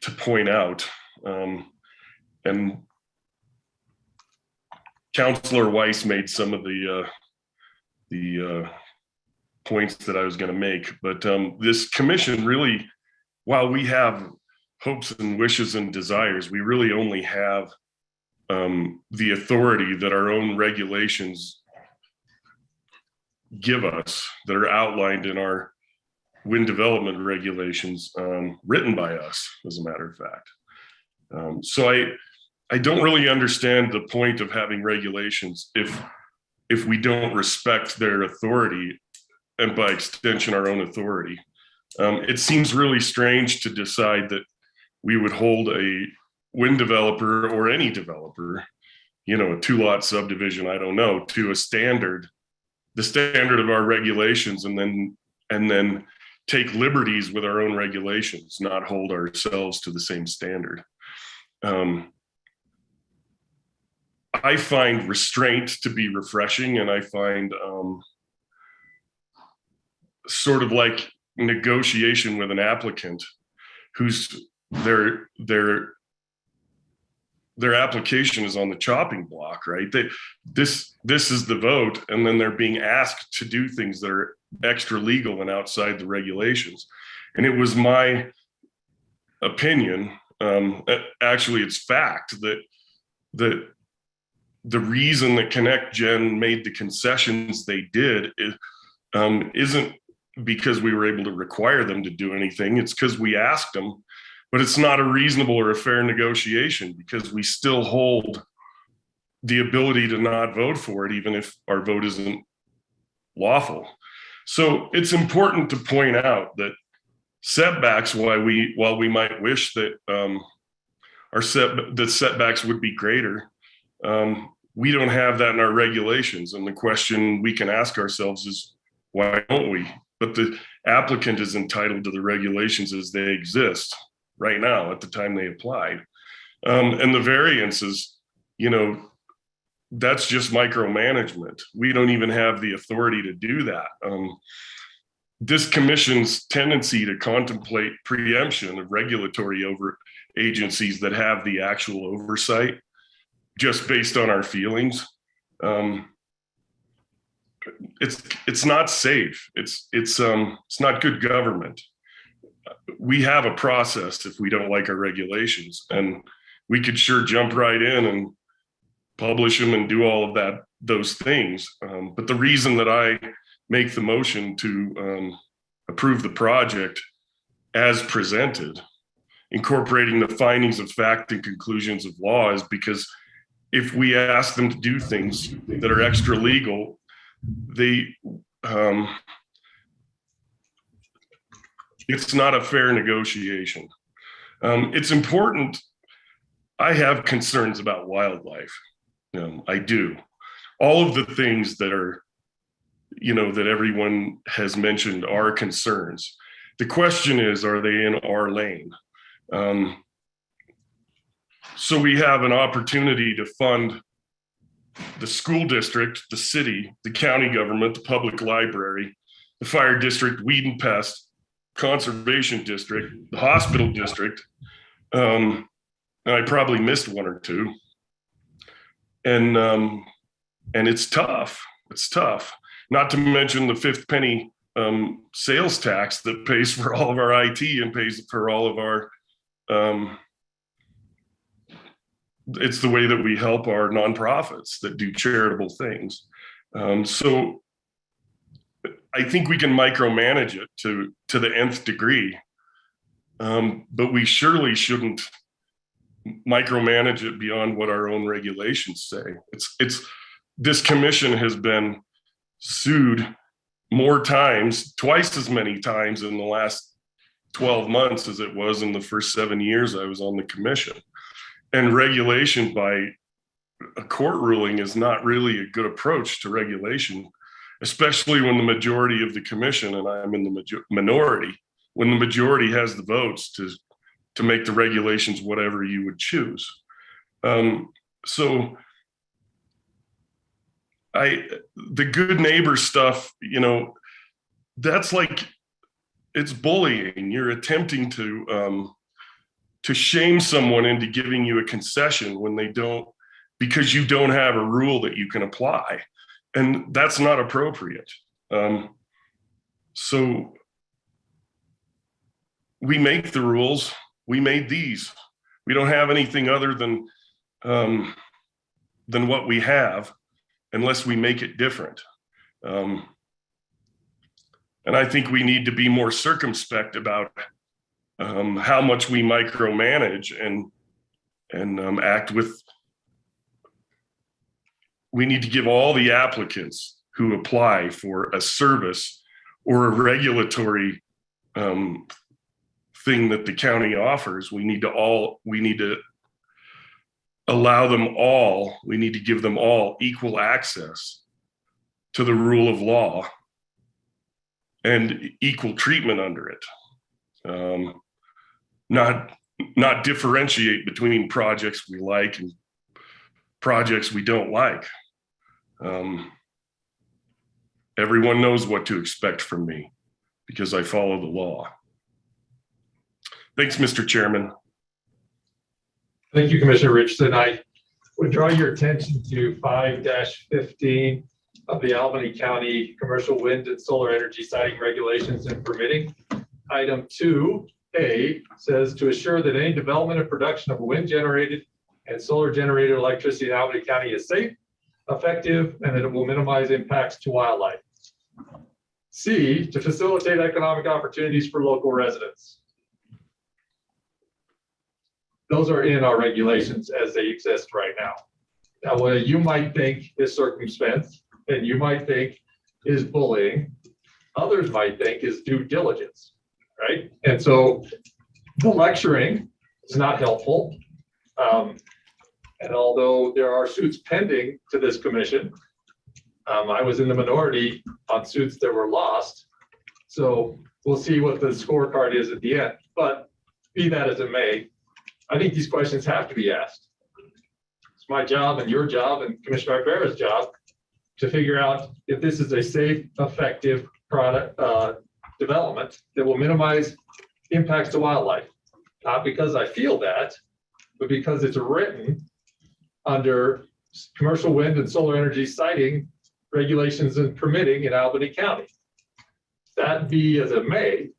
to point out, and Councilor Weiss made some of the points that I was going to make, but this commission really, while we have hopes and wishes and desires, we really only have the authority that our own regulations give us, that are outlined in our wind development regulations, written by us, as a matter of fact. So I don't really understand the point of having regulations if we don't respect their authority, and by extension our own authority. It seems really strange to decide that we would hold a wind developer or any developer, a 2-lot subdivision, I don't know, to a standard, the standard of our regulations, and then take liberties with our own regulations, not hold ourselves to the same standard. I find restraint to be refreshing, and I find sort of like negotiation with an applicant whose their application is on the chopping block, right? This is the vote, and then they're being asked to do things that are extra legal and outside the regulations. And it was my opinion, actually it's fact, that the reason that Connect Gen made the concessions they did isn't because we were able to require them to do anything. It's because we asked them, but it's not a reasonable or a fair negotiation because we still hold the ability to not vote for it, even if our vote isn't lawful. So it's important to point out that setbacks, while we might wish that the setbacks would be greater, we don't have that in our regulations. And the question we can ask ourselves is, why don't we? But the applicant is entitled to the regulations as they exist right now at the time they applied. And the variances, that's just micromanagement. We don't even have the authority to do that. This commission's tendency to contemplate preemption of regulatory agencies that have the actual oversight just based on our feelings, it's not safe. It's not good government. We have a process if we don't like our regulations, and we could sure jump right in and publish them and do all of those things. But the reason that I make the motion to approve the project as presented, incorporating the findings of fact and conclusions of law, is because if we ask them to do things that are extra legal, it's not a fair negotiation. It's important. I have concerns about wildlife. I do. All of the things that are, that everyone has mentioned are concerns. The question is, are they in our lane? So we have an opportunity to fund the school district, the city, the county government, the public library, the fire district, weed and pest, conservation district, the hospital district. And I probably missed one or two. And it's tough. It's tough. Not to mention the fifth penny sales tax that pays for all of our IT and pays for all of our, it's the way that we help our nonprofits that do charitable things. So I think we can micromanage it to the nth degree, but we surely shouldn't micromanage it beyond what our own regulations say. This commission has been sued more times, twice as many times in the last 12 months as it was in the first 7 years I was on the commission. And regulation by a court ruling is not really a good approach to regulation, especially when the majority of the commission, and I'm in the minority, when the majority has the votes to make the regulations whatever you would choose. So the good neighbor stuff, that's like, it's bullying. You're attempting to shame someone into giving you a concession when they don't, because you don't have a rule that you can apply. And that's not appropriate. So we make the rules. We made these. We don't have anything other than what we have, unless we make it different. And I think we need to be more circumspect about how much we micromanage and act with. We need to give all the applicants who apply for a service or a regulatory thing that the county offers. We need to allow them all. We need to give them all equal access to the rule of law and equal treatment under it. Not differentiate between projects we like and projects we don't like. Everyone knows what to expect from me because I follow the law. Thanks, Mr. Chairman. Thank you, Commissioner Richardson. I would draw your attention to 5-15 of the Albany County Commercial Wind and Solar Energy Siting Regulations and Permitting. Item 2A says to assure that any development and production of wind generated and solar generated electricity in Albany County is safe, effective, and that it will minimize impacts to wildlife. C, to facilitate economic opportunities for local residents. Those are in our regulations as they exist right now. Now, what you might think is circumspect, and you might think is bullying, others might think is due diligence, right? And so the lecturing is not helpful. And although there are suits pending to this commission, I was in the minority on suits that were lost. So we'll see what the scorecard is at the end. But be that as it may, I think these questions have to be asked. It's my job and your job and Commissioner Rivera's job to figure out if this is a safe, effective product development that will minimize impacts to wildlife. Not because I feel that, but because it's written under commercial wind and solar energy siting regulations and permitting in Albany County. That be as it may,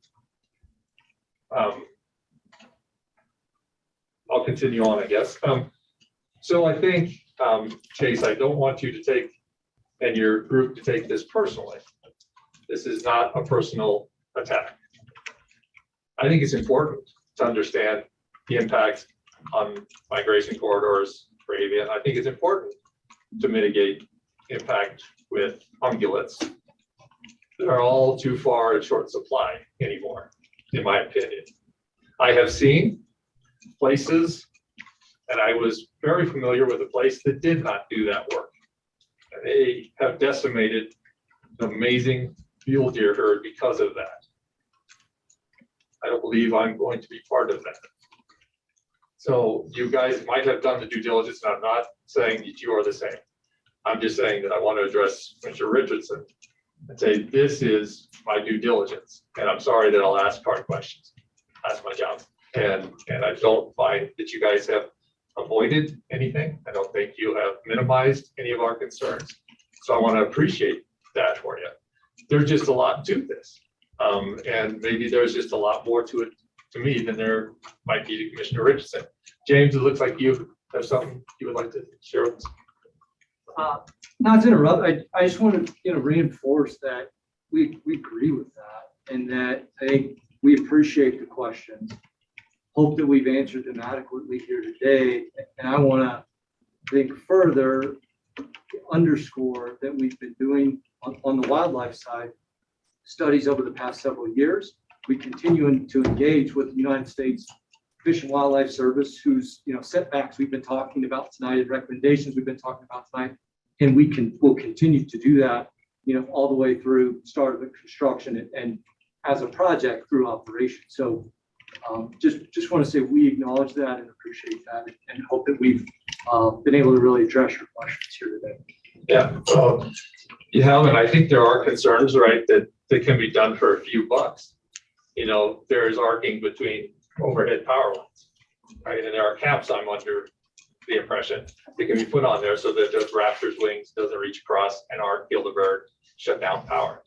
I'll continue on, I guess. So I think, Chase, I don't want you to take, and your group to take this personally. This is not a personal attack. I think it's important to understand the impact on migration corridors for avian. I think it's important to mitigate impact with ungulates that are all too far in short supply anymore, in my opinion. I have seen places, and I was very familiar with a place that did not do that work. And they have decimated an amazing mule deer herd because of that. I don't believe I'm going to be part of that. So you guys might have done the due diligence, and I'm not saying that you are the same. I'm just saying that I want to address Mr. Richardson and say, this is my due diligence. And I'm sorry that I'll ask hard questions. That's my job. And I don't find that you guys have avoided anything. I don't think you have minimized any of our concerns. So I want to appreciate that for you. There's just a lot to this. And maybe there's just a lot more to it to me than there might be to Commissioner Richardson. James, it looks like you have something you would like to share with us. Not to interrupt, I just want to reinforce that we agree with that, and that I think we appreciate the questions. Hope that we've answered them adequately here today, and I want to think further, underscore that we've been doing on the wildlife side studies over the past several years. We continue to engage with the United States Fish and Wildlife Service, whose setbacks we've been talking about tonight and recommendations we've been talking about tonight, and we'll continue to do that, all the way through start of the construction and as a project through operation. So just want to say we acknowledge that and appreciate that, and hope that we've been able to really address your questions here today. Yeah, you have, and I think there are concerns, right, that can be done for a few bucks. There's arcing between overhead power lines, right? And there are caps, I'm under the impression, that can be put on there so that those raptor's wings doesn't reach across and arc, kill the bird, shut down power.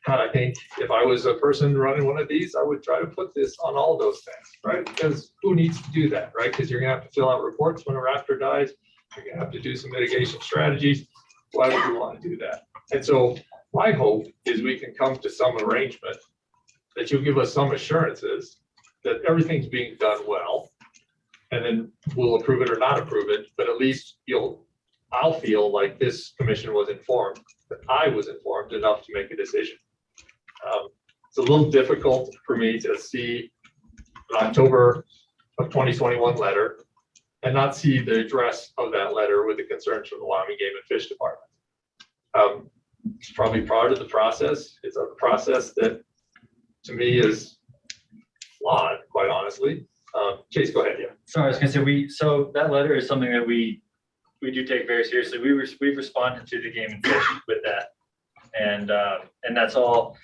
And I think if I was a person running one of these, I would try to put this on all of those things, right? Because who needs to do that, right? Because you're gonna have to fill out reports when a raptor dies. You're gonna have to do some mitigation strategies. Why would you want to do that? And so my hope is we can come to some arrangement that you'll give us some assurances that everything's being done well, and then we'll approve it or not approve it, but at least I'll feel like this commission was informed, that I was informed enough to make a decision. It's a little difficult for me to see an October of 2021 letter and not see the address of that letter with the concerns from the Wyoming Game and Fish Department. It's probably part of the process. It's a process that to me is flawed, quite honestly. Chase, go ahead. Yeah. Sorry, I was gonna say so that letter is something that we do take very seriously. We've responded to the Game and Fish with that, and that's all.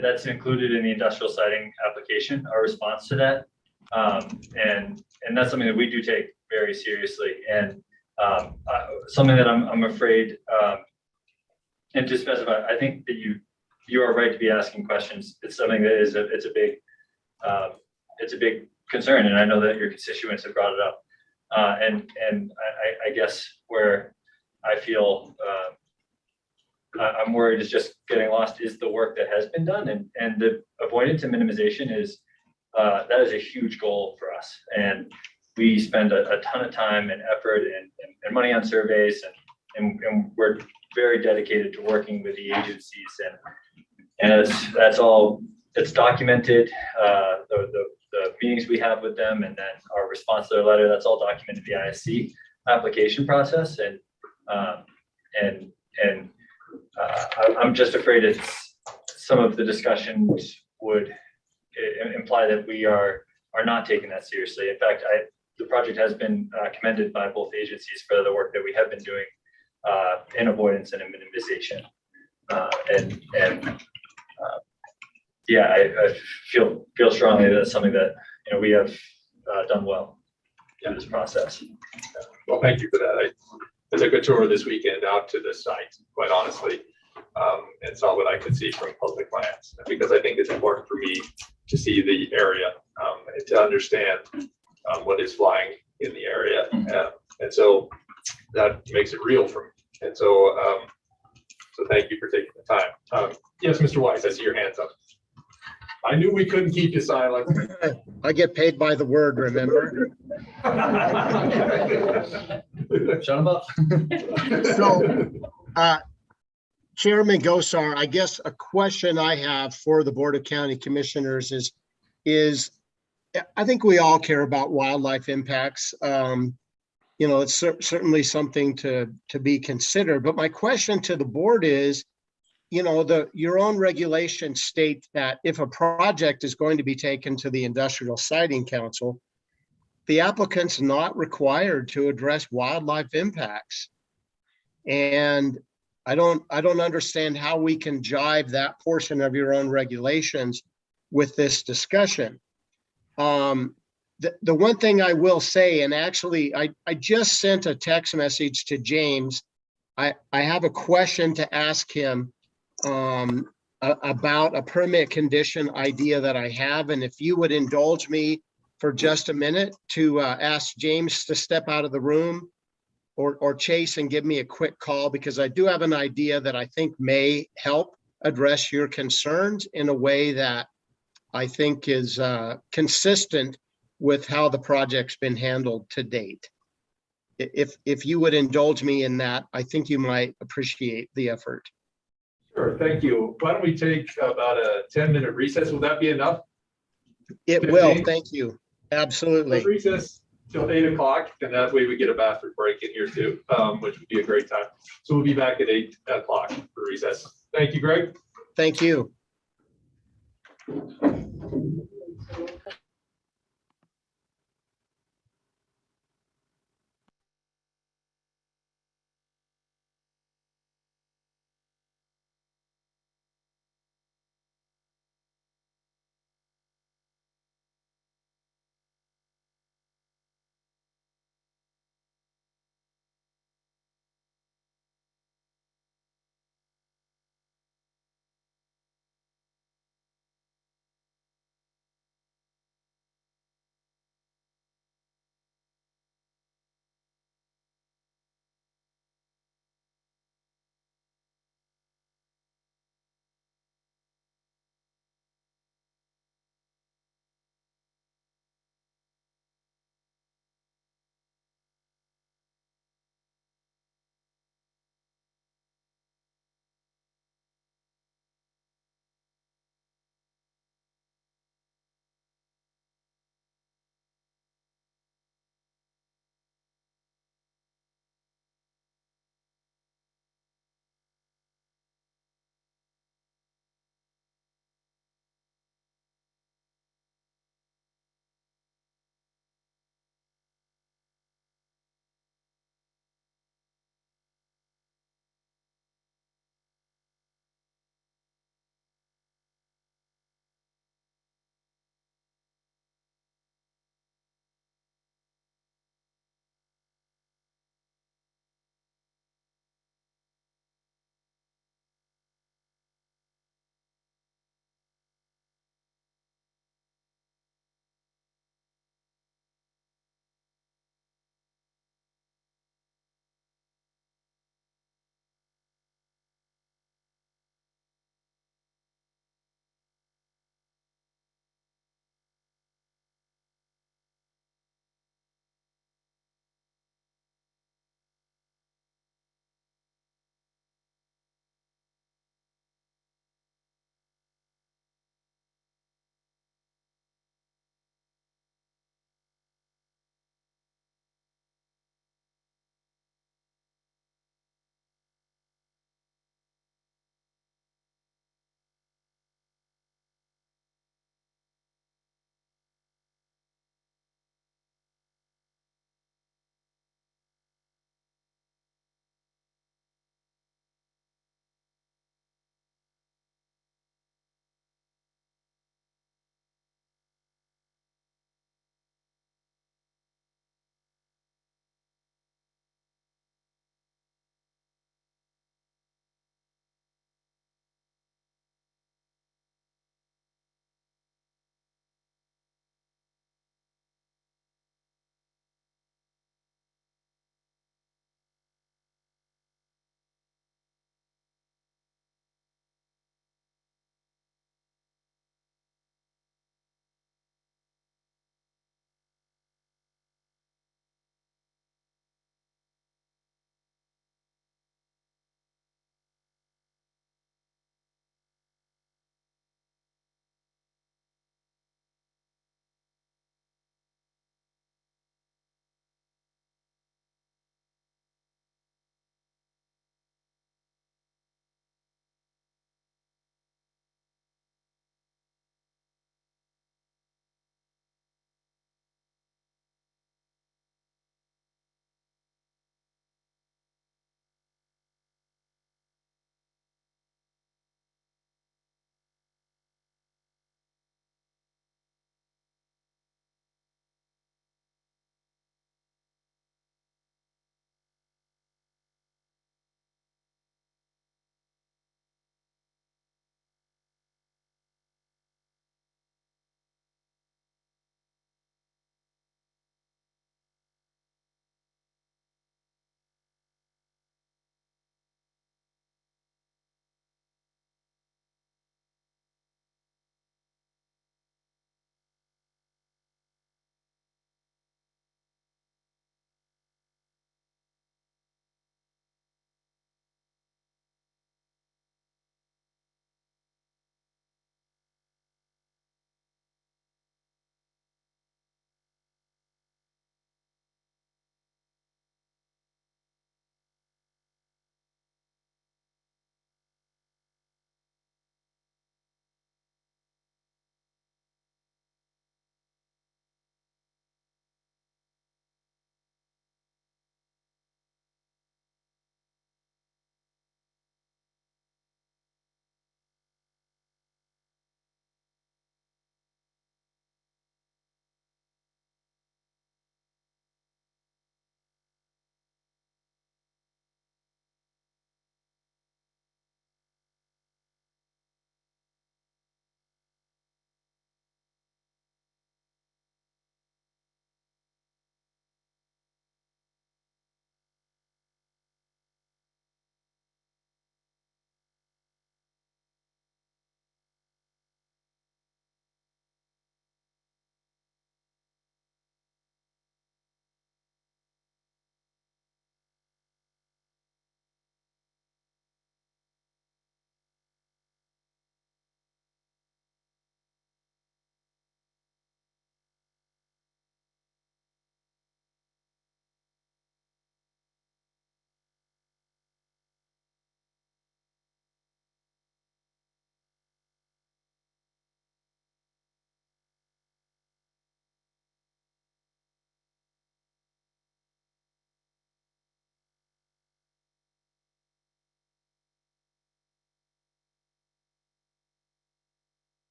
That's included in the industrial siting application. Our response to that, and that's something that we do take very seriously, and something that I'm afraid. And to specify, I think that you are right to be asking questions. It's something that is it's a big concern, and I know that your constituents have brought it up. And I guess where I feel I'm worried is just getting lost is the work that has been done, and the avoidance and minimization is that is a huge goal for us. And we spend a ton of time and effort and money on surveys, and we're very dedicated to working with the agencies, and that's all, it's documented, the meetings we have with them, and then our response to their letter, that's all documented in the ISC application process. And I'm just afraid it's some of the discussions would imply that we are not taking that seriously. In fact, the project has been commended by both agencies for the work that we have been doing in avoidance and in minimization. Yeah, I feel strongly that it's something that we have done well through this process. Well, thank you for that. I took a tour this weekend out to the site, quite honestly, and saw what I could see from public lands, because I think it's important for me to see the area and to understand what is flying in the area. And so that makes it real for me. And so, so thank you for taking the time. Yes, Mr. Weiss, I see your hands up. I knew we couldn't keep you silent. I get paid by the word, remember? Shut him up. So, Chairman Gosar, I guess a question I have for the Board of County Commissioners is I think we all care about wildlife impacts. It's certainly something to be considered. But my question to the board is, your own regulations state that if a project is going to be taken to the Industrial Siting Council, the applicant's not required to address wildlife impacts. And I don't understand how we can jive that portion of your own regulations with this discussion. The one thing I will say, and actually I just sent a text message to James. I have a question to ask him about a permit condition idea that I have. And if you would indulge me for just a minute to ask James to step out of the room, or Chase, and give me a quick call, because I do have an idea that I think may help address your concerns in a way that I think is consistent with how the project's been handled to date. If you would indulge me in that, I think you might appreciate the effort. Sure, thank you. Why don't we take about a 10-minute recess? Will that be enough? It 15? will, thank you. Absolutely. Let's recess till 8 o'clock, and that way we get a bathroom break in here too, which would be a great time. So we'll be back at 8 o'clock for recess. Thank you, Greg. Thank you.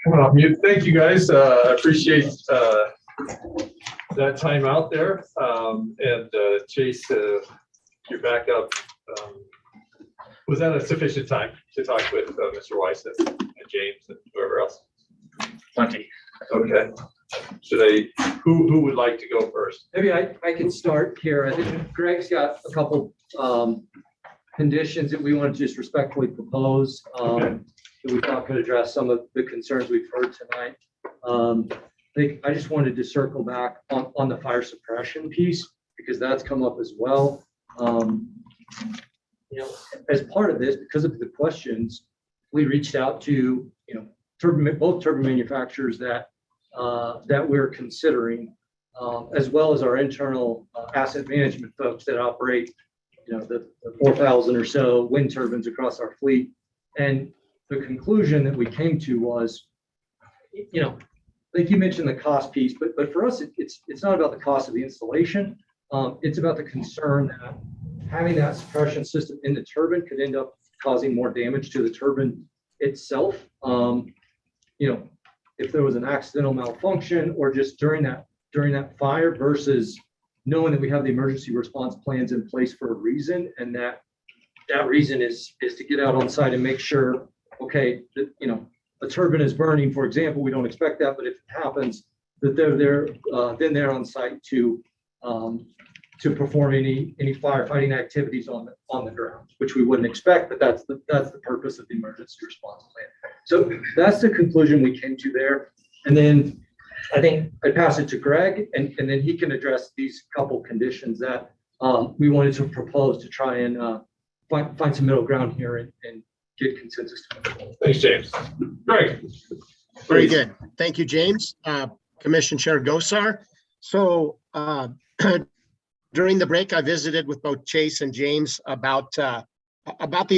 Coming off mute. Thank you, guys. I appreciate that time out there. And Chase, you're back up. Was that a sufficient time to talk with Mr. Weiss and James and whoever else? Plenty. Okay. Who would like to go first? Maybe I can start here. I think Greg's got a couple conditions that we want to just respectfully propose that we thought could address some of the concerns we've heard tonight. I just wanted to circle back on the fire suppression piece because that's come up as well. As part of this, because of the questions, we reached out to both turbine manufacturers that we're considering, as well as our internal asset management folks that operate, the 4,000 or so wind turbines across our fleet. And the conclusion that we came to was, like you mentioned the cost piece, but for us, it's not about the cost of the installation. It's about the concern that having that suppression system in the turbine could end up causing more damage to the turbine itself. If there was an accidental malfunction or just during that fire versus knowing that we have the emergency response plans in place for a reason, and that reason is to get out on site and make sure, okay, that, a turbine is burning, for example, we don't expect that, but if it happens, that they're there, then they're on site to perform any firefighting activities on the ground, which we wouldn't expect, but that's the purpose of the emergency response plan. So that's the conclusion we came to there. And then I think I pass it to Greg, and then he can address these couple conditions that we wanted to propose to try and find some middle ground here and get consensus. Thanks, James. Greg. Very good. Thank you, James. Commission Chair Gosar. So during the break, I visited with both Chase and James about the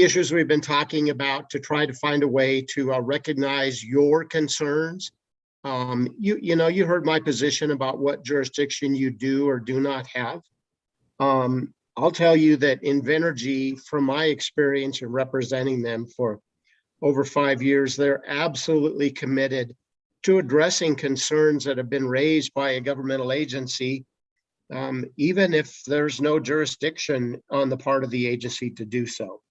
issues we've been talking about to try to find a way to recognize your concerns. You heard my position about what jurisdiction you do or do not have. I'll tell you that Invenergy, from my experience in representing them for over 5 years, they're absolutely committed to addressing concerns that have been raised by a governmental agency, even if there's no jurisdiction on the part of the agency to do so.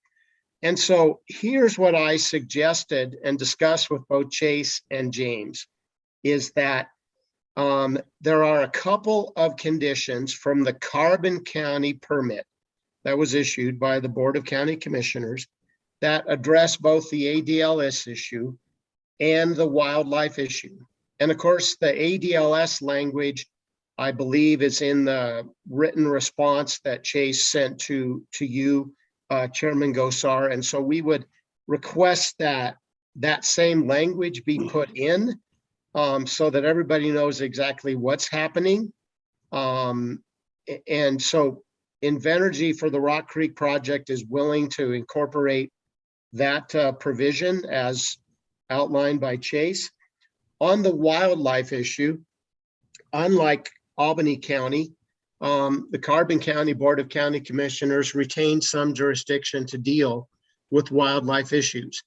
And so here's what I suggested and discussed with both Chase and James, is that there are a couple of conditions from the Carbon County permit that was issued by the Board of County Commissioners that address both the ADLS issue and the wildlife issue. And of course, the ADLS language, I believe, is in the written response that Chase sent to you, Chairman Gosar. And so we would request that same language be put in so that everybody knows exactly what's happening. And so Invenergy for the Rock Creek project is willing to incorporate that provision as outlined by Chase. On the wildlife issue, unlike Albany County, the Carbon County Board of County Commissioners retained some jurisdiction to deal with wildlife issues.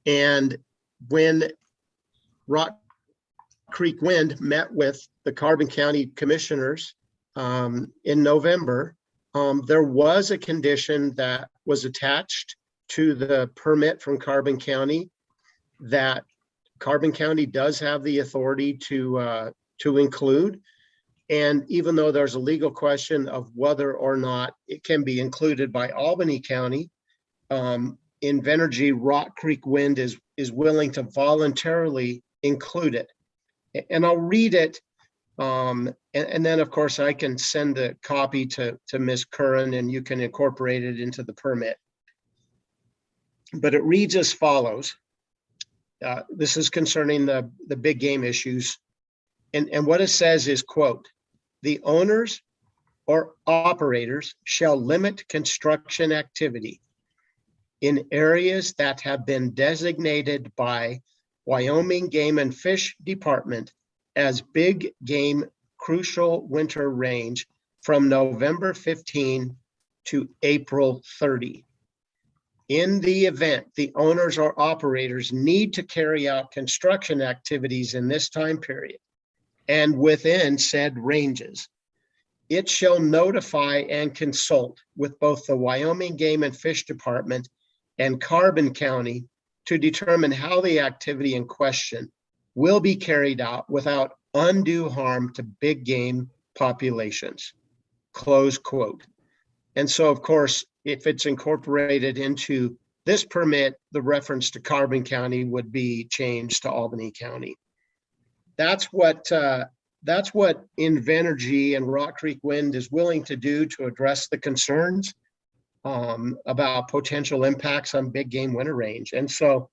And when Rock Creek Wind met with the Carbon County Commissioners in November, there was a condition that was attached to the permit from Carbon County that Carbon County does have the authority to include. And even though there's a legal question of whether or not it can be included by Albany County, Invenergy Rock Creek Wind is willing to voluntarily include it. And I'll read it. And then of course I can send a copy to Ms. Curran and you can incorporate it into the permit. But it reads as follows. This is concerning the big game issues. And what it says is, quote, "The owners or operators shall limit construction activity in areas that have been designated by Wyoming Game and Fish Department as big game crucial winter range from November 15 to April 30. In the event the owners or operators need to carry out construction activities in this time period and within said ranges, it shall notify and consult with both the Wyoming Game and Fish Department and Carbon County to determine how the activity in question will be carried out without undue harm to big game populations, close quote. And so, of course, if it's incorporated into this permit, the reference to Carbon County would be changed to Albany County. That's what Invenergy and Rock Creek Wind is willing to do to address the concerns about potential impacts on big game winter range. And so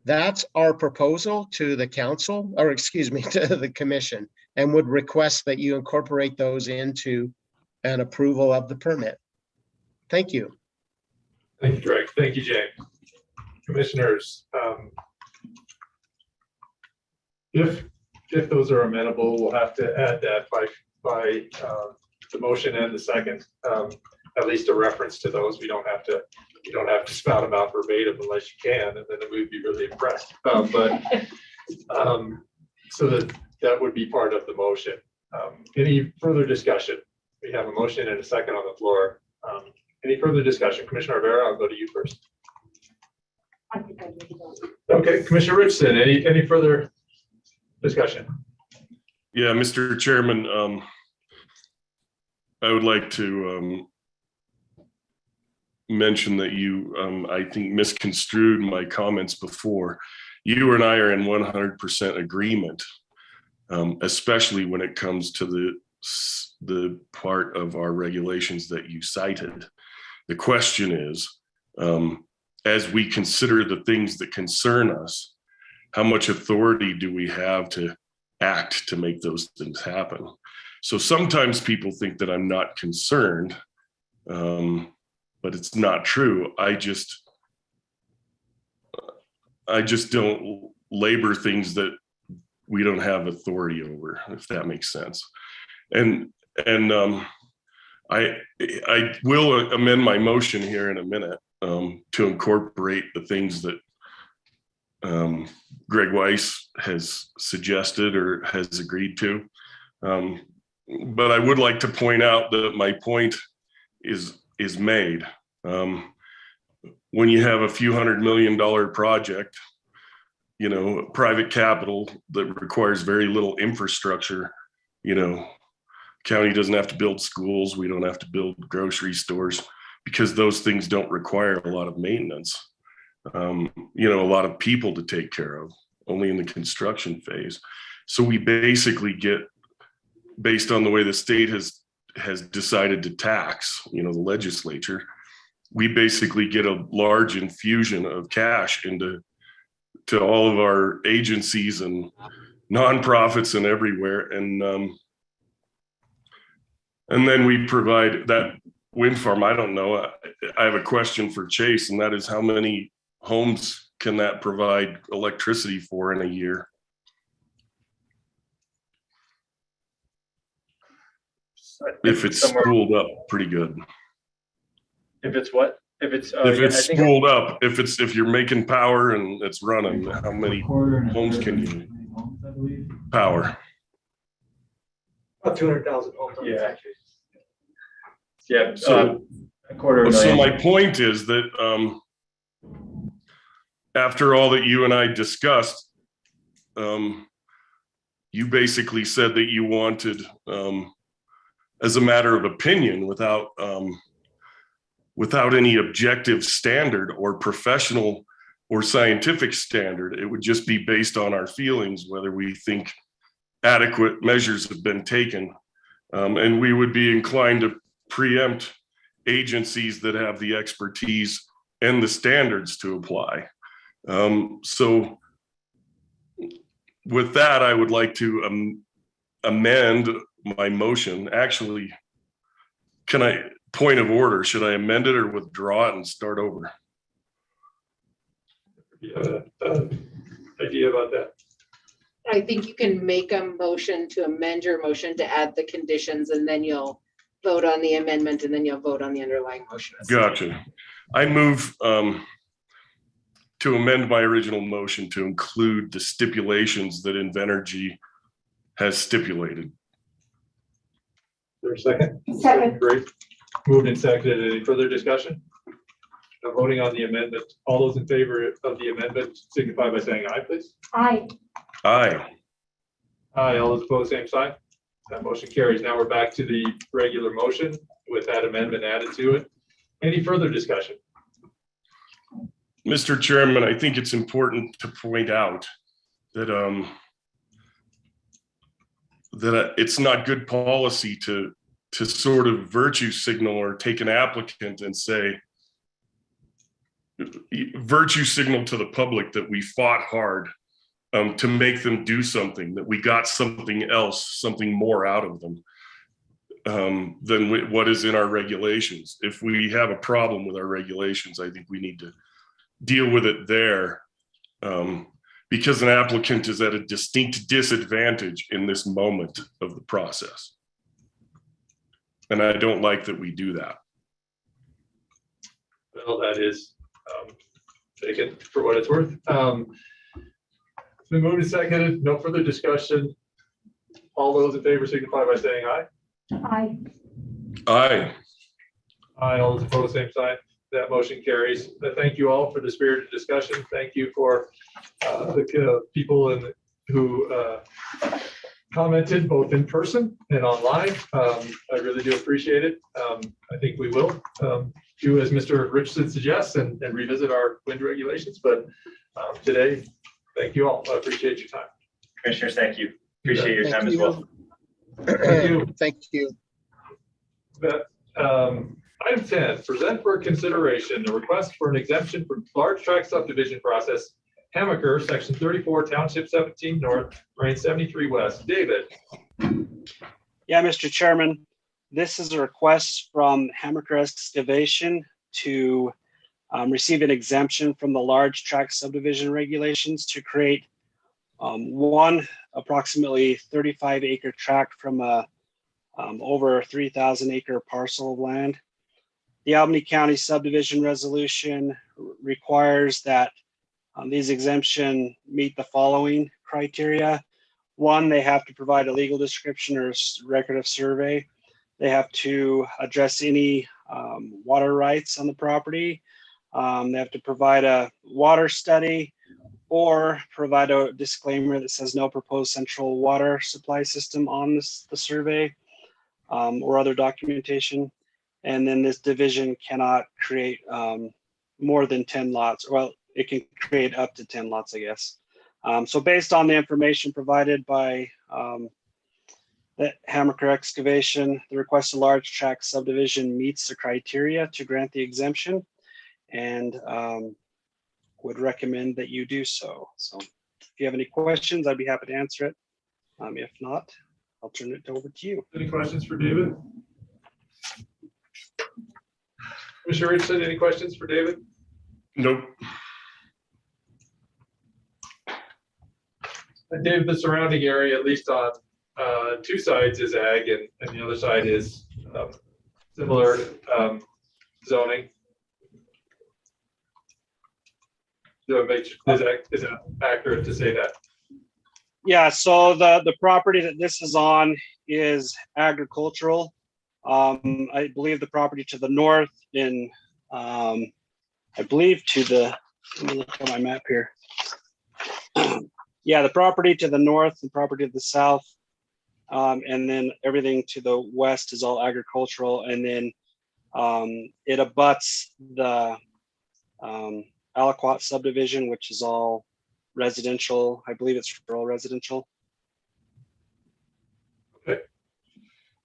that's our proposal to the council, or excuse me, to the commission, and would request that you incorporate those into an approval of the permit. Thank you. Thank you, Greg. Thank you, Jay. Commissioners, if those are amenable, we'll have to add that by the motion and the second, at least a reference to those. You don't have to spout them out verbatim unless you can, and then we'd be really impressed. So that would be part of the motion. Any further discussion? We have a motion and a second on the floor. Any further discussion? Commissioner Rivera, I'll go to you first. Okay, Commissioner Richardson, any further discussion? Yeah, Mr. Chairman, I would like to mention that you, I think, misconstrued my comments before. You and I are in 100% agreement, especially when it comes to the part of our regulations that you cited. The question is, as we consider the things that concern us, how much authority do we have to act to make those things happen? So sometimes people think that I'm not concerned, but it's not true. I just don't labor things that we don't have authority over, if that makes sense. And I will amend my motion here in a minute to incorporate the things that Greg Weiss has suggested or has agreed to. But I would like to point out that my point is made. When you have a few $100 million project, you know, private capital that requires very little infrastructure, you know, county doesn't have to build schools. We don't have to build grocery stores because those things don't require a lot of maintenance. You know, a lot of people to take care of, only in the construction phase. So we basically get, based on the way the state has decided to tax, you know, the legislature, we basically get a large infusion of cash into all of our agencies and nonprofits and everywhere. And then we provide that wind farm. I don't know. I have a question for Chase, and that is, how many homes can that provide electricity for in a year? If it's spooled up pretty good. If it's what? If it's spooled up, if you're making power and it's running, how many homes can you power? About 200,000 homes. Yeah. Yeah. So, a quarter of a so million. my point is that after all that you and I discussed, you basically said that you wanted, as a matter of opinion, without any objective standard or professional or scientific standard, it would just be based on our feelings, whether we think adequate measures have been taken. And we would be inclined to preempt agencies that have the expertise and the standards to apply. So with that, I would like to amend my motion. Actually, point of order, should I amend it or withdraw it and start over? You have an idea about that? I think you can make a motion to amend your motion to add the conditions, and then you'll vote on the amendment, and then you'll vote on the underlying motion. Gotcha. I move to amend my original motion to include the stipulations that Invenergy has stipulated. There's a second? Second. Great. Moved and seconded. Any further discussion? Now voting on the amendment. All those in favor of the amendment signify by saying aye, please. Aye. Aye. Aye. All those opposed, same sign. That motion carries. Now we're back to the regular motion with that amendment added to it. Any further discussion? Mr. Chairman, I think it's important to point out that it's not good policy to sort of virtue signal or take an applicant and say, virtue signal to the public that we fought hard to make them do something, that we got something else, something more out of them than what is in our regulations. If we have a problem with our regulations, I think we need to deal with it there, because an applicant is at a distinct disadvantage in this moment of the process. And I don't like that we do that. Well, that is taken for what it's worth. It's been moved and seconded. No further discussion. All those in favor signify by saying aye. Aye. Aye. Aye. All those opposed, same sign. That motion carries. Thank you all for the spirited discussion. Thank you for the people who commented both in person and online. I really do appreciate it. I think we will do as Mr. Richardson suggests and revisit our wind regulations. But today, thank you all. I appreciate your time. Commissioners, thank you. Appreciate your Thank time as you. well. Thank you. Thank you. Item 10, present for consideration the request for an exemption from large tract subdivision process, Hamaker, section 34, township 17 north, range 73 west. David. Yeah, Mr. Chairman, this is a request from Hamaker Excavation to receive an exemption from the large tract subdivision regulations to create one approximately 35 acre tract from a over 3,000 acre parcel of land. The Albany County subdivision resolution requires that these exemptions meet the following criteria. One, they have to provide a legal description or record of survey. They have to address any water rights on the property. They have to provide a water study or provide a disclaimer that says no proposed central water supply system on the survey or other documentation. And then this division cannot create more than 10 lots. Well, it can create up to 10 lots, I guess. So based on the information provided by the Hamaker Excavation, the requested large tract subdivision meets the criteria to grant the exemption and would recommend that you do so. So if you have any questions, I'd be happy to answer it. If not, I'll turn it over to you. Any questions for David? Commissioner Richardson, any questions for David? Nope. And David, the surrounding area, at least on two sides, is ag, and the other side is similar zoning. Is that accurate to say that? Yeah, so the property that this is on is agricultural. I believe the property to the north I believe to the, let me look at my map here. Yeah, the property to the north and property to the south, and then everything to the west is all agricultural, and then it abuts the Aliquot subdivision, which is all residential. I believe it's all residential. Okay.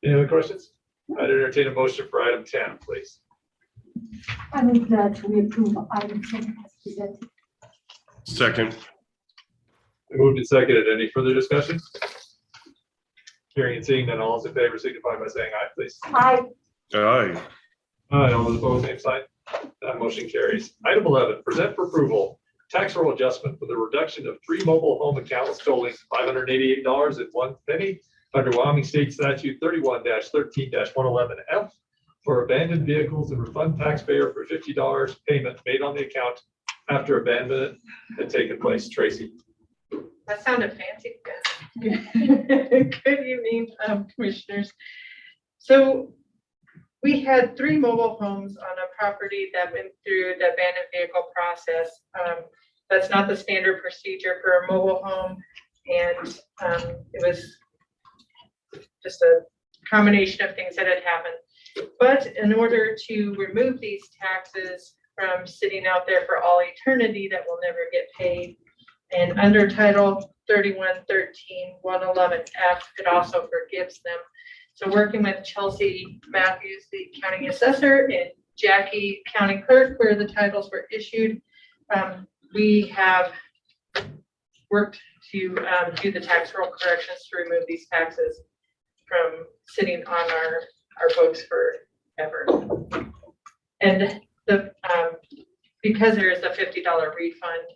Any other questions? I'd entertain a motion for item 10, please. I move that we approve item 10 as presented. Second. Moved and seconded. Any further discussion? Hearing and seeing none, all those in favor signify by saying aye, please. Aye. Aye. Aye. All those opposed, same sign. That motion carries. Item 11, present for approval tax roll adjustment for the reduction of 3 mobile home accounts totaling $588.01 under Wyoming State Statute 31-13-111F for abandoned vehicles and refund taxpayer for $50 payment made on the account after abandonment had taken place. Tracy. That sounded fancy. Good evening, commissioners. So we had 3 mobile homes on a property that went through the abandoned vehicle process. That's not the standard procedure for a mobile home. And it was just a combination of things that had happened. But in order to remove these taxes from sitting out there for all eternity that will never get paid, and under Title 3113-111F, it also forgives them. So working with Chelsea Matthews, the county assessor, and Jackie, county clerk, where the titles were issued, we have worked to do the tax roll corrections to remove these taxes from sitting on our books forever. And the because there is a $50 refund,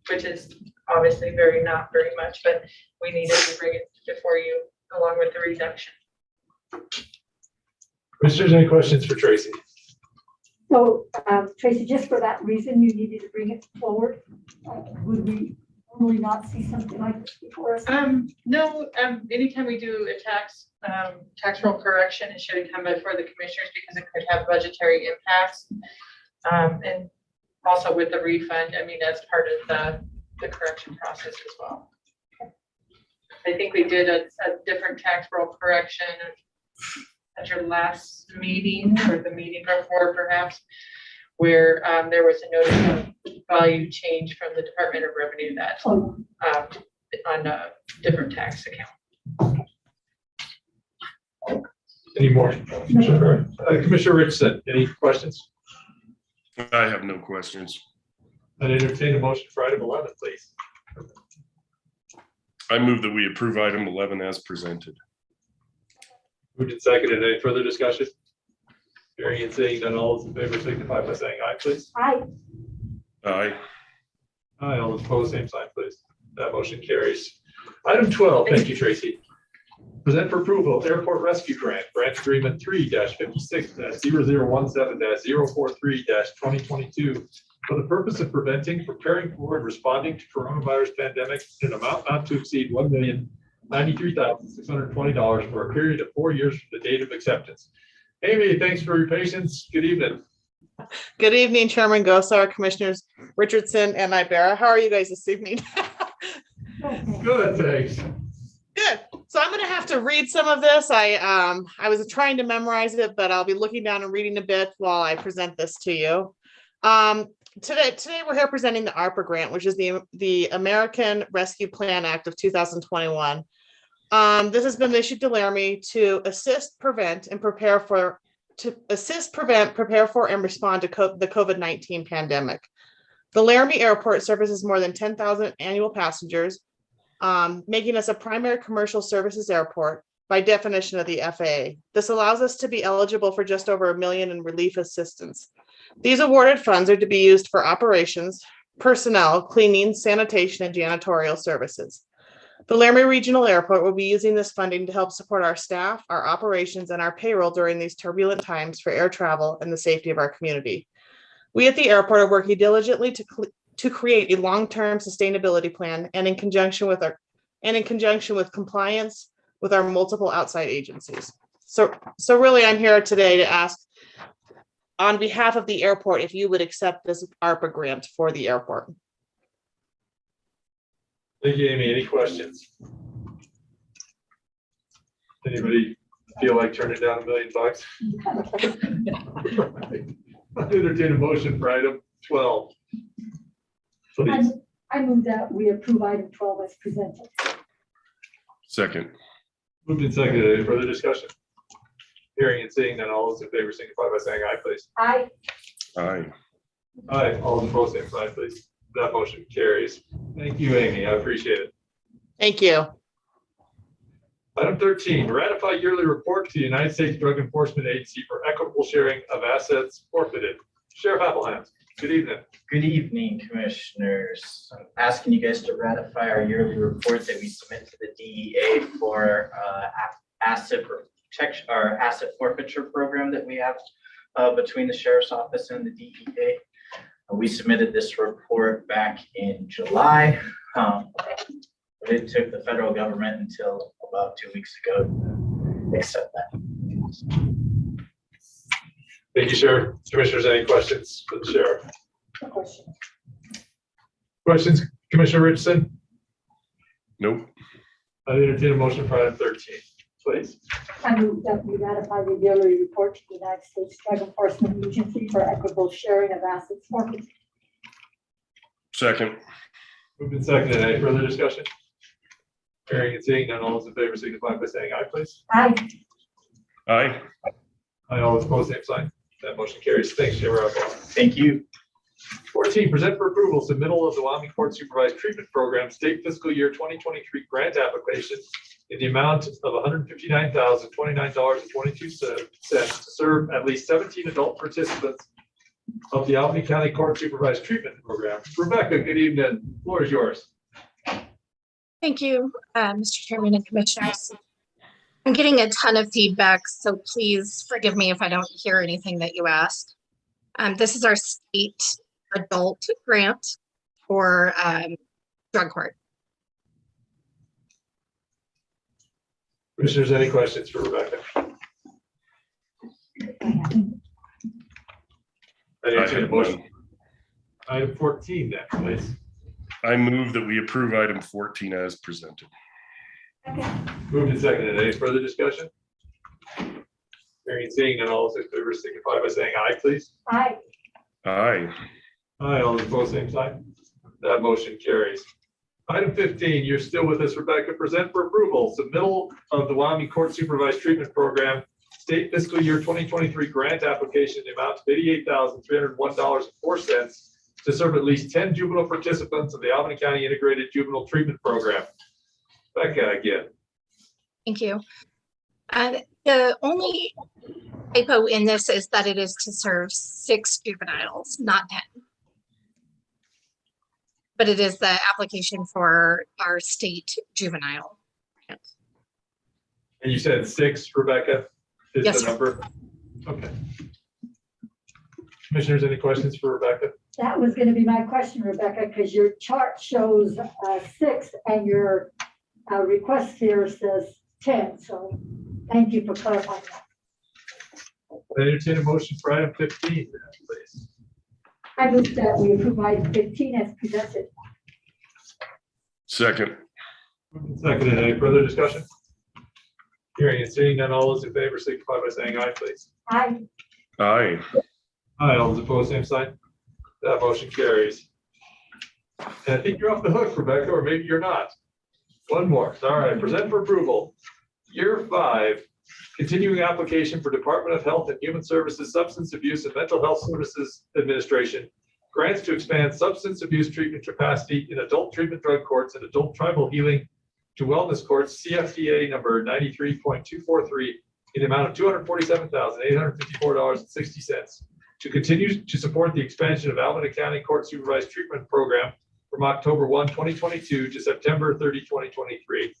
which is obviously not very much, but we needed to bring it before you along with the reduction. Commissioners, any questions for Tracy? So, Tracy, just for that reason, you needed to bring it forward. Would we normally not see something like this before us? No, anytime we do a tax roll correction, it should come before the commissioners because it could have budgetary impacts. And also with the refund, I mean, that's part of the correction process as well. I think we did a different tax roll correction at your last meeting or the meeting before perhaps, where there was a notice of value change from the Department of Revenue that on a different tax account. Any more? Commissioner Richardson, any questions? I have no questions. I'd entertain a motion for item 11, please. I move that we approve item 11 as presented. Moved and seconded. Any further discussion? Hearing and seeing none, all those in favor signify by saying aye, please. Aye. Aye. Aye. All those opposed, same sign, please. That motion carries. Item 12, thank you, Tracy. Present for approval, Airport Rescue Grant, Grant Agreement 3-56-001-7-043-2022 for the purpose of preventing, preparing for, and responding to coronavirus pandemic in an amount not to exceed $1,093,620 for a period of 4 years from the date of acceptance. Amy, thanks for your patience. Good evening. Good evening, Chairman Gosar, Commissioners Richardson and Ibarra. How are you guys this evening? Good, thanks. Good. So I'm going to have to read some of this. I was trying to memorize it, but I'll be looking down and reading a bit while I present this to you. Today we're here presenting the ARPA grant, which is the American Rescue Plan Act of 2021. This has been issued to Laramie to assist, prevent, and prepare for, and respond to the COVID-19 pandemic. The Laramie Airport services more than 10,000 annual passengers, making us a primary commercial services airport by definition of the FAA. This allows us to be eligible for just over $1 million in relief assistance. These awarded funds are to be used for operations, personnel, cleaning, sanitation, and janitorial services. The Laramie Regional Airport will be using this funding to help support our staff, our operations, and our payroll during these turbulent times for air travel and the safety of our community. We at the airport are working diligently to create a long-term sustainability plan and in conjunction with compliance with our multiple outside agencies. So really I'm here today to ask on behalf of the airport if you would accept this ARPA grant for the airport. Thank you, Amy. Any questions? Anybody feel like turning down $1 million? I'll entertain a motion for item 12. Please. I move that we approve item 12 as presented. Second. Moved and seconded. Any further discussion? Hearing and seeing none, all those in favor signify by saying aye, please. Aye. Aye. Aye. All those opposed, same sign, please. That motion carries. Thank you, Amy. I appreciate it. Thank you. Item 13, ratify yearly report to the United States Drug Enforcement Agency for equitable sharing of assets forfeited. Sheriff Appelhans, good evening. Good evening, Commissioners. I'm asking you guys to ratify our yearly report that we submit to the DEA for asset protection, our asset forfeiture program that we have between the sheriff's office and the DEA. We submitted this report back in July. But it took the federal government until about 2 weeks ago to accept that. Thank you, Sheriff. Commissioners, any questions for the sheriff? No question. Questions, Commissioner Richardson? Nope. I entertain a motion for item 13, please. I move that we ratify the yearly report to the United States Drug Enforcement Agency for equitable sharing of assets forfeited. Second. Moved and seconded. Any further discussion? Hearing and seeing none, all those in favor signify by saying aye, please. Aye. Aye. Aye, all those opposed, same sign. That motion carries. Thanks, Sheriff. Thank you. 14, present for approval submittal of the Wyoming Court Supervised Treatment Program State Fiscal Year 2023 grant application in the amount of $159,029.22 to serve at least 17 adult participants of the Albany County Court Supervised Treatment Program. Rebecca, good evening. The floor is yours. Thank you, Mr. Chairman and Commissioners. I'm getting a ton of feedback, so please forgive me if I don't hear anything that you asked. This is our state adult grant for drug court. Commissioners, any questions for Rebecca? I entertain a motion. Item 14 next, please. I move that we approve item 14 as presented. Moved and seconded. Any further discussion? Hearing and seeing none, all those in favor signify by saying aye, please. Aye. Aye. Aye, all those opposed, same sign. That motion carries. Item 15, you're still with us, Rebecca. Present for approval submittal of the Wyoming Court Supervised Treatment Program State Fiscal Year 2023 grant application in the amount of $88,301.04 to serve at least 10 juvenile participants of the Albany County Integrated Juvenile Treatment Program. Becca again. Thank you. The only typo in this is that it is to serve 6 juveniles, not 10. But it is the application for our state juvenile grant. And you said 6, Rebecca, is Yes, the sir. number? Okay. Commissioners, any questions for Rebecca? That was going to be my question, Rebecca, because your chart shows 6 and your request here says 10. So thank you for clarifying that. I entertain a motion for item 15, please. I move that we approve item 15 as presented. Second. Moved and seconded. Any further discussion? Hearing and seeing none, all those in favor signify by saying aye, please. Aye. Aye. Aye, all those opposed, same sign. That motion carries. And I think you're off the hook, Rebecca, or maybe you're not. One more. All right, present for approval. Year 5, continuing application for Department of Health and Human Services Substance Abuse and Mental Health Services Administration grants to expand substance abuse treatment capacity in adult treatment drug courts and adult tribal healing to wellness courts, CFDA number 93.243 in the amount of $247,854.60 to continue to support the expansion of Albany County Court Supervised Treatment Program from October 1, 2022 to September 30, 2023.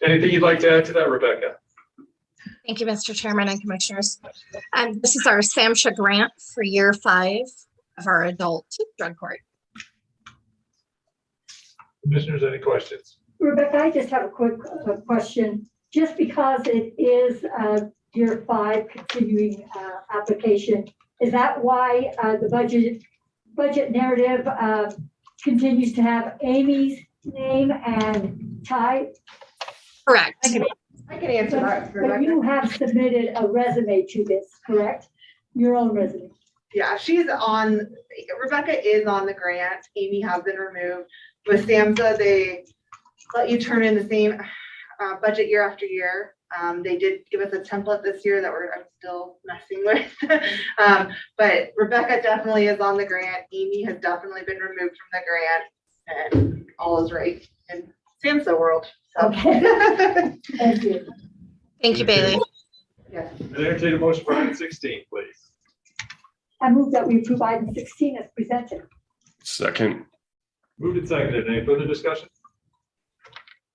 Anything you'd like to add to that, Rebecca? Thank you, Mr. Chairman and Commissioners. This is our SAMHSA grant for year 5 of our adult drug court. Commissioners, any questions? Rebecca, I just have a quick question. Just because it is year 5 continuing application, is that why the budget narrative continues to have Amy's name and Ty? Correct. I can answer that, But Rebecca. you have submitted a resume to this, correct? Your own resume. Yeah, Rebecca is on the grant. Amy has been removed. With SAMHSA, they let you turn in the same budget year after year. They did give us a template this year that I'm still messing with. But Rebecca definitely is on the grant. Amy has definitely been removed from the grant, and all is right in SAMHSA world. So. Okay. Thank you. Thank you, Bailey. Yes. Entertain a motion for item 16, please. I move that we approve item 16 as presented. Second. Moved and seconded. Any further discussion?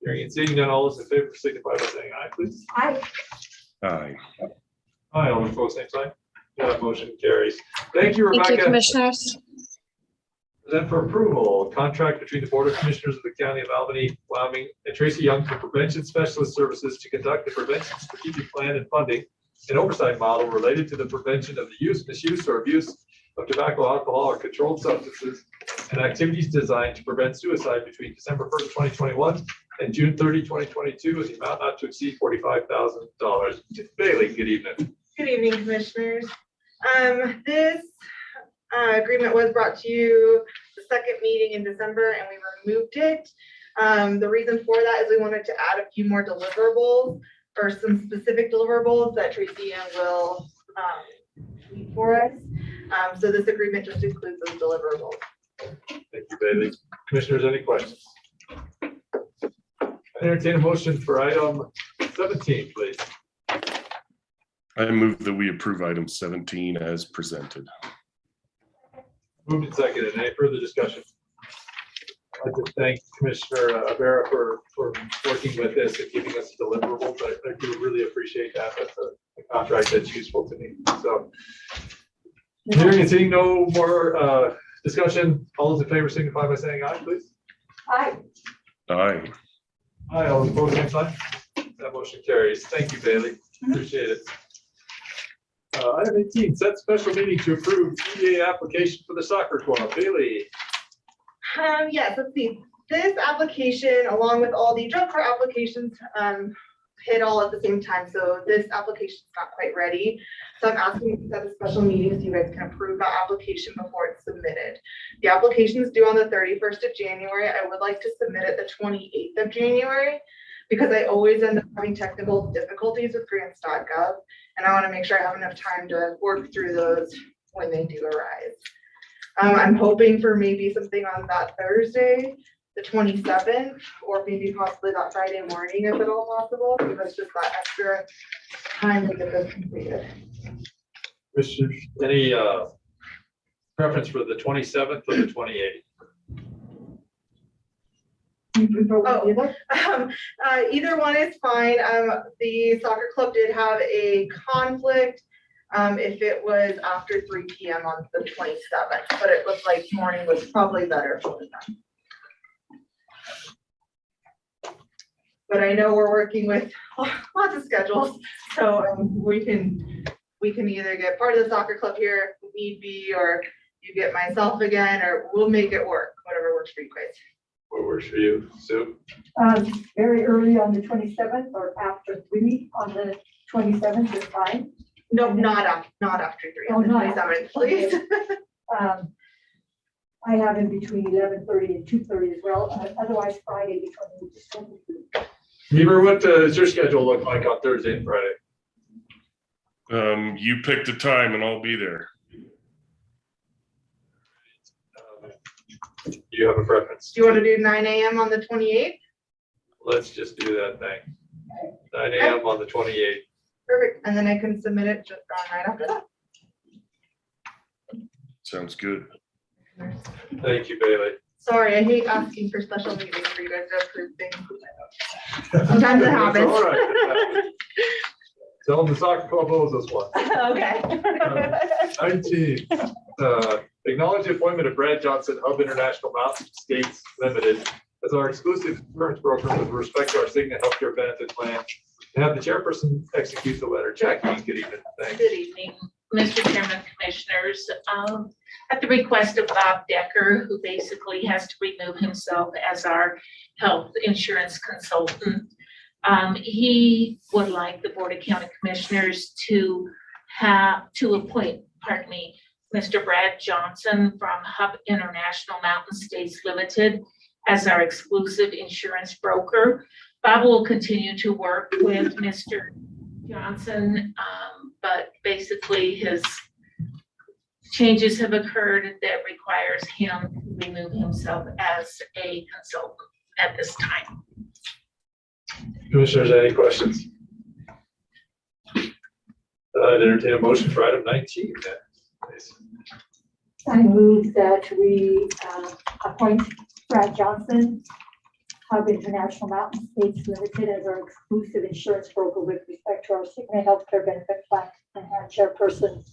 Hearing and seeing none, all those in favor signify by saying aye, please. Aye. Aye. Aye, all opposed, same sign. That motion carries. Thank you, Thank Rebecca. you, commissioners. Then for approval, contract between the Board of Commissioners of the County of Albany, Wyoming, and Tracy Young for prevention specialist services to conduct the prevention strategic plan and funding and oversight model related to the prevention of the use, misuse, or abuse of tobacco, alcohol, or controlled substances and activities designed to prevent suicide between December 1st, 2021 and June 30, 2022, in the amount not to exceed $45,000. Bailey, good evening. Good evening, commissioners. This agreement was brought to you the second meeting in December, and we removed it. The reason for that is we wanted to add a few more deliverables, or some specific deliverables that Tracy Young will lead for us. So this agreement just includes those deliverables. Thank you, Bailey. Commissioners, any questions? I entertain a motion for item 17, please. I move that we approve item 17 as presented. Moved and seconded. Any further discussion? I'd like to thank Commissioner Avera for working with this and giving us deliverables. I do really appreciate that. That's a contract that's useful to me. So hearing and seeing no more discussion, all those in favor signify by saying aye, please. Aye. Aye. Aye, all those opposed, same sign. That motion carries. Thank you, Bailey. Appreciate it. Item 18, set special meeting to approve EDA application for the soccer club. Bailey. Yes, let's see. This application, along with all the drug court applications, hit all at the same time. So this application is not quite ready. So I'm asking to set a special meeting so you guys can approve that application before it's submitted. The application is due on the 31st of January. I would like to submit it the 28th of January because I always end up having technical difficulties with grants.gov. And I want to make sure I have enough time to work through those when they do arise. I'm hoping for maybe something on that Thursday, the 27th, or maybe possibly that Friday morning if at all possible, because just that extra time to get this completed. Commissioners, any preference for the 27th or the 28th? Either one is fine. The soccer club did have a conflict if it was after 3 p.m. on the 27th, but it looked like morning was probably better for them. But I know we're working with lots of schedules, so we can either get part of the soccer club here if need be, or you get myself again, or we'll make it work, whatever works for you guys. What works for you, Sue? Very early on the 27th or after 3 on the 27th is fine. No, not after 3 on the 27th, please. I have in between 11:30 and 2:30 as well. Otherwise, Friday between. Beaver, what does your schedule look like on Thursday and Friday? You pick the time and I'll be there. Do you have a preference? Do you want to do 9 a.m. on the 28th? Let's just do that thing. 9 a.m. on the 28th. Perfect. And then I can submit it just right after that. Sounds good. Thank you, Bailey. Sorry, I hate asking for special meetings for you guys to approve things. Sometimes it happens. All right. Tell them the soccer club owes us one. Okay. 19, acknowledge the appointment of Brad Johnson, Hub International Mountain States Limited, as our exclusive insurance broker with respect to our Cigna healthcare benefit plan. And have the chairperson execute the letter. Jackie, good evening. Thanks. Good evening, Mr. Chairman, Commissioners. At the request of Bob Decker, who basically has to remove himself as our health insurance consultant, he would like the Board of County Commissioners to appoint, Mr. Brad Johnson from Hub International Mountain States Limited as our exclusive insurance broker. Bob will continue to work with Mr. Johnson, but basically his changes have occurred that requires him to remove himself as a consultant at this time. Commissioners, any questions? I'd entertain a motion for item 19 then, please. I move that we appoint Brad Johnson have International Mountain States Limited as our exclusive insurance broker with respect to our Cigna healthcare benefit plan, and have Chairperson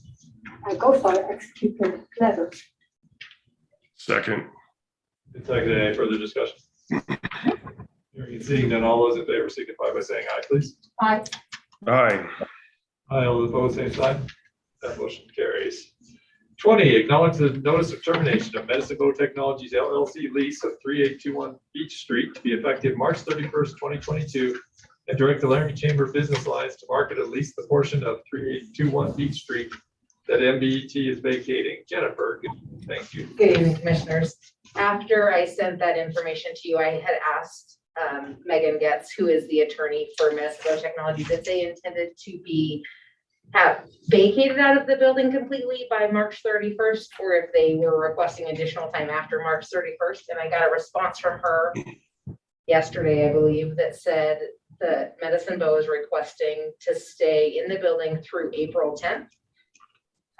Gosar execute the letter. Second. Seconded. Any further discussion? Hearing and seeing none, all those in favor signify by saying aye, please. Aye. Aye. Aye, all opposed, same sign. That motion carries. 20, acknowledge the notice of termination of Medicine Bow Technologies LLC lease of 3821 Beach Street to be effective March 31st, 2022, and direct the Laramie Chamber of Business Alliance to market at least the portion of 3821 Beach Street that MBET is vacating. Jennifer, thank you. Good evening, Commissioners. After I sent that information to you, I had asked Megan Getz, who is the attorney for Medicine Bow Technologies, if they intended to be vacated out of the building completely by March 31st, or if they were requesting additional time after March 31st. And I got a response from her yesterday, I believe, that said that Medicine Bow is requesting to stay in the building through April 10th.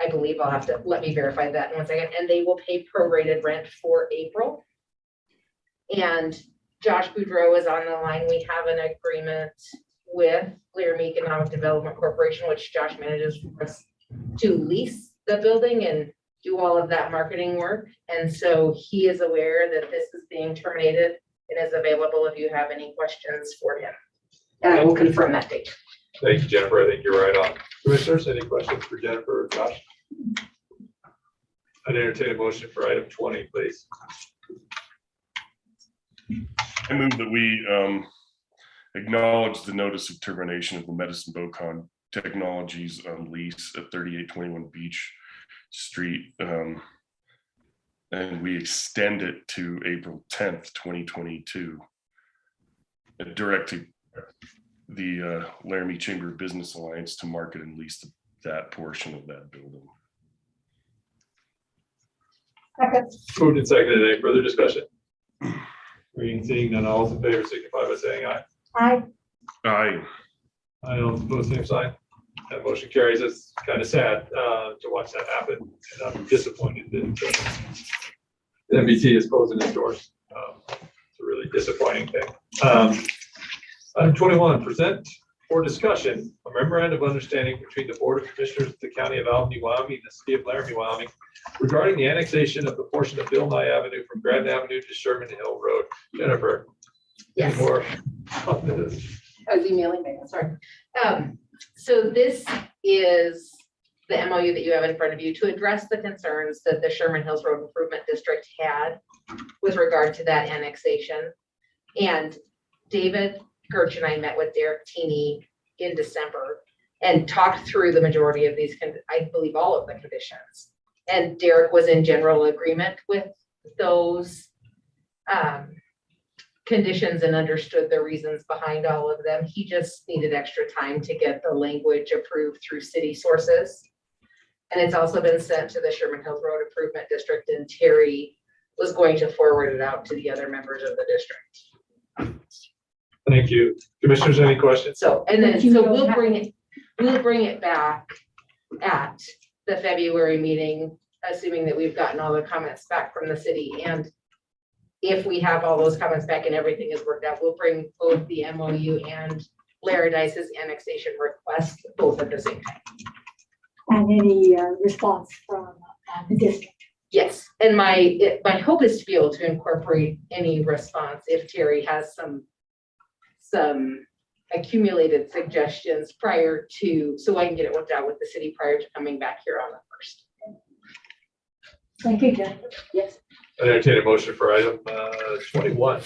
I believe I'll have to let me verify that in 1 second, and they will pay prorated rent for April. And Josh Boudreau is on the line. We have an agreement with Laramie Economic Development Corporation, which Josh manages for us, to lease the building and do all of that marketing work. And so he is aware that this is being terminated and is available if you have any questions for him. And I will confirm that date. Thank you, Jennifer. I think you're right on. Commissioners, any questions for Jennifer or Josh? I'd entertain a motion for item 20, please. I move that we acknowledge the notice of termination of the Medicine Bow Technologies lease at 3821 Beach Street. And we extend it to April 10th, 2022. And direct the Laramie Chamber of Business Alliance to market and lease that portion of that building. Moved and seconded. Any further discussion? Hearing and seeing none, all those in favor signify by saying aye. Aye. Aye. Aye, all opposed, same sign. That motion carries. It's kind of sad to watch that happen, and I'm disappointed that MBT is closing its doors. It's a really disappointing thing. Item 21, present for discussion a memorandum of understanding between the Board of Commissioners of the County of Albany, Wyoming, and the City of Laramie, Wyoming, regarding the annexation of the portion of Bill Nye Avenue from Grand Avenue to Sherman Hill Road. Jennifer, any Yes. more on this? I was emailing Megan, sorry. So this is the MOU that you have in front of you to address the concerns that the Sherman Hills Road Improvement District had with regard to that annexation. And David Gertch and I met with Derek Teeney in December and talked through the majority of these, I believe all of the conditions. And Derek was in general agreement with those conditions and understood the reasons behind all of them. He just needed extra time to get the language approved through city sources. And it's also been sent to the Sherman Hills Road Improvement District, and Terry was going to forward it out to the other members of the district. Thank you. Commissioners, any questions? So, and then, so we'll bring it back at the February meeting, assuming that we've gotten all the comments back from the city. And if we have all those comments back and everything is worked out, we'll bring both the MOU and Laradice's annexation request both at the same time. And any response from the district? Yes, and my hope is to be able to incorporate any response if Terry has some accumulated suggestions prior to, so I can get it worked out with the city prior to coming back here on the 1st. Thank you, Jennifer. Yes. I entertain a motion for item 21.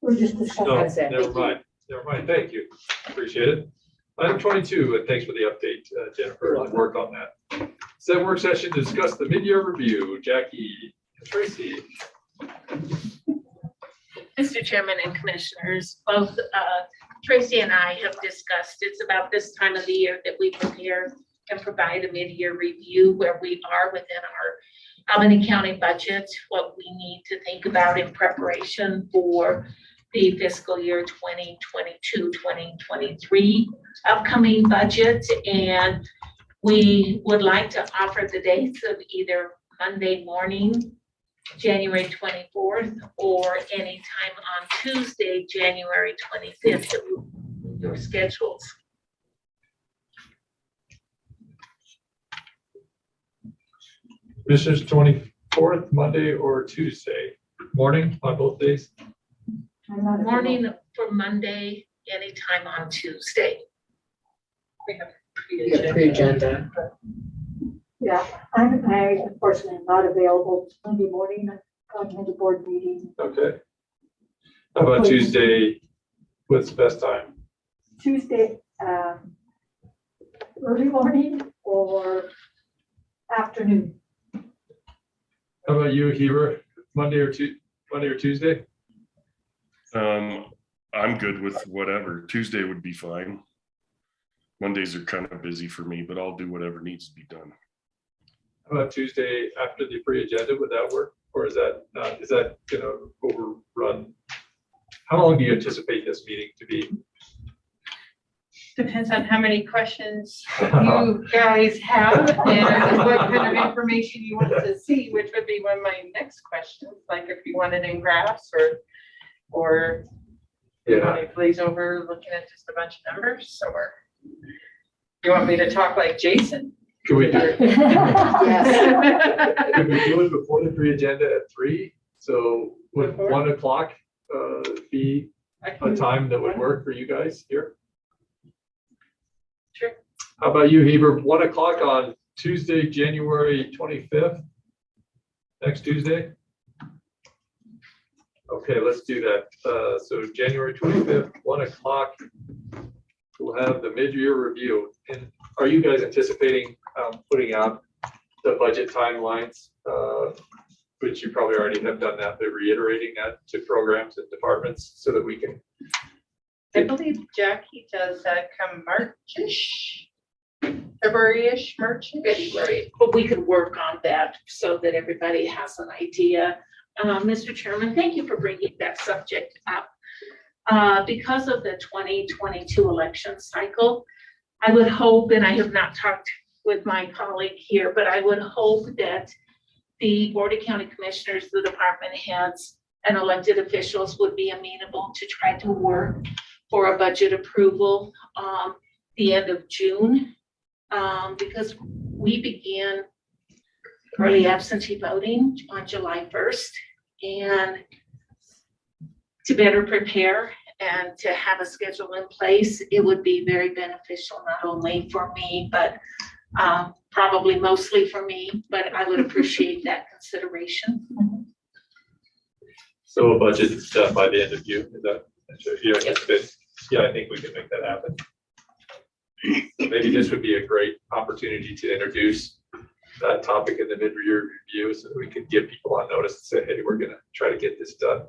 We're just discussing. No, That's it. never mind. Never mind. Thank you. Appreciate it. Item 22, and thanks for the update, Jennifer, on work on that. Set work session to discuss the mid-year review. Jackie and Tracy. Mr. Chairman and Commissioners, both Tracy and I have discussed, it's about this time of the year that we prepare and provide a mid-year review where we are within our Albany County budget, what we need to think about in preparation for the fiscal year 2022-2023 upcoming budget. And we would like to offer the dates of either Monday morning January 24th, or anytime on Tuesday, January 25th, your schedules. Commissioners, 24th, Monday or Tuesday, morning on both days? Morning for Monday, anytime on Tuesday. We have Pre-agenda. Yeah, I unfortunately am not available Monday morning. I'm going to board meeting. Okay. How about Tuesday? What's the best time? Tuesday, early morning or afternoon. How about you, Heber? Monday or Tuesday? I'm good with whatever. Tuesday would be fine. Mondays are kind of busy for me, but I'll do whatever needs to be done. How about Tuesday after the pre-agenda? Would that work? Or is that gonna overrun? How long do you anticipate this meeting to be? Depends on how many questions you guys have and what kind of information you want to see, which would be one of my next questions, like if you want it in graphs or you want to glaze over looking at just a bunch of numbers, or you want me to talk like Jason? Can we do it? Yes. Could we do it before the pre-agenda at 3? So would 1 o'clock be a time that would work for you guys here? Sure. How about you, Heber? 1 o'clock on Tuesday, January 25th? Next Tuesday? Okay, let's do that. So January 25th, 1 o'clock, we'll have the mid-year review. And are you guys anticipating putting out the budget timelines, which you probably already have done that, but reiterating that to programs and departments so that we can. I believe Jackie does that come March-ish, February-ish, March-ish. February, but we could work on that so that everybody has an idea. Mr. Chairman, thank you for bringing that subject up. Because of the 2022 election cycle, I would hope, and I have not talked with my colleague here, but I would hope that the Board of County Commissioners, the department heads, and elected officials would be amenable to try to work for a budget approval the end of June, because we began early absentee voting on July 1st, and to better prepare and to have a schedule in place, it would be very beneficial, not only for me, but probably mostly for me, but I would appreciate that consideration. So a budget is done by the end of June, is that? Yeah, I think we can make that happen. Maybe this would be a great opportunity to introduce that topic in the mid-year review so that we can give people on notice and say, hey, we're gonna try to get this done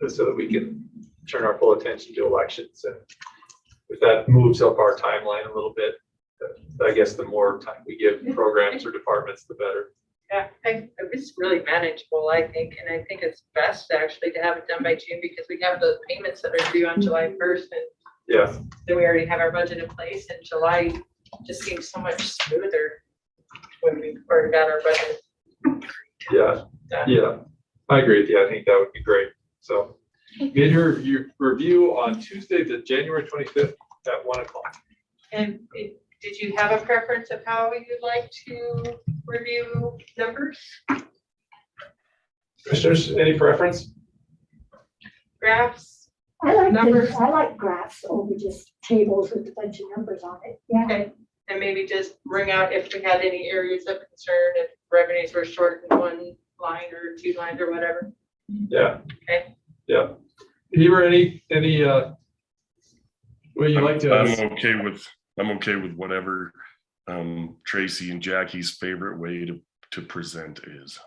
so that we can turn our full attention to elections. And if that moves up our timeline a little bit, I guess the more time we give programs or departments, the better. Yeah, it's really manageable, I think, and I think it's best actually to have it done by June because we have the payments that are due on July 1st, and yeah, then we already have our budget in place, and July just seems so much smoother when we've already got our budget. Yeah, yeah, I agree with you. I think that would be great. So, get your review on Tuesday, the January 25th at 1 o'clock. And did you have a preference of how you'd like to review numbers? Commissioners, any preference? Graphs? I Numbers. like graphs over just tables with a bunch of numbers on it. Yeah. Okay, and maybe just bring out if we had any areas of concern, if revenues were short in 1 line or 2 lines or whatever. Yeah. Okay. Yeah. Heber, any way you like to? I'm okay with whatever Tracy and Jackie's favorite way to present is.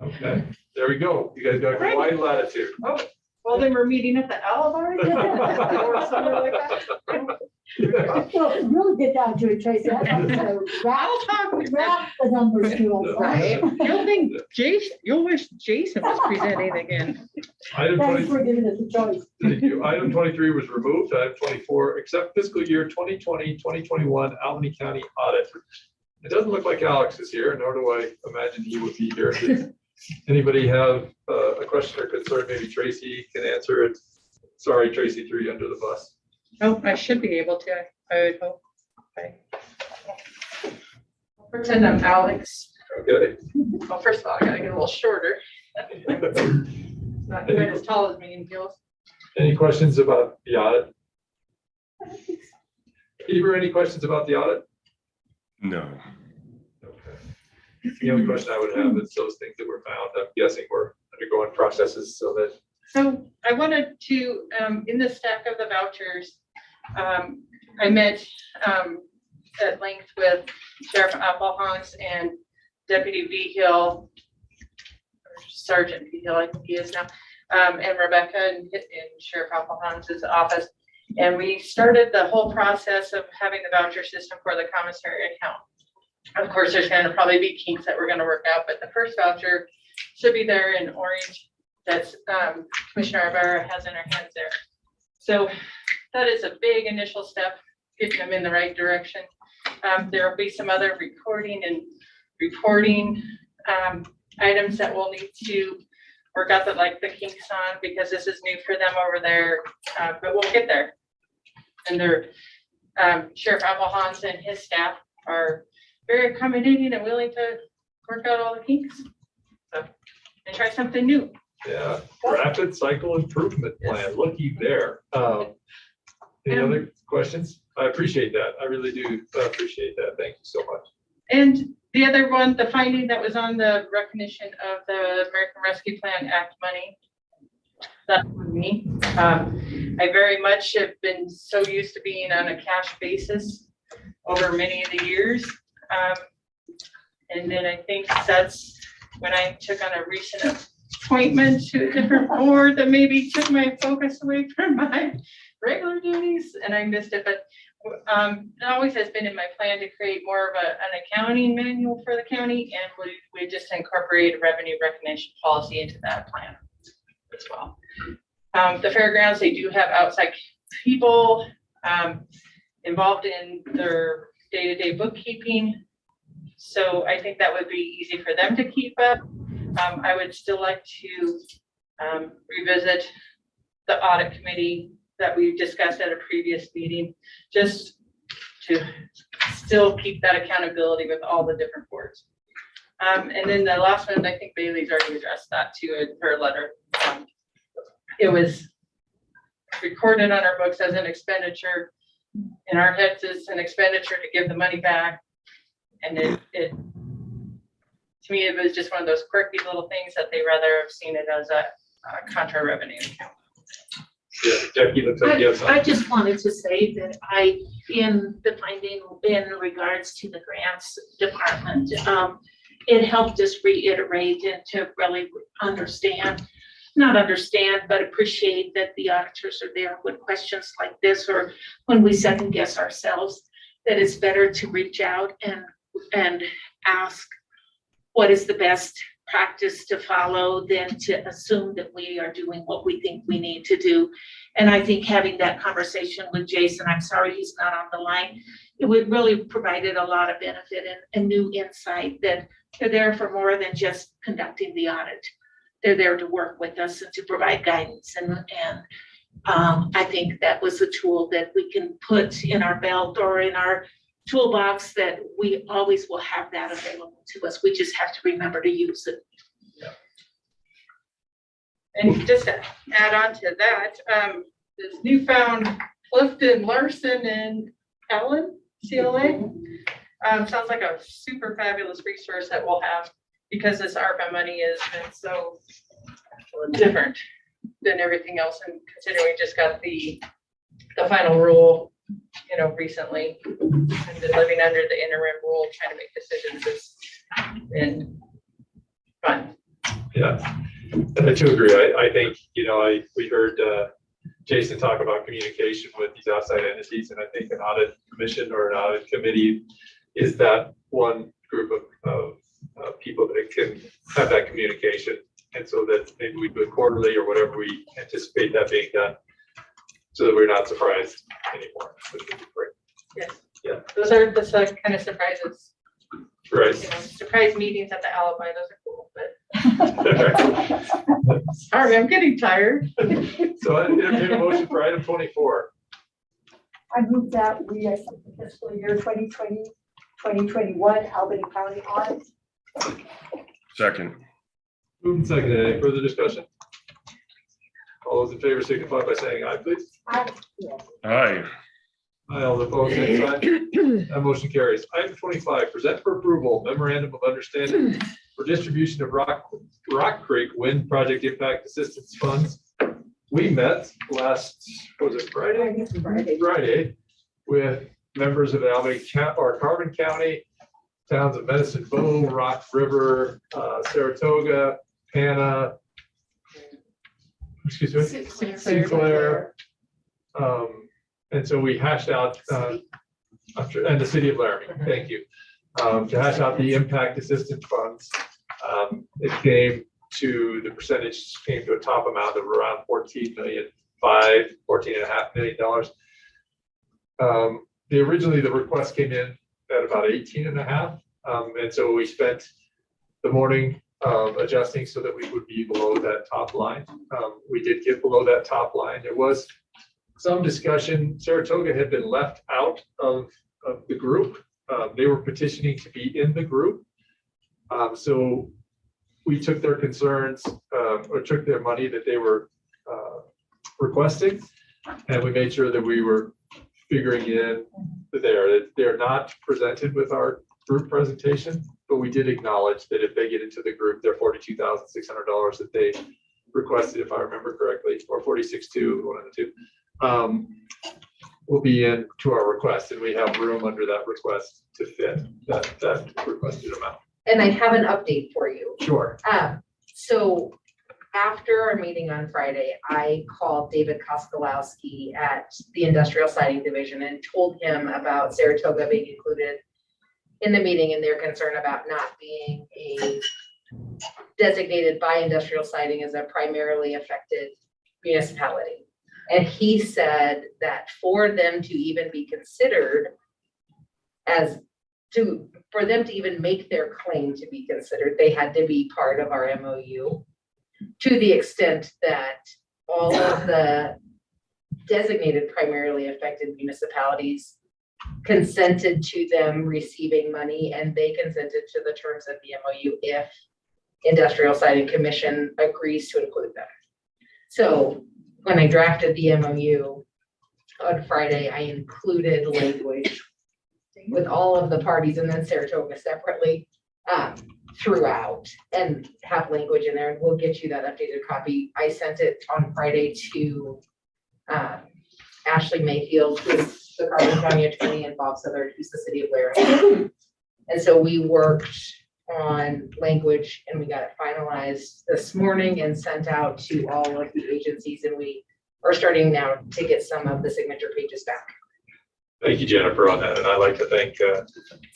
Okay, there we go. You guys got wide latitude. Oh, well, then we're meeting at the Albany or something like that. Well, really get down to it, Tracy. I'd like to wrap the numbers to us. Right. You'll wish Jason was presenting again. Item Thanks 20 for giving us a choice. Thank you. Item 23 was removed. Item 24, accept fiscal year 2020, 2021 Albany County audit. It doesn't look like Alex is here, nor do I imagine he would be here. Anybody have a question or concern? Maybe Tracy can answer it. Sorry, Tracy threw you under the bus. Oh, I should be able to, I would hope. Okay. I'll pretend I'm Alex. Okay. Well, first of all, I gotta get a little shorter. Not quite as tall as me and feels. Any questions about the audit? Eber, any questions about the audit? No. The only question I would have is those things that were found, I'm guessing were undergoing processes so that. So I wanted to, in the stack of the vouchers, I met at length with Sheriff Applehans and Deputy V Hill, or Sergeant V Hill, I think he is now, and Rebecca in Sheriff Applehans' office. And we started the whole process of having the voucher system for the commissary account. Of course, there's going to probably be kinks that we're going to work out, but the first voucher should be there in orange. That's Commissioner Ibarra has in her hands there. So that is a big initial step, getting them in the right direction. There will be some other recording and reporting items that we'll need to work out the kinks on, because this is new for them over there, but we'll get there. And their Sheriff Applehans and his staff are very accommodating and willing to work out all the kinks. So, and try something new. Yeah, rapid cycle improvement plan, looky there. Any other questions? I appreciate that. I really do appreciate that. Thank you so much. And the other one, the finding that was on the recognition of the American Rescue Plan Act money, that's for me. I very much have been so used to being on a cash basis over many of the years. And then I think that's when I took on a recent appointment to a different board that maybe took my focus away from my regular duties, and I missed it. But it always has been in my plan to create more of an accounting manual for the county, and we just incorporate a revenue recognition policy into that plan as well. The fairgrounds, they do have outside people involved in their day-to-day bookkeeping. So I think that would be easy for them to keep up. I would still like to revisit the audit committee that we discussed at a previous meeting, just to still keep that accountability with all the different boards. And then the last one, I think Bailey's already addressed that too in her letter. It was recorded on our books as an expenditure. In our heads, it's an expenditure to give the money back. And it to me, it was just one of those quirky little things that they rather have seen it as a contra revenue account. Yeah, Jackie, looks like you have something. I just wanted to say that in the finding in regards to the grants department, it helped us reiterate and to really not understand, but appreciate that the auditors are there when questions like this, or when we second guess ourselves, that it's better to reach out and ask what is the best practice to follow than to assume that we are doing what we think we need to do. And I think having that conversation with Jason, I'm sorry he's not on the line, it would really provided a lot of benefit and new insight that they're there for more than just conducting the audit. They're there to work with us and to provide guidance. And I think that was a tool that we can put in our belt or in our toolbox, that we always will have that available to us. We just have to remember to use it. And just to add on to that, this newfound Clifton, Larson, and Ellen CLA sounds like a super fabulous resource that we'll have, because this ARPA money has been so different than everything else. And considering we just got the final rule, recently, and been living under the interim rule, trying to make decisions has been fun. Yeah, and I too agree. I think, we heard Jason talk about communication with these outside entities, and I think an audit commission or an audit committee is that one group of people that can have that communication. And so that maybe we do it quarterly or whatever we anticipate that being done, so that we're not surprised anymore. Which would be great. Yes. Yeah. Those are the kind of surprises. Right. Surprise meetings at the Alibi. Those are cool, but Sorry, I'm getting tired. So I entertain a motion for item 24. I move that we accept the fiscal year 2020-2021 Albany County audit. Second. Moved and seconded. Any further discussion? All those in favor signify by saying aye, please. Aye. Aye. Aye, all opposed, same sign. That motion carries. Item 25, present for approval memorandum of understanding for distribution of Rock Creek Wind Project Impact Assistance Funds. We met last, was it Friday? Friday, with members of Albany or Carbon County, towns of Medicine Bow, Rock River, Saratoga, Hannah, excuse me, Sinclair. And so we hashed out, and the city of Laramie, thank you, to hash out the impact assistance funds. It came to, the percentage came to a top amount of around $14.5 million. Originally the request came in at about 18.5. And so we spent the morning adjusting so that we would be below that top line. We did get below that top line. There was some discussion. Saratoga had been left out of the group. They were petitioning to be in the group. So we took their concerns or took their money that they were requesting, and we made sure that we were figuring in there. They're not presented with our group presentation, but we did acknowledge that if they get into the group, their $42,600 that they requested, if I remember correctly, or 46.2, one of the two, will be in to our request, and we have room under that request to fit that requested amount. And I have an update for you. Sure. So after our meeting on Friday, I called David Koskolowski at the Industrial Siding Division and told him about Saratoga being included in the meeting and their concern about not being designated by industrial siding as a primarily affected municipality. And he said that for them to even be considered for them to even make their claim to be considered, they had to be part of our MOU, to the extent that all of the designated primarily affected municipalities consented to them receiving money, and they consented to the terms of the MOU if Industrial Siding Commission agrees to include them. So when I drafted the MOU on Friday, I included language with all of the parties and then Saratoga separately throughout, and have language in there, and we'll get you that updated copy. I sent it on Friday to Ashley Mayfield, who's the Carbon County attorney, and Bob Southard, who's the city of Laramie. And so we worked on language and we got it finalized this morning and sent out to all of the agencies, and we are starting now to get some of the signature pages back. Thank you, Jennifer, on that. And I'd like to thank, I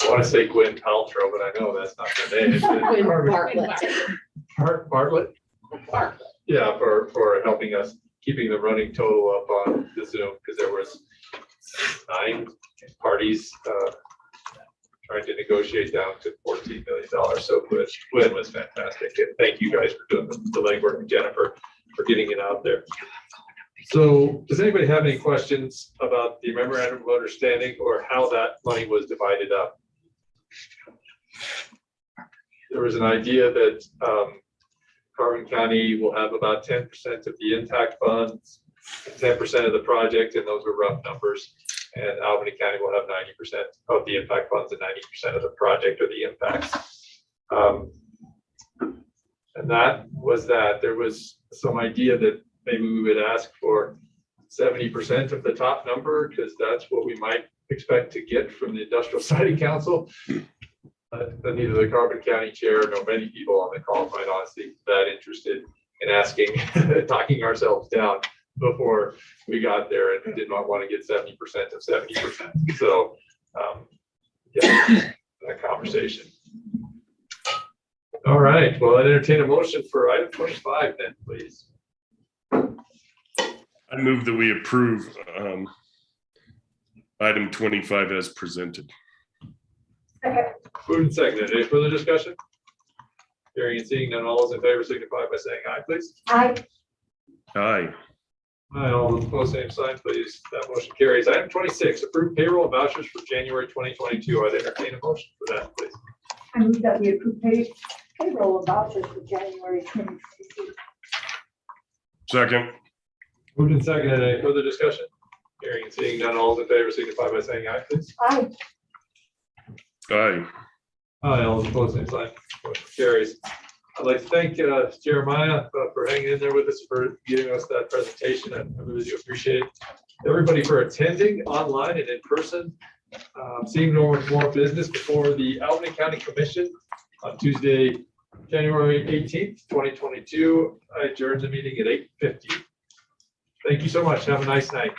want to say Gwen Paltrow, but I know that's not her name. Gwen Bartlett. Bartlett? Bartlett. Yeah, for helping us, keeping the running total up on the Zoom, because there was 9 parties trying to negotiate down to $14 million. So Gwen was fantastic. And thank you guys for doing the legwork, and Jennifer for getting it out there. So does anybody have any questions about the memorandum of understanding or how that money was divided up? There was an idea that Carbon County will have about 10% of the impact funds, 10% of the project, and those are rough numbers. And Albany County will have 90% of the impact funds and 90% of the project or the impacts. And that was that. There was some idea that maybe we would ask for 70% of the top number, because that's what we might expect to get from the Industrial Siding Council. But neither the Carbon County chair nor many people on the call, quite honestly, that interested in asking, talking ourselves down before we got there, and we did not want to get 70% of 70%. So yeah, that conversation. All right, well, I'd entertain a motion for item 25 then, please. I move that we approve item 25 as presented. Moved and seconded. Any further discussion? Hearing and seeing none, all those in favor signify by saying aye, please. Aye. Aye. Aye, all those opposed, same sign, please. That motion carries. Item 26, approve payroll and vouchers for January 2022. I'd entertain a motion for that, please. I move that we approve payroll and vouchers for January 2022. Second. Moved and seconded. Any further discussion? Hearing and seeing none, all those in favor signify by saying aye, please. Aye. Aye. Aye, all those opposed, same sign. Motion carries. I'd like to thank Jeremiah for hanging in there with us, for giving us that presentation. I really do appreciate it. Everybody for attending online and in person. Seeing no more business before the Albany County Commission on Tuesday, January 18th, 2022. I adjourn the meeting at 8:50. Thank you so much. Have a nice night.